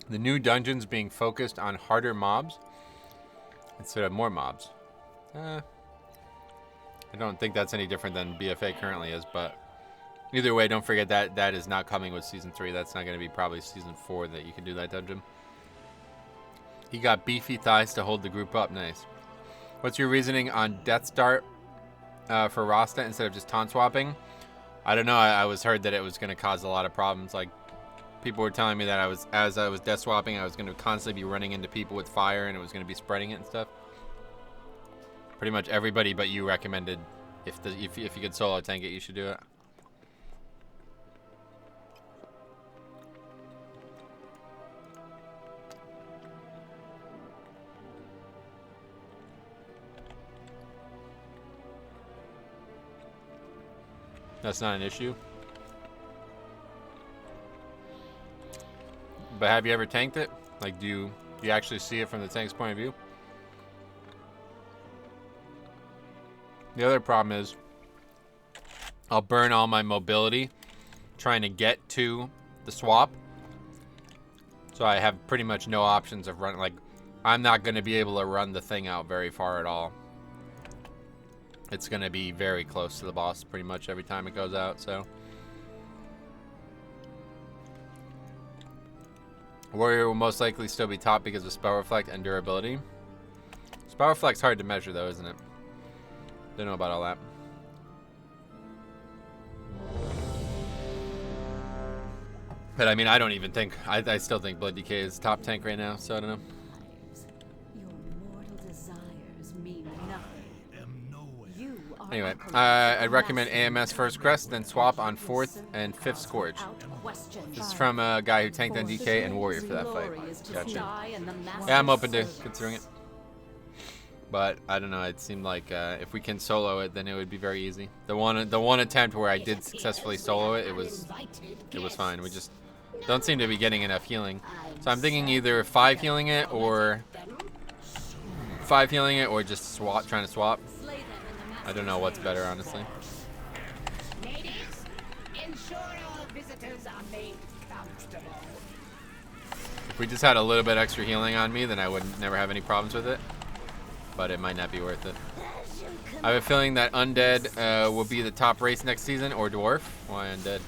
The new dungeons being focused on harder mobs instead of more mobs. I don't think that's any different than BFA currently is, but either way, don't forget that that is not coming with Season 3. That's not going to be probably Season 4 that you can do that dungeon. He got beefy thighs to hold the group up. Nice. What's your reasoning on Death Start for Rasta instead of just taunt swapping? I don't know. I was heard that it was going to cause a lot of problems. Like, people were telling me that as I was death swapping, I was going to constantly be running into people with fire, and it was going to be spreading it and stuff. Pretty much everybody but you recommended if you could solo tank it, you should do it. That's not an issue. But have you ever tanked it? Like, do you actually see it from the tank's point of view? The other problem is I'll burn all my mobility trying to get to the swap. So I have pretty much no options of running. Like, I'm not going to be able to run the thing out very far at all. It's going to be very close to the boss pretty much every time it goes out, so. Warrior will most likely still be top because of spell reflect and durability. Spell reflect's hard to measure though, isn't it? Don't know about all that. But I mean, I don't even think, I still think Blood Decay is top tank right now, so I don't know. Your mortal desires mean nothing. Anyway, I'd recommend AMS first crest, then swap on 4th and 5th Scourge. This is from a guy who tanked on DK and Warrior for that fight. Gotcha. Yeah, I'm open to considering it. But I don't know. It seemed like if we can solo it, then it would be very easy. The one attempt where I did successfully solo it, it was fine. We just don't seem to be getting enough healing. So I'm thinking either 5 healing it or just swap, trying to swap. I don't know what's better, honestly. Ladies, ensure all visitors are made comfortable. If we just had a little bit extra healing on me, then I would never have any problems with it. But it might not be worth it. I have a feeling that Undead will be the top race next season, or Dwarf. Why Undead?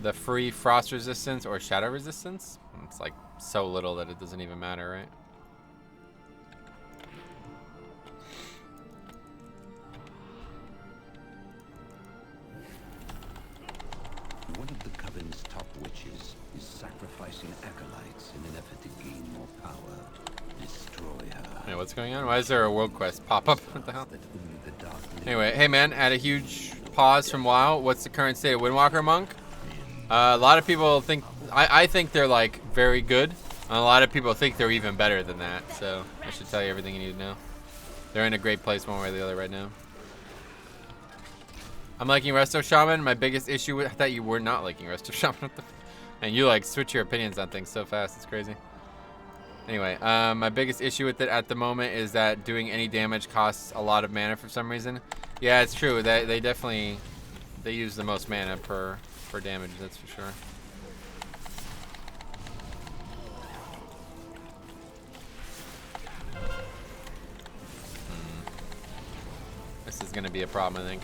The free Frost Resistance or Shadow Resistance? It's like so little that it doesn't even matter, right? One of the Coven's top witches is sacrificing acolytes in an effort to gain more power. Destroy her. Hey, what's going on? Why is there a world quest pop up? What the hell? Anyway, hey man, at a huge pause from WoW, what's the current state of Windwalker Monk? A lot of people think, I think they're like very good. And a lot of people think they're even better than that. So I should tell you everything you need to know. They're in a great place one way or the other right now. I'm liking Resto Shaman. My biggest issue with, I thought you were not liking Resto Shaman. And you like switch your opinions on things so fast, it's crazy. Anyway, my biggest issue with it at the moment is that doing any damage costs a lot of mana for some reason. Yeah, it's true. They definitely, they use the most mana per damage, that's for sure. This is gonna be a problem, I think.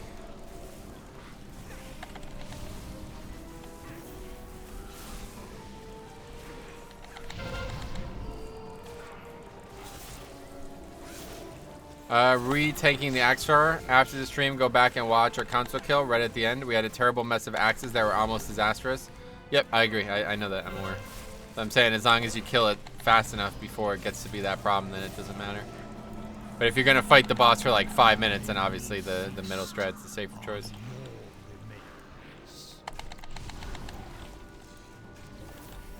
Retaking the axe thrower. After the stream, go back and watch our console kill right at the end. We had a terrible mess of axes that were almost disastrous. Yep, I agree. I know that. I'm aware. So I'm saying as long as you kill it fast enough before it gets to be that problem, then it doesn't matter. But if you're going to fight the boss for like 5 minutes, then obviously the middle strat's the safer choice.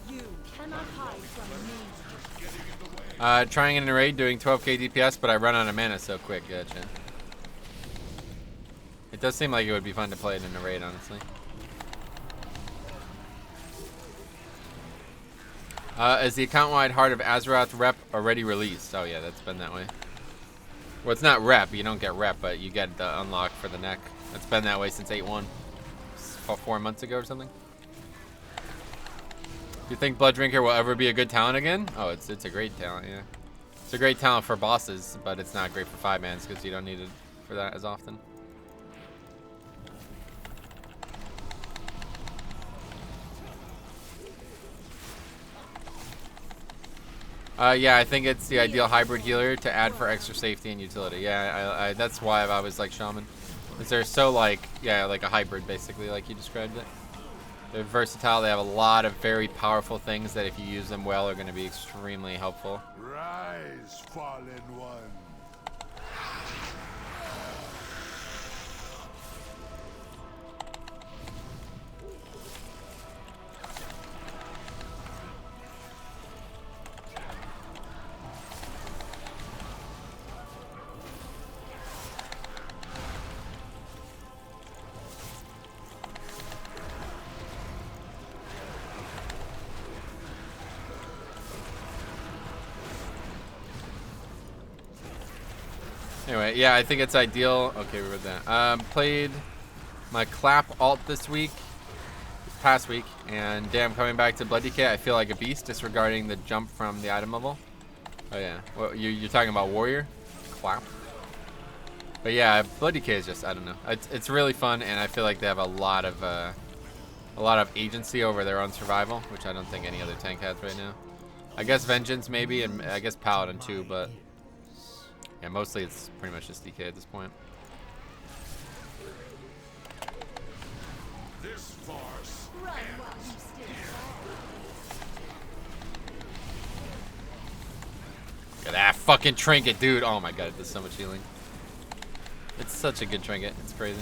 You cannot hide from me. Trying in a raid, doing 12k DPS, but I run out of mana so quick. Gotcha. It does seem like it would be fun to play it in a raid, honestly. Is the account-wide Heart of Azeroth rep already released? Oh yeah, that's been that way. Well, it's not rep. You don't get rep, but you get the unlock for the neck. It's been that way since 8.1. 4 months ago or something. Do you think Blood Drinker will ever be a good talent again? Oh, it's a great talent, yeah. It's a great talent for bosses, but it's not great for 5-mans because you don't need it for that as often. Yeah, I think it's the ideal hybrid healer to add for extra safety and utility. Yeah, that's why I've always liked Shaman. Because they're so like a hybrid basically, like you described it. They're versatile. They have a lot of very powerful things that if you use them well are going to be extremely helpful. Rise, fallen one. Anyway, yeah, I think it's ideal. Okay, we read that. Played my clap alt this past week, and damn, coming back to Blood Decay, I feel like a beast, disregarding the jump from the item level. Oh yeah, well, you're talking about Warrior? Clap. But yeah, Blood Decay is just, I don't know. It's really fun, and I feel like they have a lot of agency over their own survival, which I don't think any other tank has right now. I guess Vengeance maybe, and I guess Paladin too, but yeah, mostly it's pretty much just DK at this point. This farce. Run while you still Look at that fucking trinket, dude. Oh my god, it does so much healing. It's such a good trinket. It's crazy.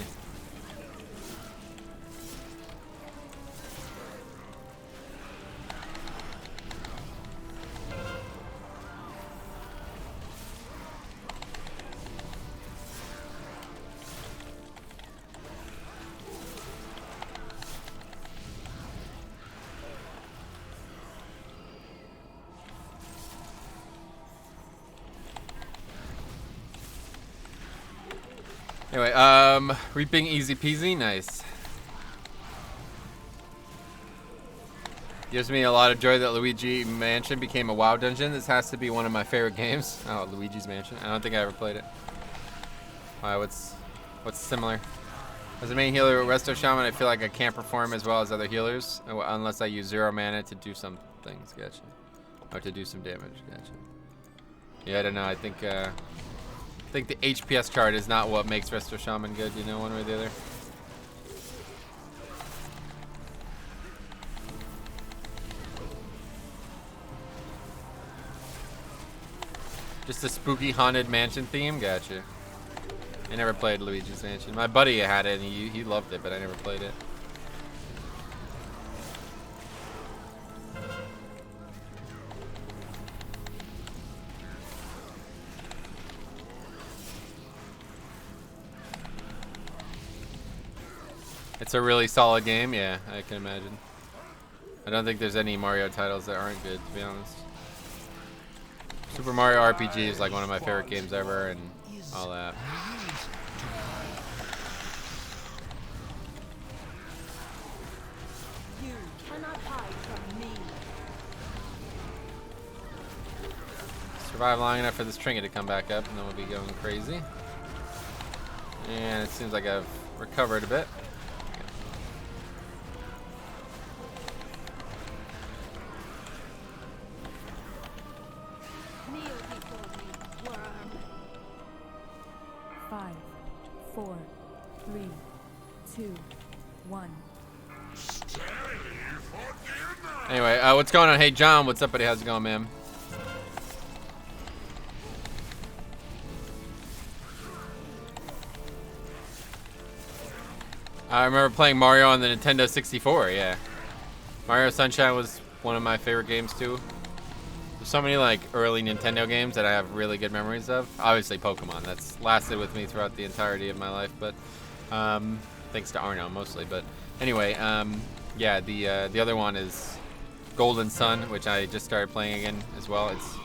Anyway, reaping easy peasy, nice. Gives me a lot of joy that Luigi Mansion became a WoW dungeon. This has to be one of my favorite games. Oh, Luigi's Mansion. I don't think I ever played it. What's similar? As a main healer with Resto Shaman, I feel like I can't perform as well as other healers unless I use 0 mana to do some things. Gotcha. Or to do some damage. Gotcha. Yeah, I don't know. I think the HPS chart is not what makes Resto Shaman good, you know, one way or the other. Just a spooky haunted mansion theme? Gotcha. I never played Luigi's Mansion. My buddy had it and he loved it, but I never played it. It's a really solid game, yeah, I can imagine. I don't think there's any Mario titles that aren't good, to be honest. Super Mario RPG is like one of my favorite games ever, and all that. You cannot hide from me. Survive long enough for this trinket to come back up, and then we'll be going crazy. And it seems like I've recovered a bit. Anyway, what's going on? Hey, John, what's up, buddy? How's it going, man? I remember playing Mario on the Nintendo 64, yeah. Mario Sunshine was one of my favorite games, too. There's so many, like, early Nintendo games that I have really good memories of. Obviously, Pokemon. That's lasted with me throughout the entirety of my life, but thanks to Arno, mostly. But anyway, yeah, the other one is Golden Sun, which I just started playing again as well. It's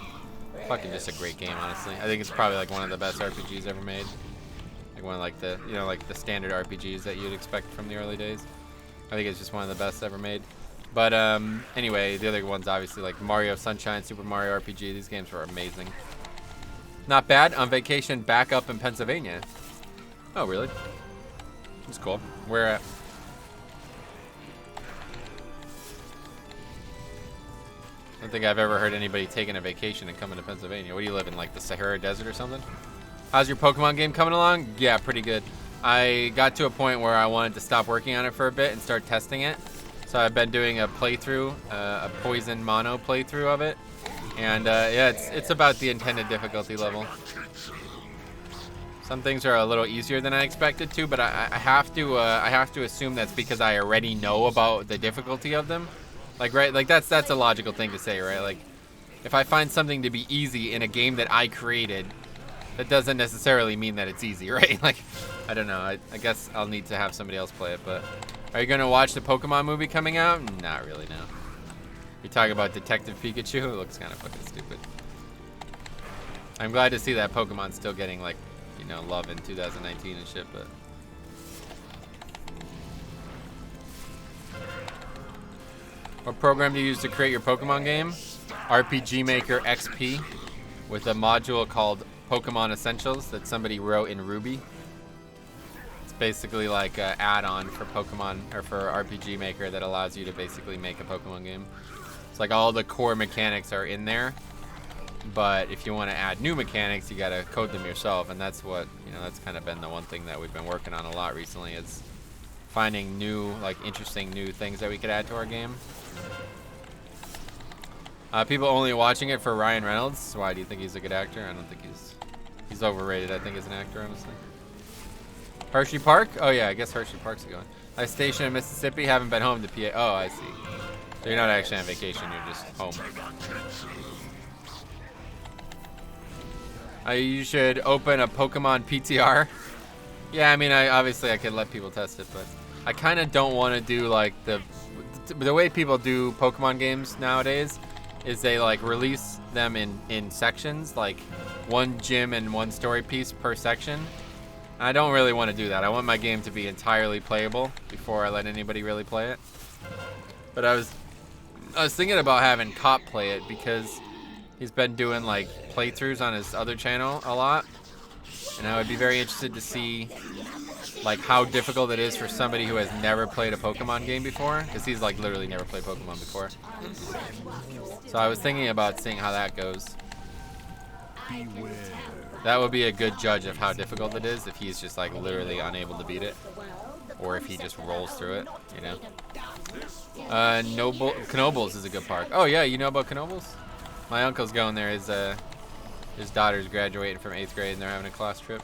fucking just a great game, honestly. I think it's probably, like, one of the best RPGs ever made. Like one of like the, you know, like the standard RPGs that you'd expect from the early days. I think it's just one of the best ever made. But anyway, the other ones obviously like Mario Sunshine, Super Mario RPG. These games were amazing. Not bad. On vacation back up in Pennsylvania. Oh, really? That's cool. Where at? I don't think I've ever heard anybody taking a vacation and coming to Pennsylvania. What do you live in, like the Sahara Desert or something? How's your Pokemon game coming along? Yeah, pretty good. I got to a point where I wanted to stop working on it for a bit and start testing it. So I've been doing a playthrough, a Poison Mono playthrough of it. And yeah, it's about the intended difficulty level. Some things are a little easier than I expected to, but I have to assume that's because I already know about the difficulty of them. Like, right, like that's a logical thing to say, right? Like, if I find something to be easy in a game that I created, that doesn't necessarily mean that it's easy, right? Like, I don't know. I guess I'll need to have somebody else play it, but... Are you going to watch the Pokemon movie coming out? Not really, no. You're talking about Detective Pikachu? It looks kind of fucking stupid. I'm glad to see that Pokemon's still getting, like, you know, love in 2019 and shit, but... What program do you use to create your Pokemon game? RPG Maker XP with a module called Pokemon Essentials that somebody wrote in Ruby. It's basically like an add-on for Pokemon or for RPG Maker that allows you to basically make a Pokemon game. It's like all the core mechanics are in there, but if you want to add new mechanics, you gotta code them yourself, and that's what, you know, that's kind of been the one thing that we've been working on a lot recently, is finding new, like, interesting new things that we could add to our game. People only watching it for Ryan Reynolds. Why, do you think he's a good actor? I don't think he's overrated, I think, as an actor, honestly. Hershey Park? Oh yeah, I guess Hershey Park's a good one. I stationed in Mississippi, haven't been home to PA. Oh, I see. So you're not actually on vacation, you're just home. You should open a Pokemon PTR. Yeah, I mean, obviously I could let people test it, but I kind of don't want to do like the way people do Pokemon games nowadays is they like release them in sections, like one gym and one story piece per section. I don't really want to do that. I want my game to be entirely playable before I let anybody really play it. But I was thinking about having Cop play it because he's been doing like playthroughs on his other channel a lot, and I would be very interested to see like how difficult it is for somebody who has never played a Pokemon game before, because he's like literally never played Pokemon before. So I was thinking about seeing how that goes. Beware. That would be a good judge of how difficult it is if he's just like literally unable to beat it, or if he just rolls through it, you know. Knobles is a good park. Oh yeah, you know about Knobles? My uncle's going there. His daughter's graduating from 8th grade and they're having a class trip.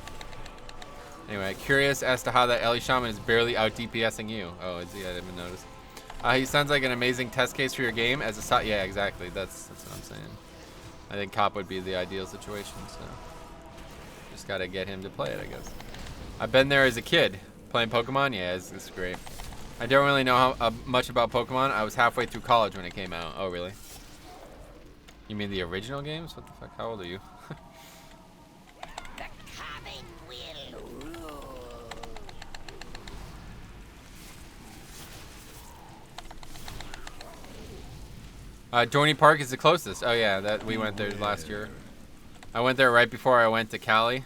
Anyway, curious as to how that Ellie Shaman is barely out DPSing you. Oh, is he? I didn't even notice. He sounds like an amazing test case for your game as a yeah, exactly. That's what I'm saying. I think Cop would be the ideal situation, so just gotta get him to play it, I guess. I've been there as a kid playing Pokemon. Yeah, it's great. I don't really know how much about Pokemon. I was halfway through college when it came out. Oh, really? You mean the original games? What the fuck? How old are you? The coming will rule. Dorney Park is the closest. Oh yeah, that we went there last year. I went there right before I went to Cali,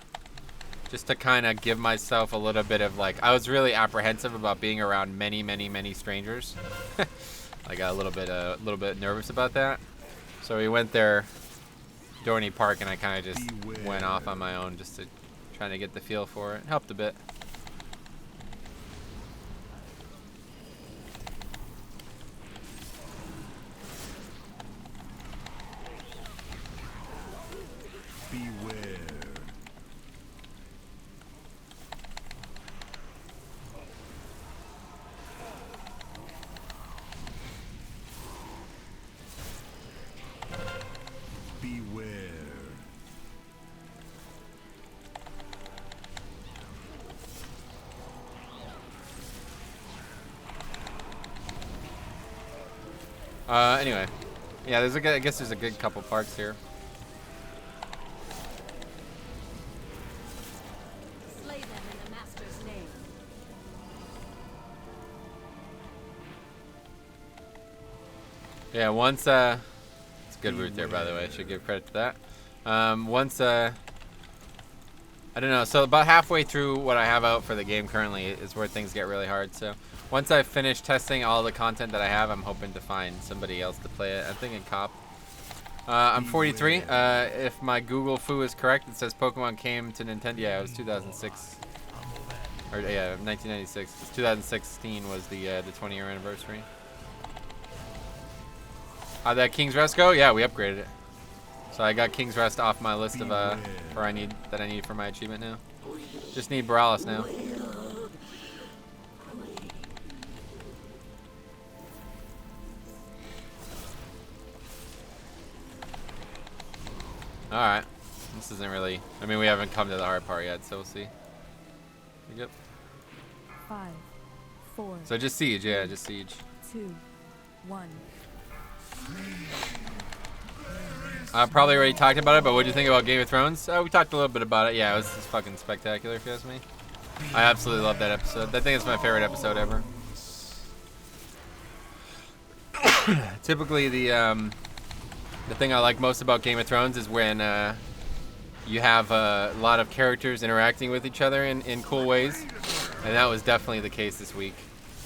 just to kind of give myself a little bit of like, I was really apprehensive about being around many strangers. I got a little bit nervous about that. So we went there, Dorney Park, and I kind of just went off on my own just to try to get the feel for it. It helped a bit. Anyway. Yeah, I guess there's a good couple parts here. Slay them in the master's name. Yeah, once, it's a good route there, by the way. I should give credit to that. Once, I don't know. So about halfway through what I have out for the game currently is where things get really hard. So once I finish testing all the content that I have, I'm hoping to find somebody else to play it. I'm thinking Cop. I'm 43. If my Google foo is correct, it says Pokemon came to Nintendo. Yeah, it was 2006. Or yeah, 1996. 2016 was the 20-year anniversary. How'd that King's Rest go? Yeah, we upgraded it. So I got King's Rest off my list of that I need for my achievement now. Just need Borealis now. Alright. This isn't really... I mean, we haven't come to the hard part yet, so we'll see. Yep. 5, 4. So just Siege, yeah, just Siege. 2, 1. I probably already talked about it, but what do you think about Game of Thrones? We talked a little bit about it. Yeah, it was just fucking spectacular, if you ask me. I absolutely love that episode. I think it's my favorite episode ever. Typically, the thing I like most about Game of Thrones is when you have a lot of characters interacting with each other in cool ways, and that was definitely the case this week.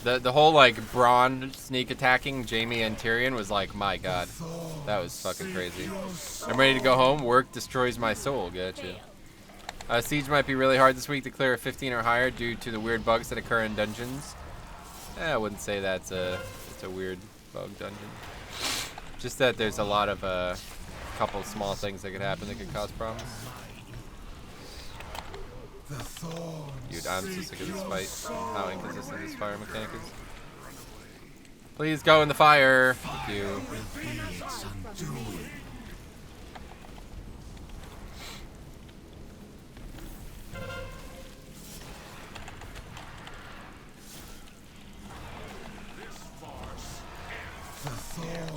The whole like Bronn sneak attacking Jaime and Tyrion was like, my god, that was fucking crazy. I'm ready to go home. Work destroys my soul. Gotcha. Siege might be really hard this week to clear a 15 or higher due to the weird bugs that occur in dungeons. I wouldn't say it's a weird bug dungeon. Just that there's a lot of couple small things that could happen that could cause problems. Dude, I'm so sick of this fight. How inconsistent this fire mechanic is. Please go in the fire. Thank you.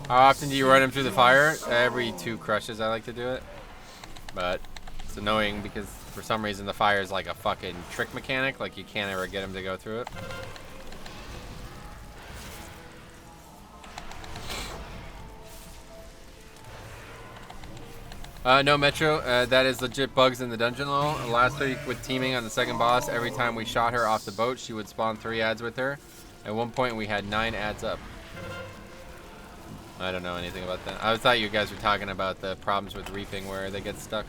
How often do you run him through the fire? Every 2 crushes I like to do it. But it's annoying because for some reason the fire is like a fucking trick mechanic. Like you can't ever get him to go through it. No, Metro. That is legit bugs in the dungeon lol. Last week with teaming on the second boss, every time we shot her off the boat, she would spawn 3 ads with her. At one point we had 9 ads up. I don't know anything about that. I thought you guys were talking about the problems with reaping where they get stuck.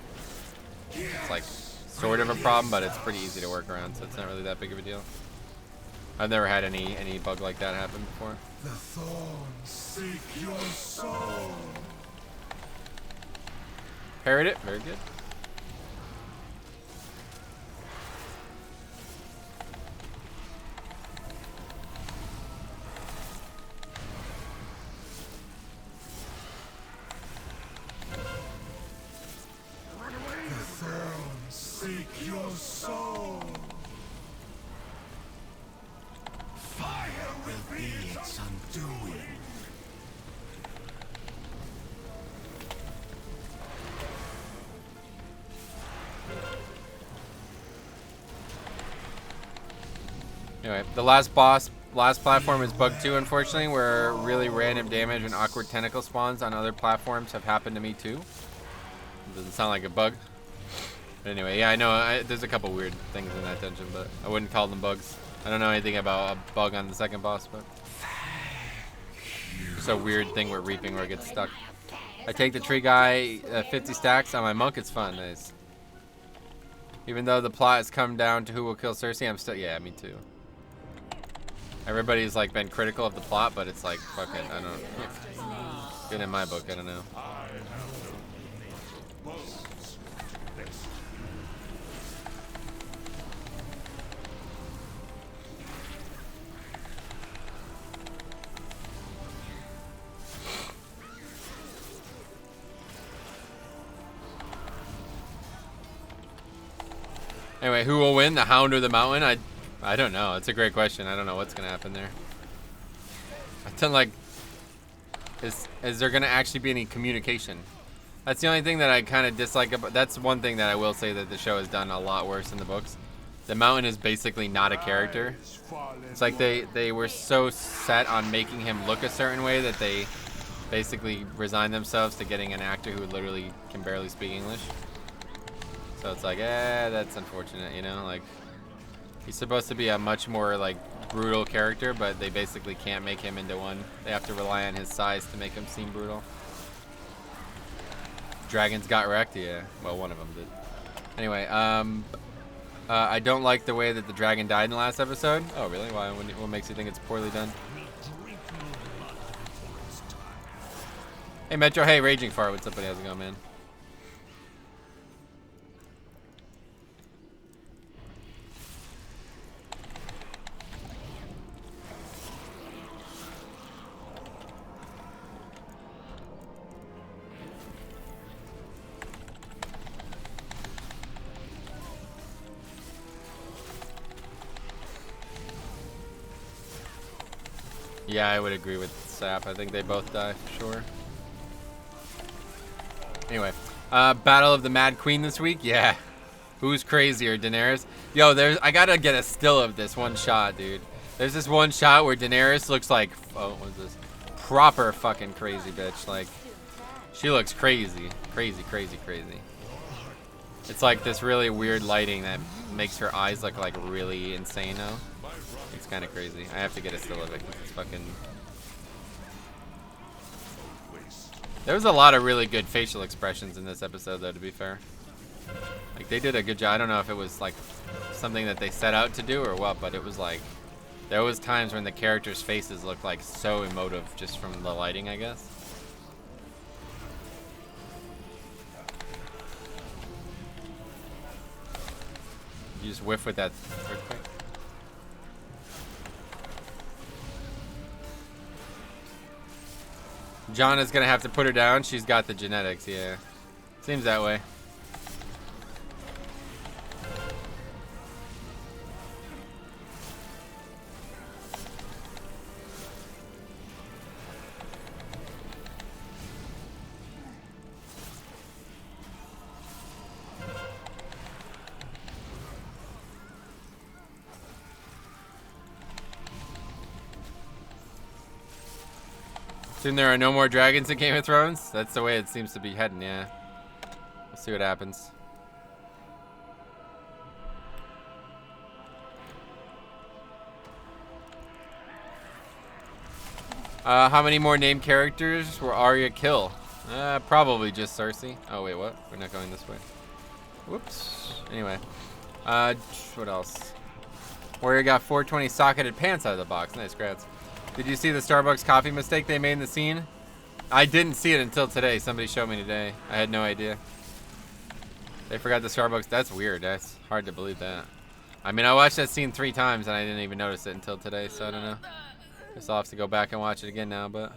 It's like sort of a problem, but it's pretty easy to work around, so it's not really that big of a deal. I've never had any bug like that happen before. The thorns seek your soul. Parried it, very good. Seek your soul. Fire will be its undoing. Anyway, the last platform is bug 2, unfortunately, where really random damage and awkward tentacle spawns on other platforms have happened to me too. It doesn't sound like a bug. But anyway, yeah, I know there's a couple weird things in that dungeon, but I wouldn't call them bugs. I don't know anything about a bug on the second boss, but it's a weird thing with reaping where it gets stuck. I take the tree guy 50 stacks on my monk. It's fun, nice. Even though the plot has come down to who will kill Cersei, I'm still, yeah, me too. Everybody's like been critical of the plot, but it's like fucking, I don't know. Good in my book, I don't know. Anyway, who will win, the Hound or the Mountain? I don't know. It's a great question. I don't know what's gonna happen there. I tend like is there gonna actually be any communication? That's the only thing that I kind of dislike about. That's one thing that I will say that the show has done a lot worse in the books. The Mountain is basically not a character. It's like they were so set on making him look a certain way that they basically resigned themselves to getting an actor who literally can barely speak English. So it's like, that's unfortunate, you know? Like, he's supposed to be a much more, like, brutal character, but they basically can't make him into one. They have to rely on his size to make him seem brutal. Dragons got wrecked? Yeah. Well, one of them did. Anyway, I don't like the way that the dragon died in the last episode. Oh, really? Why? What makes you think it's poorly done? Hey, Metro. Hey, Raging Fart. What's up, buddy? How's it going, man? Yeah, I would agree with Sap. I think they both die for sure. Anyway, Battle of the Mad Queen this week. Yeah, who's crazier, Daenerys? Yo, I gotta get a still of this one shot, dude. There's this one shot where Daenerys looks like, oh, what is this? Proper fucking crazy bitch. Like, she looks crazy, crazy. It's like this really weird lighting that makes her eyes look like really insane now. It's kind of crazy. I have to get a still of it 'cause it's fucking. There was a lot of really good facial expressions in this episode, though, to be fair. Like, they did a good job. I don't know if it was, like, something that they set out to do or what, but it was, like, there was times when the characters' faces looked, like, so emotive just from the lighting, I guess. You just whiff with that earthquake. Jonna's gonna have to put her down. She's got the genetics, yeah. Seems that way. Soon there are no more dragons in Game of Thrones? That's the way it seems to be heading, yeah. We'll see what happens. How many more named characters will Arya kill? Probably just Cersei. Oh, wait, what? We're not going this way. Whoops. Anyway. What else? Warrior got 420 socketed pants out of the box. Nice, grats. Did you see the Starbucks coffee mistake they made in the scene? I didn't see it until today. Somebody showed me today. I had no idea. They forgot the Starbucks. That's weird. That's hard to believe that. I mean, I watched that scene 3 times and I didn't even notice it until today, so I don't know. Guess I'll have to go back and watch it again now, but...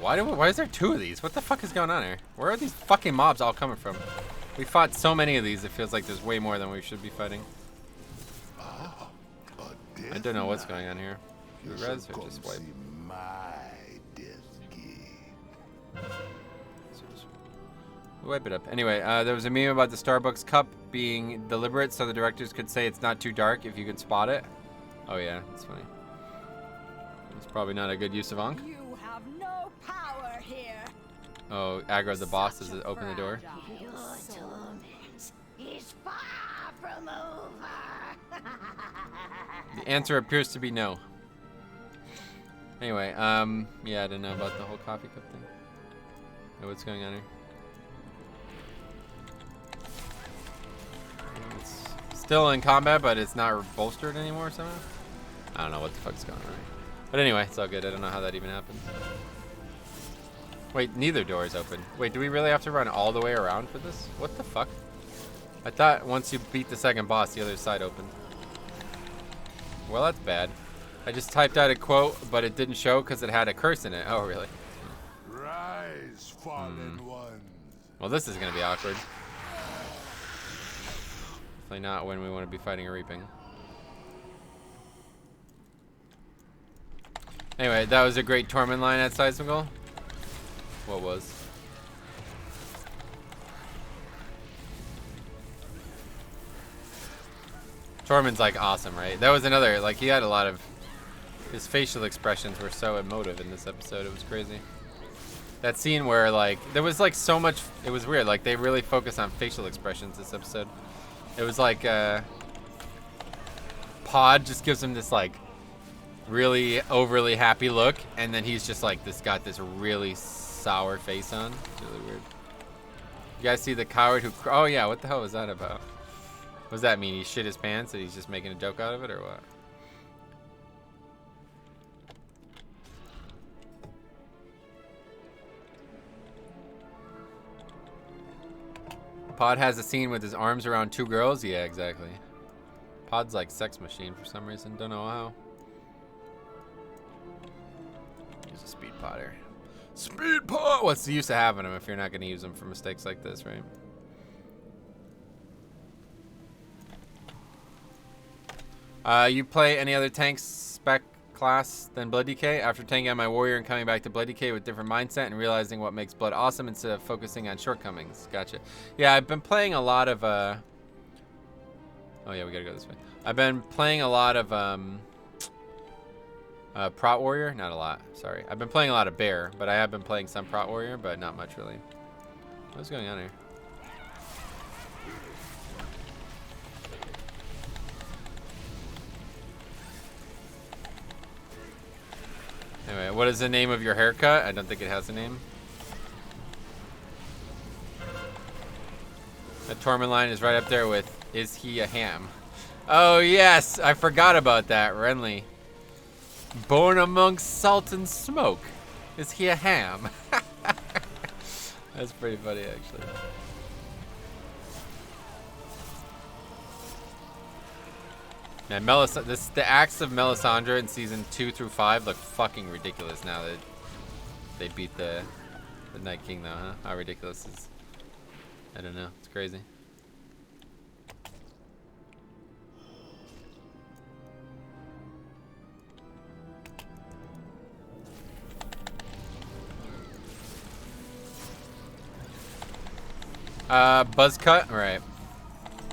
Why is there 2 of these? What the fuck is going on here? Where are these fucking mobs all coming from? We fought so many of these, it feels like there's way more than we should be fighting. I don't know what's going on here. Do we res or just wipe? Wipe it up. Anyway, there was a meme about the Starbucks cup being deliberate so the directors could say it's not too dark if you can spot it. Oh yeah, that's funny. It's probably not a good use of Ankh. Oh, aggro the boss as it open the door. Your torment is far from over. The answer appears to be no. Anyway, yeah, I didn't know about the whole coffee cup thing. Oh, what's going on here? It's still in combat, but it's not bolstered anymore somehow. I don't know what the fuck's going on here. But anyway, it's all good. I don't know how that even happened. Wait, neither door is open. Wait, do we really have to run all the way around for this? What the fuck? I thought once you beat the second boss, the other side opened. Well, that's bad. I just typed out a quote, but it didn't show because it had a curse in it. Oh, really? Rise, fallen ones. Well, this is going to be awkward. Definitely not when we want to be fighting a reaping. Anyway, that was a great Torment line at Seismical. What was? Torment's like awesome, right? That was another, like he had a lot of, his facial expressions were so emotive in this episode. It was crazy. That scene where like, there was like so much, it was weird. Like they really focused on facial expressions this episode. It was like, Pod just gives him this like really overly happy look. And then he's just like, got this really sour face on. It's really weird. You guys see the coward who, oh yeah, what the hell was that about? What does that mean? He shit his pants and he's just making a joke out of it, or what? Pod has a scene with his arms around two girls? Yeah, exactly. Pod's like sex machine for some reason. Don't know how. He's a speed podder. Speed pod! What's the use of having him if you're not going to use him for mistakes like this, right? You play any other tank spec class than Blood DK? After taking out my warrior and coming back to Blood DK with different mindset and realizing what makes Blood awesome instead of focusing on shortcomings. Gotcha. Yeah, I've been playing a lot of, oh yeah, we gotta go this way. I've been playing a lot of, Prot Warrior. Not a lot, sorry. I've been playing a lot of Bear, but I have been playing some Prot Warrior, but not much really. What's going on here? Anyway, what is the name of your haircut? I don't think it has a name. The Torment line is right up there with, is he a ham? Oh yes, I forgot about that, Renly. Born amongst salt and smoke. Is he a ham? That's pretty funny, actually. Man, the acts of Melisandre in season 2 through 5 look fucking ridiculous now that they beat the Night King, though, huh? How ridiculous is? I don't know. It's crazy. Buzz cut. All right.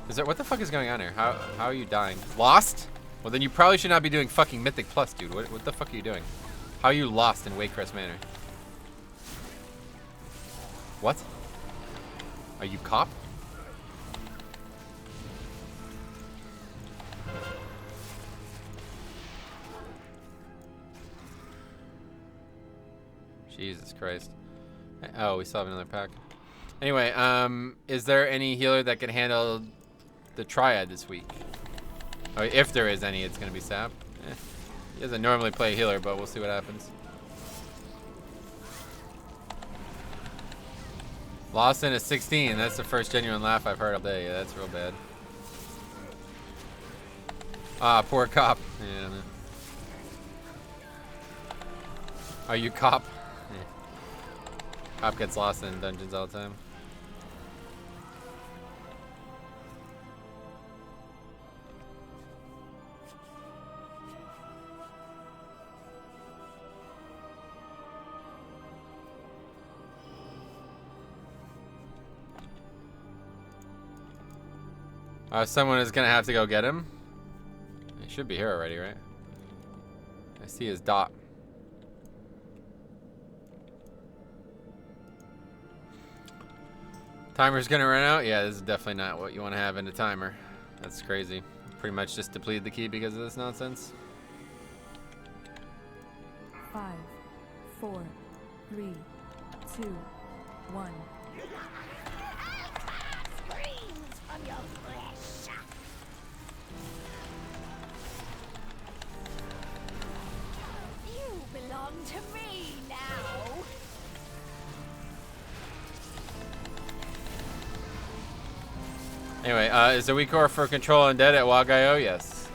Is there, what the fuck is going on here? How are you dying? Lost? Well, then you probably should not be doing fucking Mythic Plus, dude. What the fuck are you doing? How are you lost in Waycrest Manor? What? Are you cop? Jesus Christ. Oh, we still have another pack. Anyway, is there any healer that can handle the Triad this week? Oh, if there is any, it's going to be Sap. He doesn't normally play a healer, but we'll see what happens. Lawson is 16. That's the first genuine laugh I've heard all day. Yeah, that's real bad. Ah, poor cop. Yeah, I don't know. Are you cop? Yeah. Cop gets lost in dungeons all the time. Someone is gonna have to go get him. He should be here already, right? I see his dot. Timer's gonna run out? Yeah, this is definitely not what you want to have in a timer. That's crazy. pretty much just depleted the key because of this nonsense. 5, 4, 3, 2, 1. Screams from your flesh. You belong to me now. Anyway, is the weak core for control undead at Wagayo? Yes.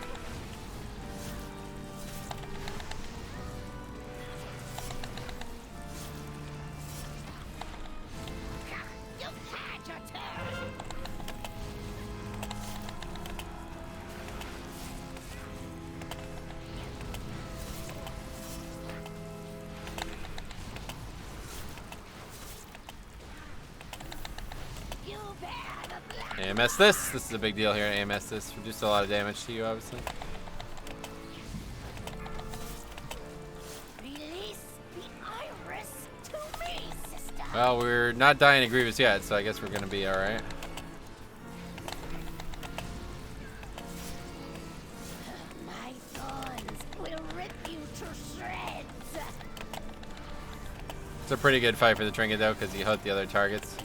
You've had your turn. You bear the black. AMS this. This is a big deal here. AMS this. Reduced a lot of damage to you, obviously. Release the iris to me, sister. Well, we're not dying to Grievous yet, so I guess we're gonna be alright. My thorns will rip you to shreds. It's a pretty good fight for the trinket though, because you hit the other targets.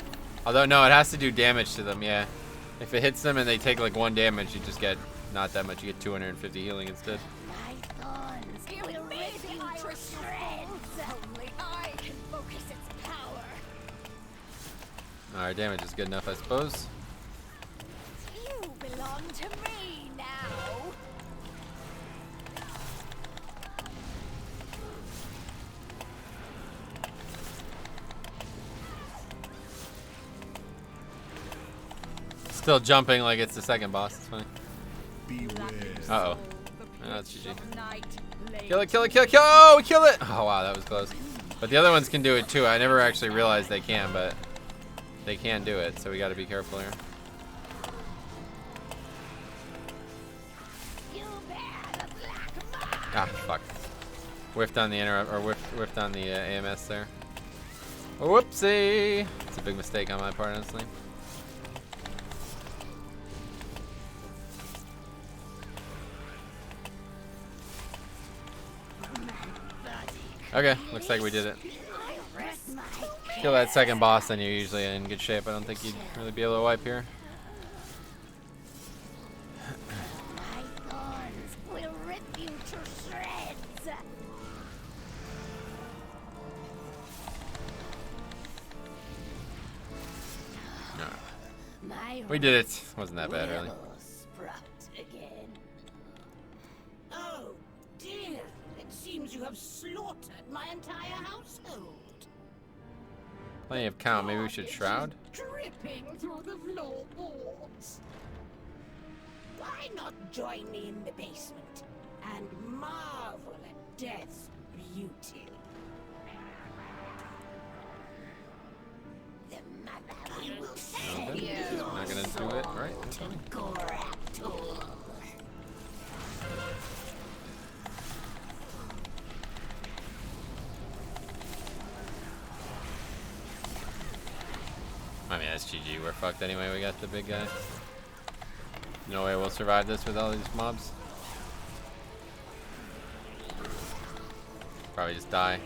Although no, it has to do damage to them, yeah. If it hits them and they take like 1 damage, you just get not that much. You get 250 healing instead. My thorns will rip you to shreds. Only I can focus its power. Alright, damage is good enough, I suppose. You belong to me now. Still jumping like it's the second boss. It's funny. Beware. Uh-oh. Oh, that's GG. Kill it, kill it, kill it, kill it! Oh, we killed it! Oh, wow, that was close. But the other ones can do it too. I never actually realized they can, but they can do it, so we gotta be careful here. You bear the black mark. Ah, fuck. Whiffed on the whiffed on the AMS there. Whoopsie! It's a big mistake on my part, honestly. Okay, looks like we did it. Iris my Kill that second boss, then you're usually in good shape. I don't think you'd really be able to wipe here. My thorns will rip you to shreds. My We did it. Wasn't that bad, really. will sprout again. Oh dear, it seems you have slaughtered my entire household. Plenty of count. Maybe we should shroud? Dripping through the floorboards. Why not join me in the basement and marvel at death's beauty? The mother will send Okay. you Not gonna do it, right? That's funny. Goraptor. I mean, that's GG. We're fucked anyway. We got the big guy. No way we'll survive this with all these mobs. Probably just die.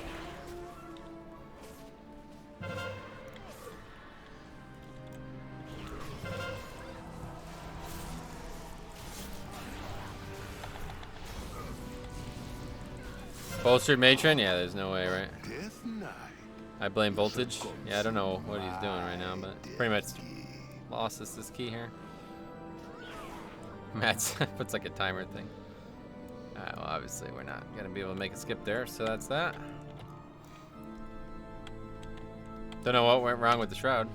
Bolstered matron? Yeah, there's no way, right? Death Knight. I blame voltage. Yeah, I don't know what he's doing right now, but pretty much lost us this key here. Matt puts like a timer thing. Well, obviously we're not gonna be able to make a skip there, so that's that. Don't know what went wrong with the shroud.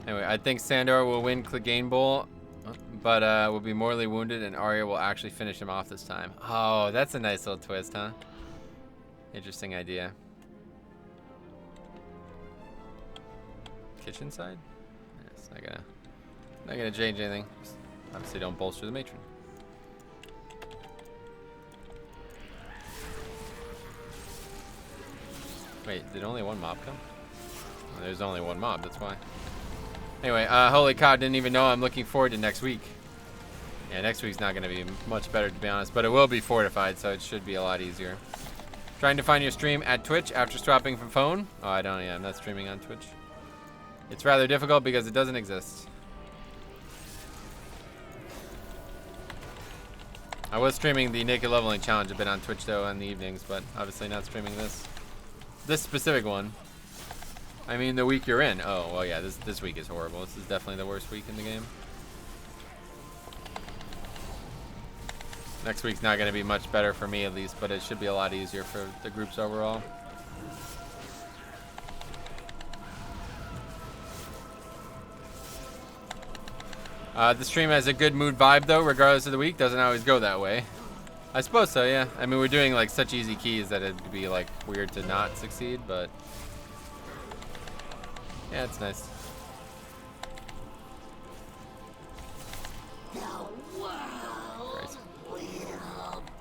Anyway, I think Sandor will win Clegane Bowl, but will be mortally wounded, and Arya will actually finish him off this time. Oh, that's a nice little twist, huh? Interesting idea. Kitchen side? Yeah, it's not gonna change anything. Just obviously don't bolster the matron. Wait, did only one mob come? Oh, there's only one mob, that's why. Anyway, holy cow, didn't even know. I'm looking forward to next week. Yeah, next week's not going to be much better, to be honest, but it will be fortified, so it should be a lot easier. Trying to find your stream at Twitch after swapping from phone. Oh, I don't, yeah, I'm not streaming on Twitch. It's rather difficult because it doesn't exist. I was streaming the Naked Leveling Challenge a bit on Twitch, though, in the evenings, but obviously not streaming this. This specific one. I mean, the week you're in. Oh, well, yeah, this week is horrible. This is definitely the worst week in the game. Next week's not going to be much better for me, at least, but it should be a lot easier for the groups overall. The stream has a good mood vibe, though, regardless of the week. Doesn't always go that way. I suppose so, yeah. I mean, we're doing, like, such easy keys that it'd be, like, weird to not succeed, but... yeah, it's nice. Christ.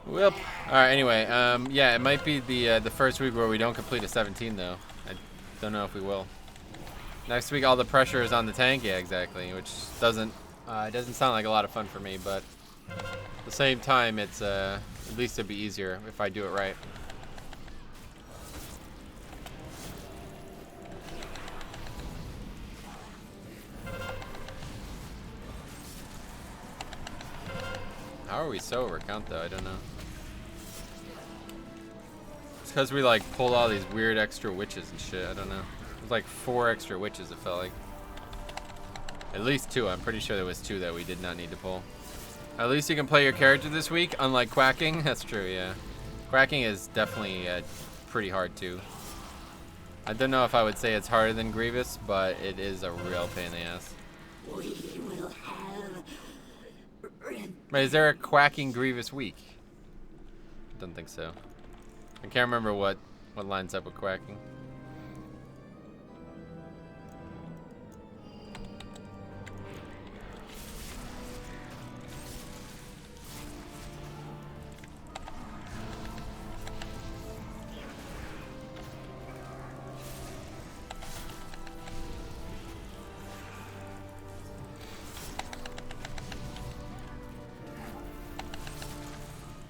Well, alright, anyway, yeah, it might be the first week where we don't complete a 17, though. I don't know if we will. Next week, all the pressure is on the tank. Yeah, exactly, which doesn't sound like a lot of fun for me, but at the same time, it's at least it'd be easier if I do it right. How are we so overcount, though? I don't know. It's because we, like, pulled all these weird extra witches and shit. I don't know. There's like 4 extra witches, it felt like. At least 2. I'm pretty sure there was 2 that we did not need to pull. At least you can play your character this week, unlike quacking. That's true, yeah. Quacking is definitely pretty hard, too. I don't know if I would say it's harder than Grievous, but it is a real pain in the ass. We will have... Wait, is there a quacking Grievous week? Don't think so. I can't remember what lines up with quacking.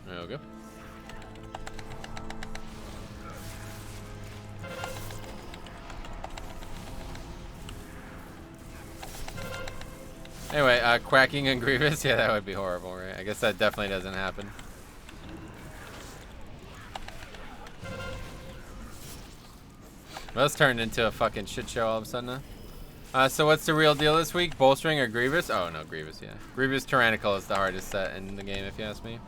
There we go. Anyway, quacking and Grievous, yeah, that would be horrible, right? I guess that definitely doesn't happen. Well, this turned into a fucking shit show all of a sudden, huh? So what's the real deal this week? Bolstering or Grievous? Oh, no, Grievous, yeah. Grievous Tyrannical is the hardest set in the game, if you ask me.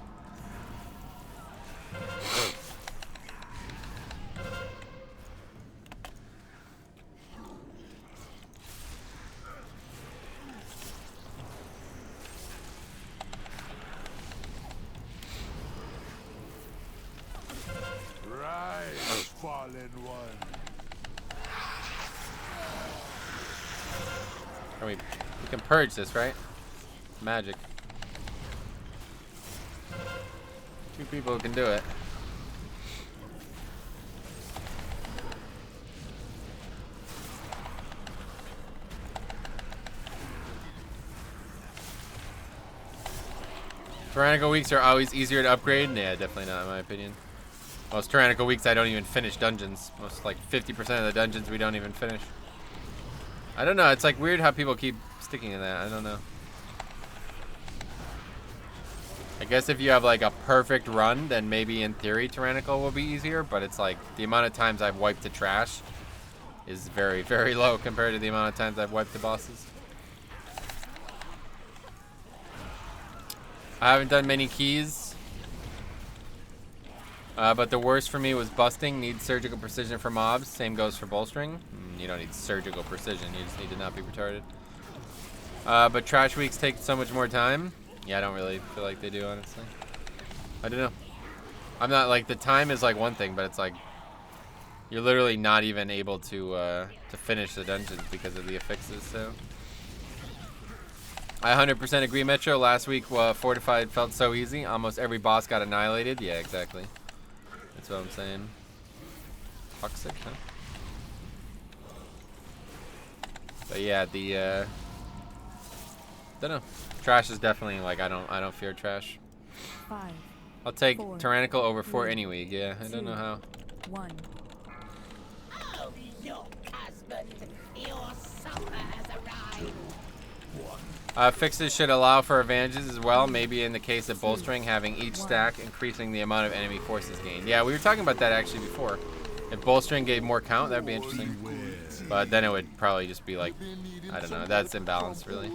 Rise, fallen one. We can purge this, right? Magic. 2 people can do it. Tyrannical weeks are always easier to upgrade? Yeah, definitely not in my opinion. Most Tyrannical weeks I don't even finish dungeons. Most like 50% of the dungeons we don't even finish. I don't know, it's like weird how people keep sticking to that. I don't know. I guess if you have like a perfect run, then maybe in theory Tyrannical will be easier, but it's like the amount of times I've wiped the trash is very, very low compared to the amount of times I've wiped the bosses. I haven't done many keys, but the worst for me was busting. Need surgical precision for mobs. Same goes for bolstering. You don't need surgical precision. You just need to not be retarded. But trash weeks take so much more time. Yeah, I don't really feel like they do, honestly. I don't know. I'm not like, the time is like one thing, but it's like you're literally not even able to finish the dungeons because of the affixes. So I 100% agree, Metro. Last week, Fortified felt so easy. Almost every boss got annihilated. Yeah, exactly. That's what I'm saying. Toxic, huh? But yeah, Don't know. Trash is definitely like I don't fear trash. 5, I'll take 4, Tyrannical over Fort 3, any week. Yeah, I don't know how. 1. Oh, look, husband, your supper has arrived. Fixes should allow for advantages as well. Maybe in the case of bolstering, having each stack increasing the amount of enemy forces gained. Yeah, we were talking about that actually before. If bolstering gave more count, that'd be interesting. But then it would probably just be like, I don't know. That's imbalanced, really.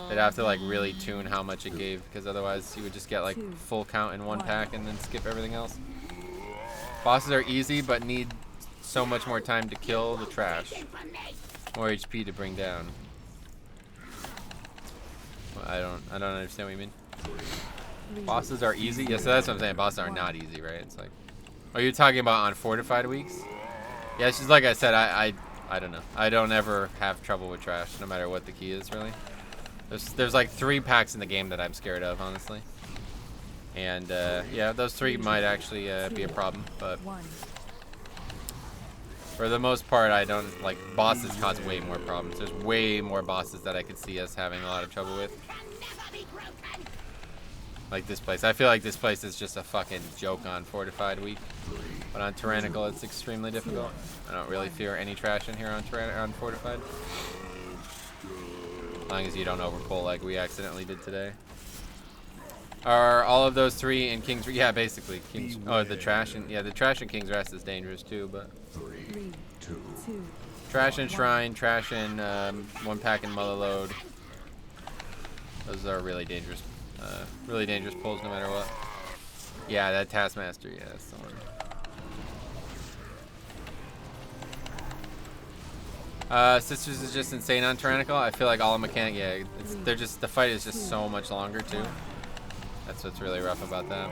They'd have to like really tune how much it gave, because otherwise you would just get like full count in one pack and then skip everything else. Bosses are easy, but need so much more time to kill the trash. More HP to bring down. I don't understand what you mean. Bosses are easy? Yeah, so that's what I'm saying. Bosses are not easy, right? It's like, are you talking about on fortified weeks? Yeah, it's just like I said, I don't know. I don't ever have trouble with trash, no matter what the key is, really. There's like 3 packs in the game that I'm scared of, honestly. And yeah, those 3 might actually be a problem, but for the most part, I don't like bosses cause way more problems. There's way more bosses that I could see us having a lot of trouble with. Like this place. I feel like this place is just a fucking joke on fortified week. But on Tyrannical, it's extremely difficult. I don't really fear any trash in here on fortified. As long as you don't overpull like we accidentally did today. Are all of those 3 in King's? Yeah, basically. King's. Oh, the trash and yeah, the trash and King's Rest is dangerous too. But 3, 2, trash and Shrine, trash and 1 pack and Mother Load. Those are really dangerous pulls no matter what. Yeah, that Taskmaster. Yeah, that's the one. Sisters is just insane on Tyrannical. I feel like all the mechanic. Yeah, they're just the fight is just so much longer too. That's what's really rough about that.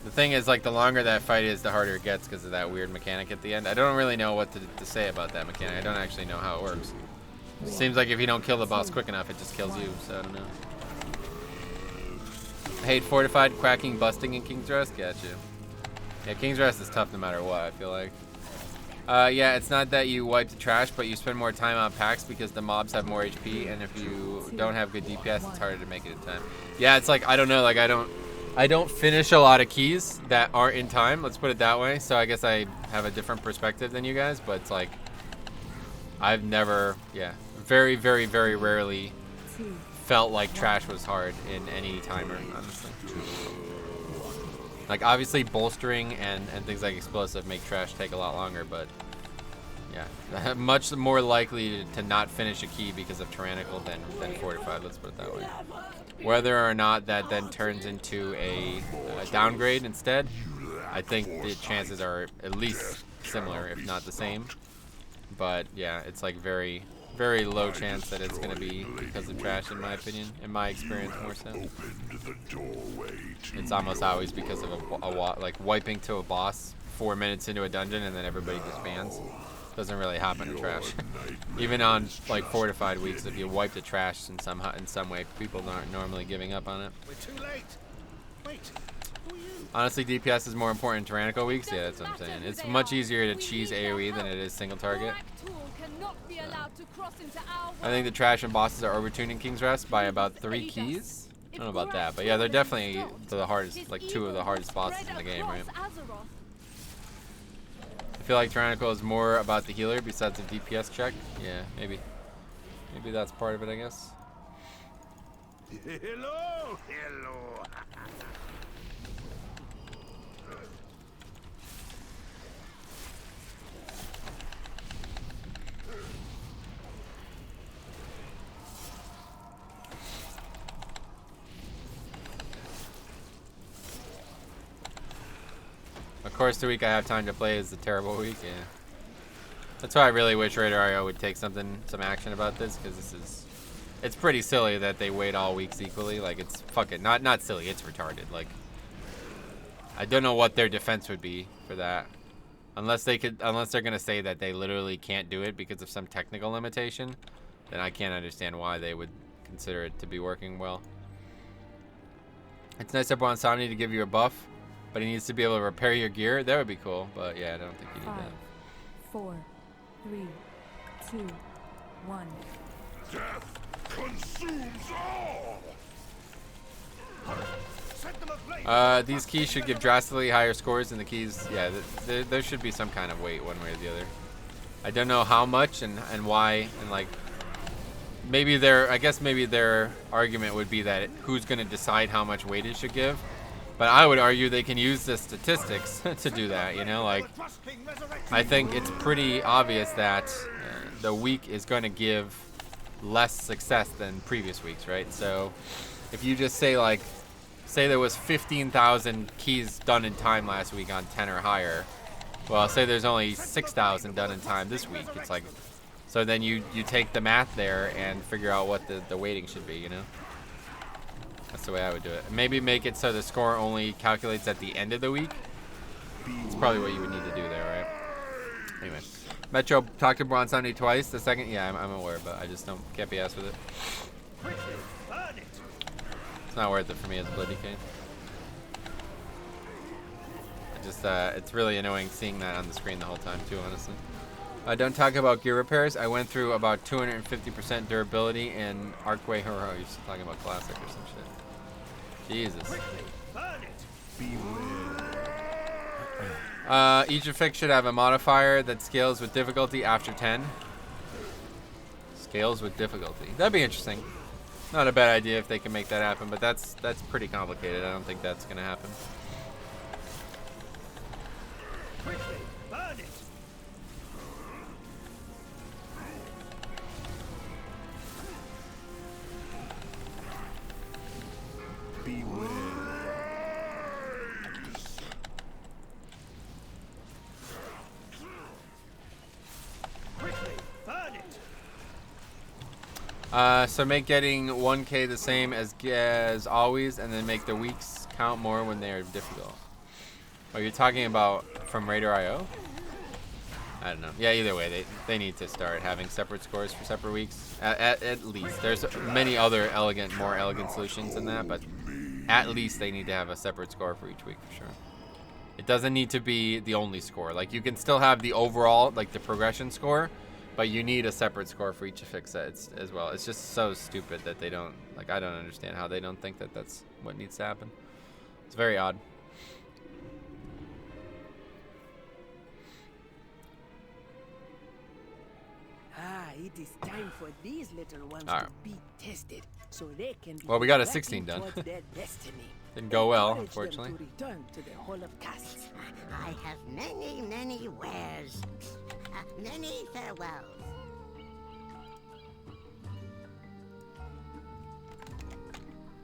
The thing is, like, the longer that fight is, the harder it gets because of that weird mechanic at the end. I don't really know what to say about that mechanic. I don't actually know how it works. It seems like if you don't kill the boss quick enough, it just kills you, so I don't know. I hate fortified, quacking, busting in King's Rest. Gotcha. Yeah, King's Rest is tough no matter what, I feel like. Yeah, it's not that you wipe the trash, but you spend more time on packs because the mobs have more HP, and if you don't have good DPS, it's harder to make it in time. Yeah, it's like, I don't know, like I don't finish a lot of keys that aren't in time, let's put it that way, so I guess I have a different perspective than you guys, but it's like, I've never, yeah, very, very, very rarely felt like trash was hard in any timer, honestly. Like, obviously, bolstering and things like explosive make trash take a lot longer, but yeah, much more likely to not finish a key because of Tyrannical than fortified, let's put it that way. Whether or not that then turns into a downgrade instead, I think the chances are at least similar, if not the same. But yeah, it's like very, very low chance that it's going to be because of trash, in my opinion, in my experience more so. It's almost always because of like wiping to a boss 4 minutes into a dungeon and then everybody just bans. Doesn't really happen in trash. Even on like fortified weeks, if you wipe the trash in some way, people aren't normally giving up on it. We're too late. Wait. Who are you? Honestly, DPS is more important in Tyrannical weeks. Yeah, that's what I'm saying. It's much easier to cheese AoE than it is single target. I think the trash and bosses are overtuned in King's Rest by about 3 keys. I don't know about that, but yeah, they're definitely the hardest, like 2 of the hardest bosses in the game, right? I feel like Tyrannical is more about the healer besides the DPS check. Yeah, maybe. Maybe that's part of it, I guess. Hello, hello. Of course, the week I have time to play is a terrible week. Yeah, that's why I really wish Raider RO would take some action about this, because it's pretty silly that they wait all weeks equally. Like, it's fucking not silly. It's retarded. Like, I don't know what their defense would be for that, unless they're gonna say that they literally can't do it because of some technical limitation. Then I can't understand why they would consider it to be working well. It's nice up on Somni to give you a buff, but he needs to be able to repair your gear. That would be cool, but yeah, I don't think you need 5, that. 4, 3, 2, 1. Death consumes all! Set them ablaze. These keys should give drastically higher scores than the keys. Yeah, there should be some kind of weight one way or the other. I don't know how much and why, and like maybe I guess maybe their argument would be that who's going to decide how much weight it should give. But I would argue they can use the statistics to do that, you know, like I think it's pretty obvious that the week is going to give less success than previous weeks, right? So if you just say like, say there was 15,000 keys done in time last week on 10 or higher, well, say there's only 6,000 done in time this week. It's like, so then you take the math there and figure out what the weighting should be, you know? That's the way I would do it. Maybe make it so the score only calculates at the end of the week. It's probably what you would need to do there, right? Anyway, Metro talked to Bronze Sunday twice. The second, yeah, I'm aware, but I just can't be asked with it. It's not worth it for me as a Bloody Cane. It's really annoying seeing that on the screen the whole time too, honestly. Don't talk about gear repairs. I went through about 250% durability in Arcway Hero. You're talking about classic or some shit. Jesus. Each effect should have a modifier that scales with difficulty after 10. Scales with difficulty. That'd be interesting. Not a bad idea if they can make that happen, but that's pretty complicated. I don't think that's gonna happen. Quickly, burn it. Quickly, burn it. So make getting 1K the same as always, and then make the weeks count more when they are difficult. Oh, you're talking about from Raider.io? I don't know. Yeah, either way, they need to start having separate scores for separate weeks. At least. There's many other more elegant solutions than that, but at least they need to have a separate score for each week for sure. It doesn't need to be the only score. Like, you can still have the overall, like the progression score, but you need a separate score for each affix set as well. It's just so stupid that they don't, like, I don't understand how they don't think that that's what needs to happen. It's very odd. It is time for these little ones All right. to be tested, so they can be Well, we got a directing 16 done. towards their destiny. Didn't go well, Encourage them unfortunately. to return to the Hall of Castes. I have many, many wares. Many farewells.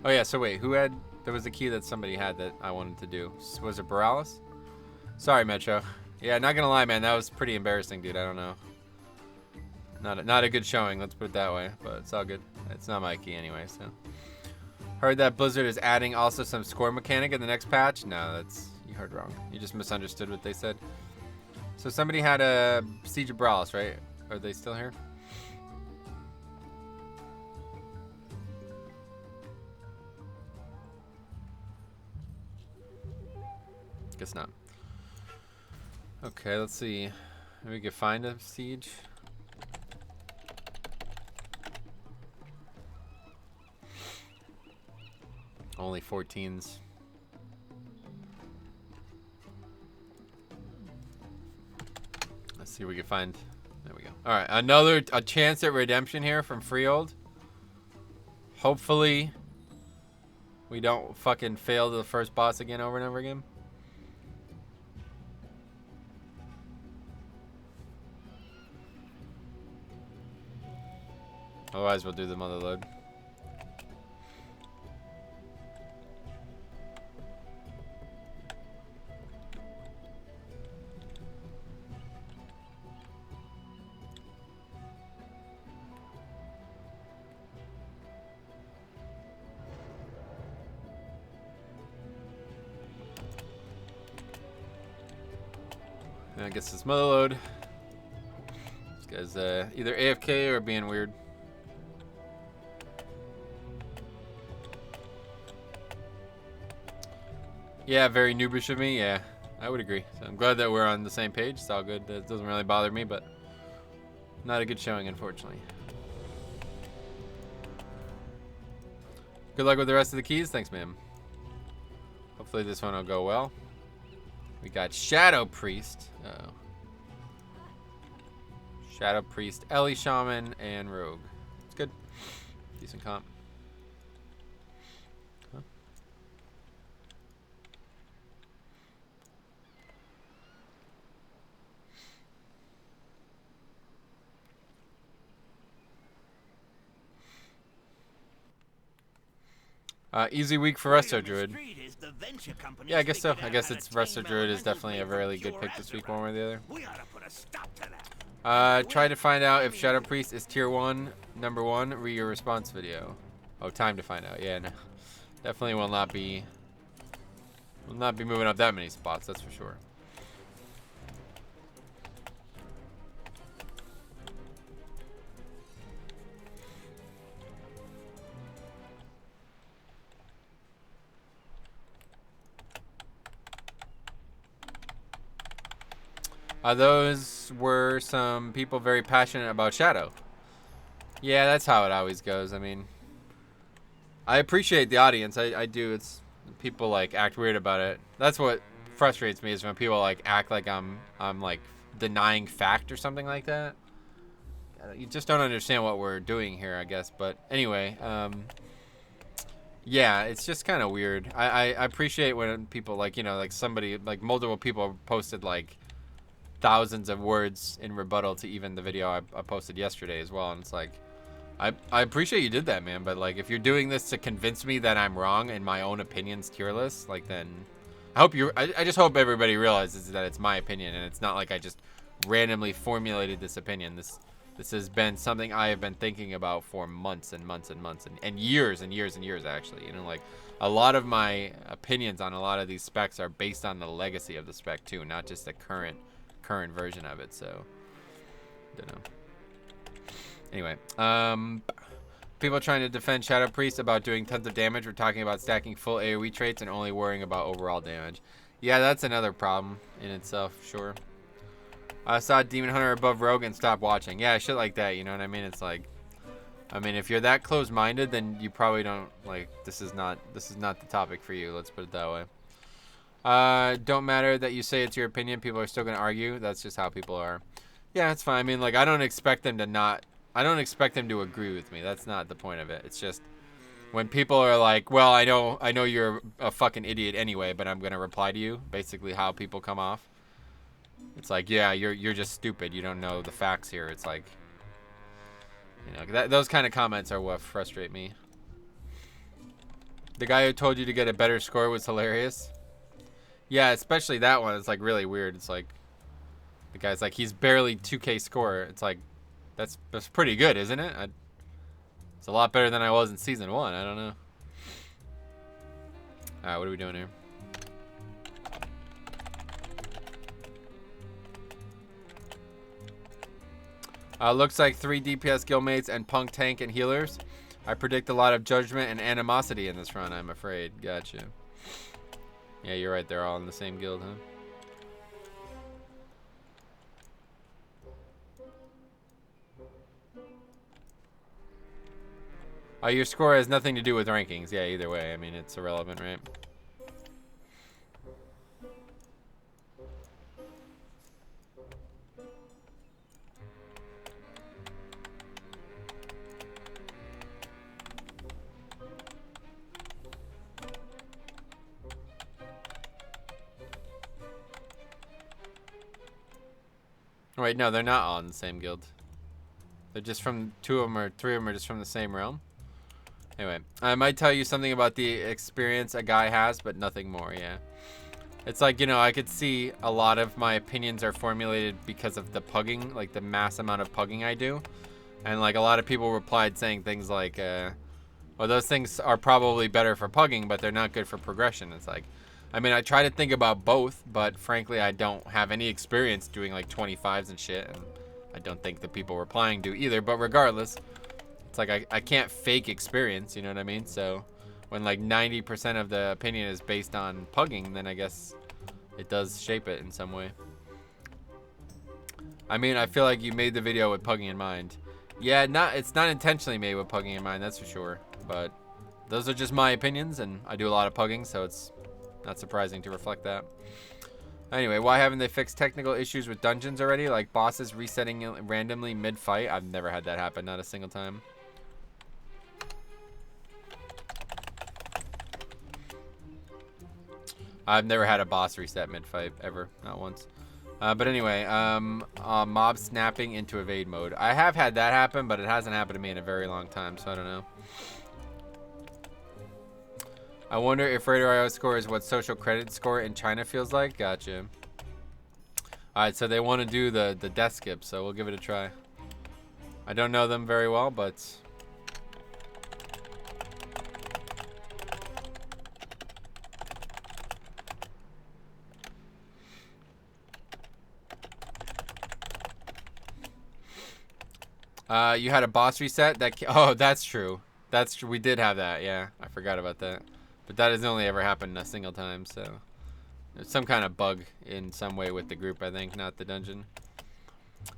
Oh yeah, so wait, there was a key that somebody had that I wanted to do. Was it Borealis? Sorry, Metro. Yeah, not gonna lie, man, that was pretty embarrassing, dude. I don't know. Not a good showing, let's put it that way, but it's all good. It's not my key anyway, so. Heard that Blizzard is adding also some score mechanic in the next patch? No, you heard wrong. You just misunderstood what they said. So somebody had a Siege of Borealis, right? Are they still here? Guess not. Okay, let's see. Maybe we could find a siege. Only 14s. Let's see if we can find. There we go. All right, a chance at redemption here from Freehold. Hopefully, we don't fucking fail the first boss again over and over again. Otherwise, we'll do the mother load. And I guess it's mother load. This guy's either AFK or being weird. Yeah, very noobish of me. Yeah, I would agree. So I'm glad that we're on the same page. It's all good. That doesn't really bother me, but not a good showing, unfortunately. Good luck with the rest of the keys. Thanks, ma'am. Hopefully this one will go well. We got Shadow Priest. Uh-oh. Shadow Priest, Ellie Shaman, and Rogue. It's good. Decent comp. Huh? Easy week for Resto Druid. Yeah, I guess so. I guess it's Resto Druid is definitely a really good pick this week, one way or the other. Try to find out if Shadow Priest is tier 1, number 1, read your response video. Oh, time to find out. Yeah, no. Definitely will not be moving up that many spots, that's for sure. Those were some people very passionate about Shadow. Yeah, that's how it always goes. I mean, I appreciate the audience. I do. It's people like act weird about it. That's what frustrates me is when people like act like I'm like denying fact or something like that. You just don't understand what we're doing here, I guess. But anyway, yeah, it's just kind of weird. I appreciate when people like, you know, like somebody, like multiple people posted like thousands of words in rebuttal to even the video I posted yesterday as well. And it's like, I appreciate you did that, man. But like, if you're doing this to convince me that I'm wrong in my own opinions tier list, like then I just hope everybody realizes that it's my opinion and it's not like I just randomly formulated this opinion. This has been something I have been thinking about for months and months and months and years and years and years, actually. You know, like a lot of my opinions on a lot of these specs are based on the legacy of the spec too, not just the current version of it. So don't know. Anyway, people trying to defend Shadow Priest about doing tons of damage. We're talking about stacking full AoE traits and only worrying about overall damage. Yeah, that's another problem in itself, sure. I saw Demon Hunter above Rogue and stopped watching. Yeah, shit like that, you know what I mean? It's like, I mean, if you're that close-minded, then you probably don't, like, this is not the topic for you, let's put it that way. Don't matter that you say it's your opinion, people are still gonna argue. That's just how people are. Yeah, it's fine. I mean, like, I don't expect them to agree with me. That's not the point of it. It's just when people are like, well, I know you're a fucking idiot anyway, but I'm gonna reply to you. Basically how people come off. It's like, yeah, you're just stupid. You don't know the facts here. It's like, you know, those kind of comments are what frustrate me. The guy who told you to get a better score was hilarious. Yeah, especially that one. It's like really weird. It's like the guy's like, he's barely 2K score. It's like, that's pretty good, isn't it? It's a lot better than I was in season 1. I don't know. All right, what are we doing here? Looks like 3 DPS guildmates and punk tank and healers. I predict a lot of judgment and animosity in this run, I'm afraid. Gotcha. Yeah, you're right. They're all in the same guild, huh? Your score has nothing to do with rankings. Yeah, either way. I mean, it's irrelevant, right? Wait, no, they're not all in the same guild. They're just from 2 of them or 3 of them are just from the same realm. Anyway, I might tell you something about the experience a guy has, but nothing more, yeah. It's like, you know, I could see a lot of my opinions are formulated because of the pugging, like the mass amount of pugging I do. And like a lot of people replied saying things like, well, those things are probably better for pugging, but they're not good for progression. It's like, I mean, I try to think about both, but frankly, I don't have any experience doing like 25s and shit. And I don't think the people replying do either, but regardless, it's like I can't fake experience, you know what I mean? So when like 90% of the opinion is based on pugging, then I guess it does shape it in some way. I mean, I feel like you made the video with pugging in mind. Yeah, it's not intentionally made with pugging in mind, that's for sure. But those are just my opinions, and I do a lot of pugging, so it's not surprising to reflect that. Anyway, why haven't they fixed technical issues with dungeons already? Like bosses resetting randomly mid-fight? I've never had that happen, not a single time. I've never had a boss reset mid-fight, ever. Not once. But anyway, mob snapping into evade mode. I have had that happen, but it hasn't happened to me in a very long time, so I don't know. I wonder if Raider.io score is what social credit score in China feels like. Gotcha. Alright, so they want to do the death skip, so we'll give it a try. I don't know them very well, but... you had a boss reset? Oh, that's true. That's true. We did have that, yeah. I forgot about that. But that has only ever happened a single time, so... There's some kind of bug in some way with the group, I think, not the dungeon.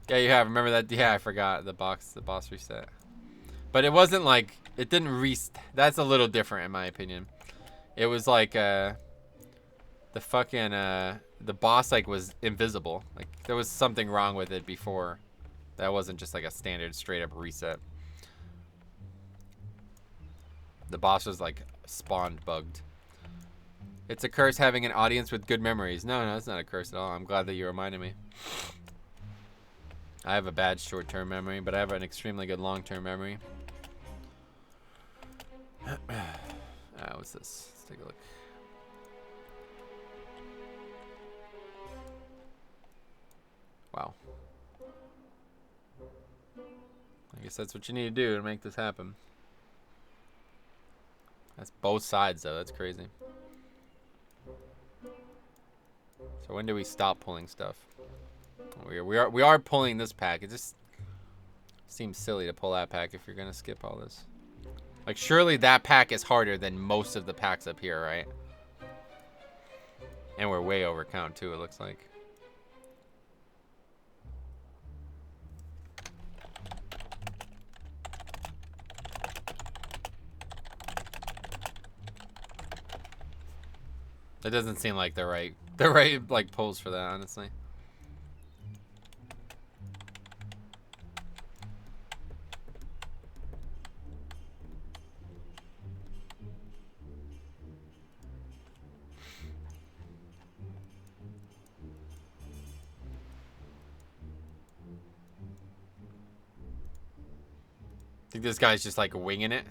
Yeah, you have. Remember that? Yeah, I forgot the boss reset. But it wasn't like... It didn't reset. That's a little different, in my opinion. It was like, the fucking, the boss, like, was invisible. Like, there was something wrong with it before. That wasn't just like a standard straight up reset. The boss was like spawned bugged. It's a curse having an audience with good memories. No, it's not a curse at all. I'm glad that you reminded me. I have a bad short-term memory, but I have an extremely good long-term memory. What's this? Let's take a look. Wow. I guess that's what you need to do to make this happen. That's both sides, though. That's crazy. So when do we stop pulling stuff? We are pulling this pack. It just seems silly to pull that pack if you're gonna skip all this. Like, surely that pack is harder than most of the packs up here, right? And we're way over count too, it looks like. That doesn't seem like the right like pulls for that, honestly. I think this guy's just like winging it.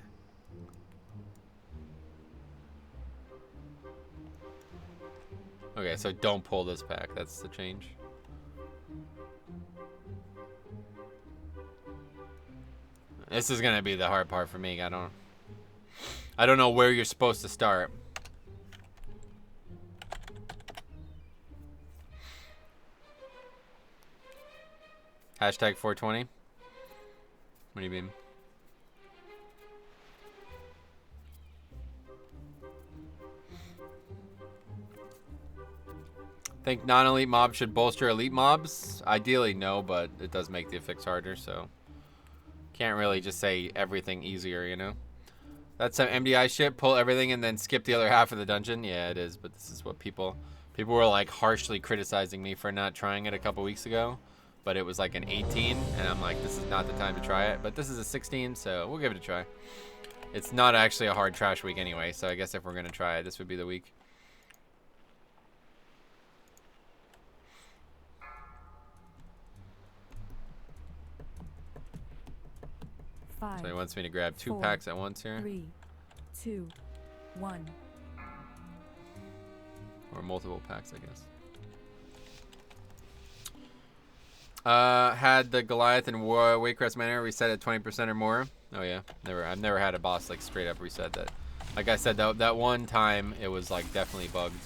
Okay, so don't pull this pack. That's the change. This is gonna be the hard part for me. I don't know where you're supposed to start. Hashtag 420. What do you mean? Think non-elite mobs should bolster elite mobs? Ideally, no, but it does make the effects harder, so can't really just say everything easier, you know? That's some MDI shit. Pull everything and then skip the other half of the dungeon. Yeah, it is, but this is what people were like harshly criticizing me for not trying it a couple weeks ago, but it was like an 18, and I'm like, this is not the time to try it. But this is a 16, so we'll give it a try. It's not actually a hard trash week anyway, so I guess if we're gonna try it, this would be the week. So he wants me to grab 2 packs at once here. 3, 2, 1. Or multiple packs, I guess. Had the Goliath and Waycrest Manor reset at 20% or more. Oh yeah, I've never had a boss like straight up reset that. Like I said, that one time it was like definitely bugged,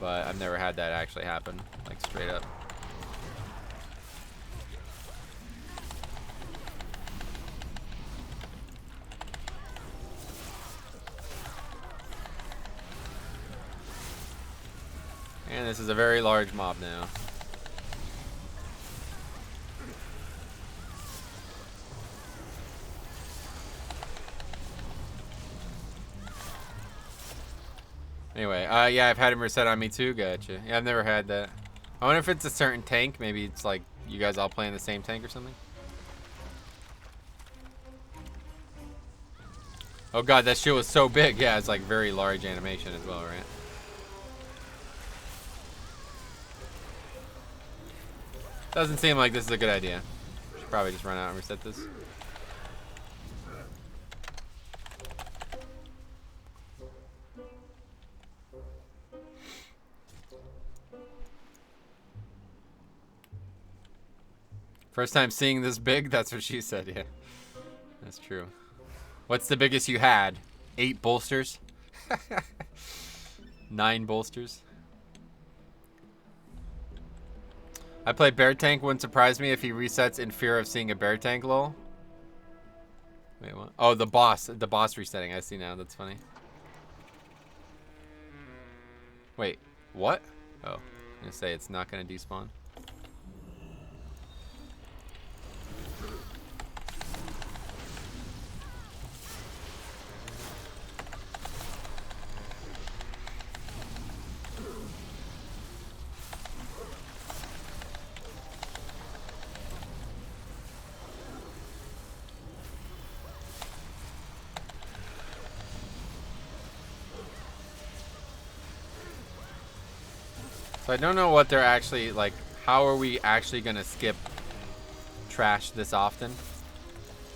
but I've never had that actually happen like straight up. And this is a very large mob now. Anyway, yeah, I've had him reset on me too. Gotcha. Yeah, I've never had that. I wonder if it's a certain tank. Maybe it's like you guys all play in the same tank or something. Oh god, that shit was so big. Yeah, it's like very large animation as well, right? Doesn't seem like this is a good idea. Should probably just run out and reset this. First time seeing this big? That's what she said, yeah. That's true. What's the biggest you had? 8 bolsters? 9 bolsters? I play bear tank. Wouldn't surprise me if he resets in fear of seeing a bear tank, lol. Wait, what? Oh, the boss resetting. I see now. That's funny. Wait, what? Oh, I'm gonna say it's not gonna despawn. So I don't know what they're actually, like, how are we actually going to skip trash this often?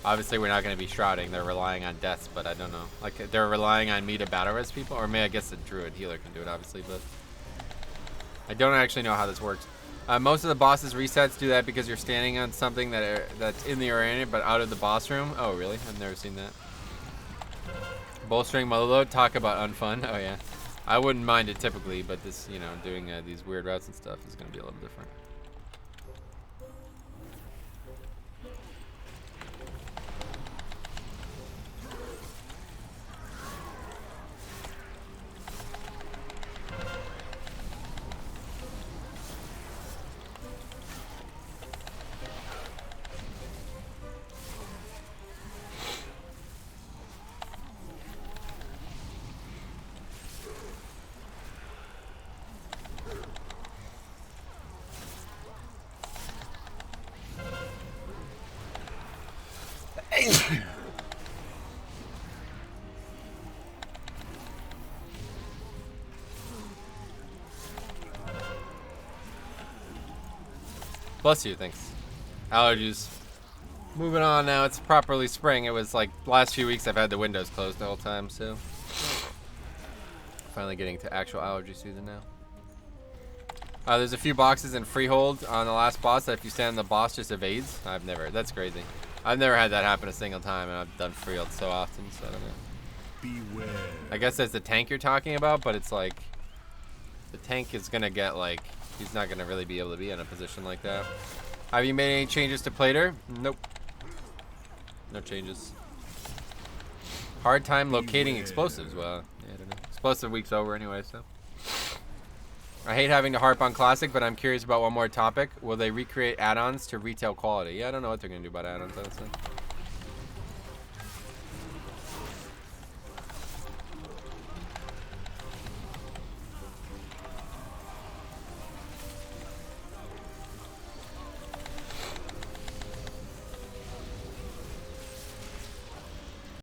Obviously, we're not going to be shrouding. They're relying on deaths, but I don't know. Like, they're relying on me to battle res people? Or maybe I guess the druid healer can do it, obviously, but I don't actually know how this works. Most of the bosses resets do that because you're standing on something that's in the arena, but out of the boss room. Oh, really? I've never seen that. Bolstering Malolo, talk about unfun. Oh, yeah. I wouldn't mind it typically, but this, you know, doing these weird routes and stuff is going to be a little different. Bless you, thanks. Allergies. Moving on now, it's properly spring. It was like last few weeks I've had the windows closed the whole time, so finally getting to actual allergy season now. There's a few boxes in Freehold on the last boss that if you stand on the boss just evades. That's crazy. I've never had that happen a single time, and I've done Freehold so often, so I don't know. Beware. I guess that's the tank you're talking about, but it's like the tank is gonna get like, he's not gonna really be able to be in a position like that. Have you made any changes to Plater? Nope. No changes. Hard time locating explosives. Well, yeah, I don't know. Explosive week's over anyway, so. I hate having to harp on Classic, but I'm curious about one more topic. Will they recreate add-ons to retail quality? Yeah, I don't know what they're gonna do about add-ons, honestly.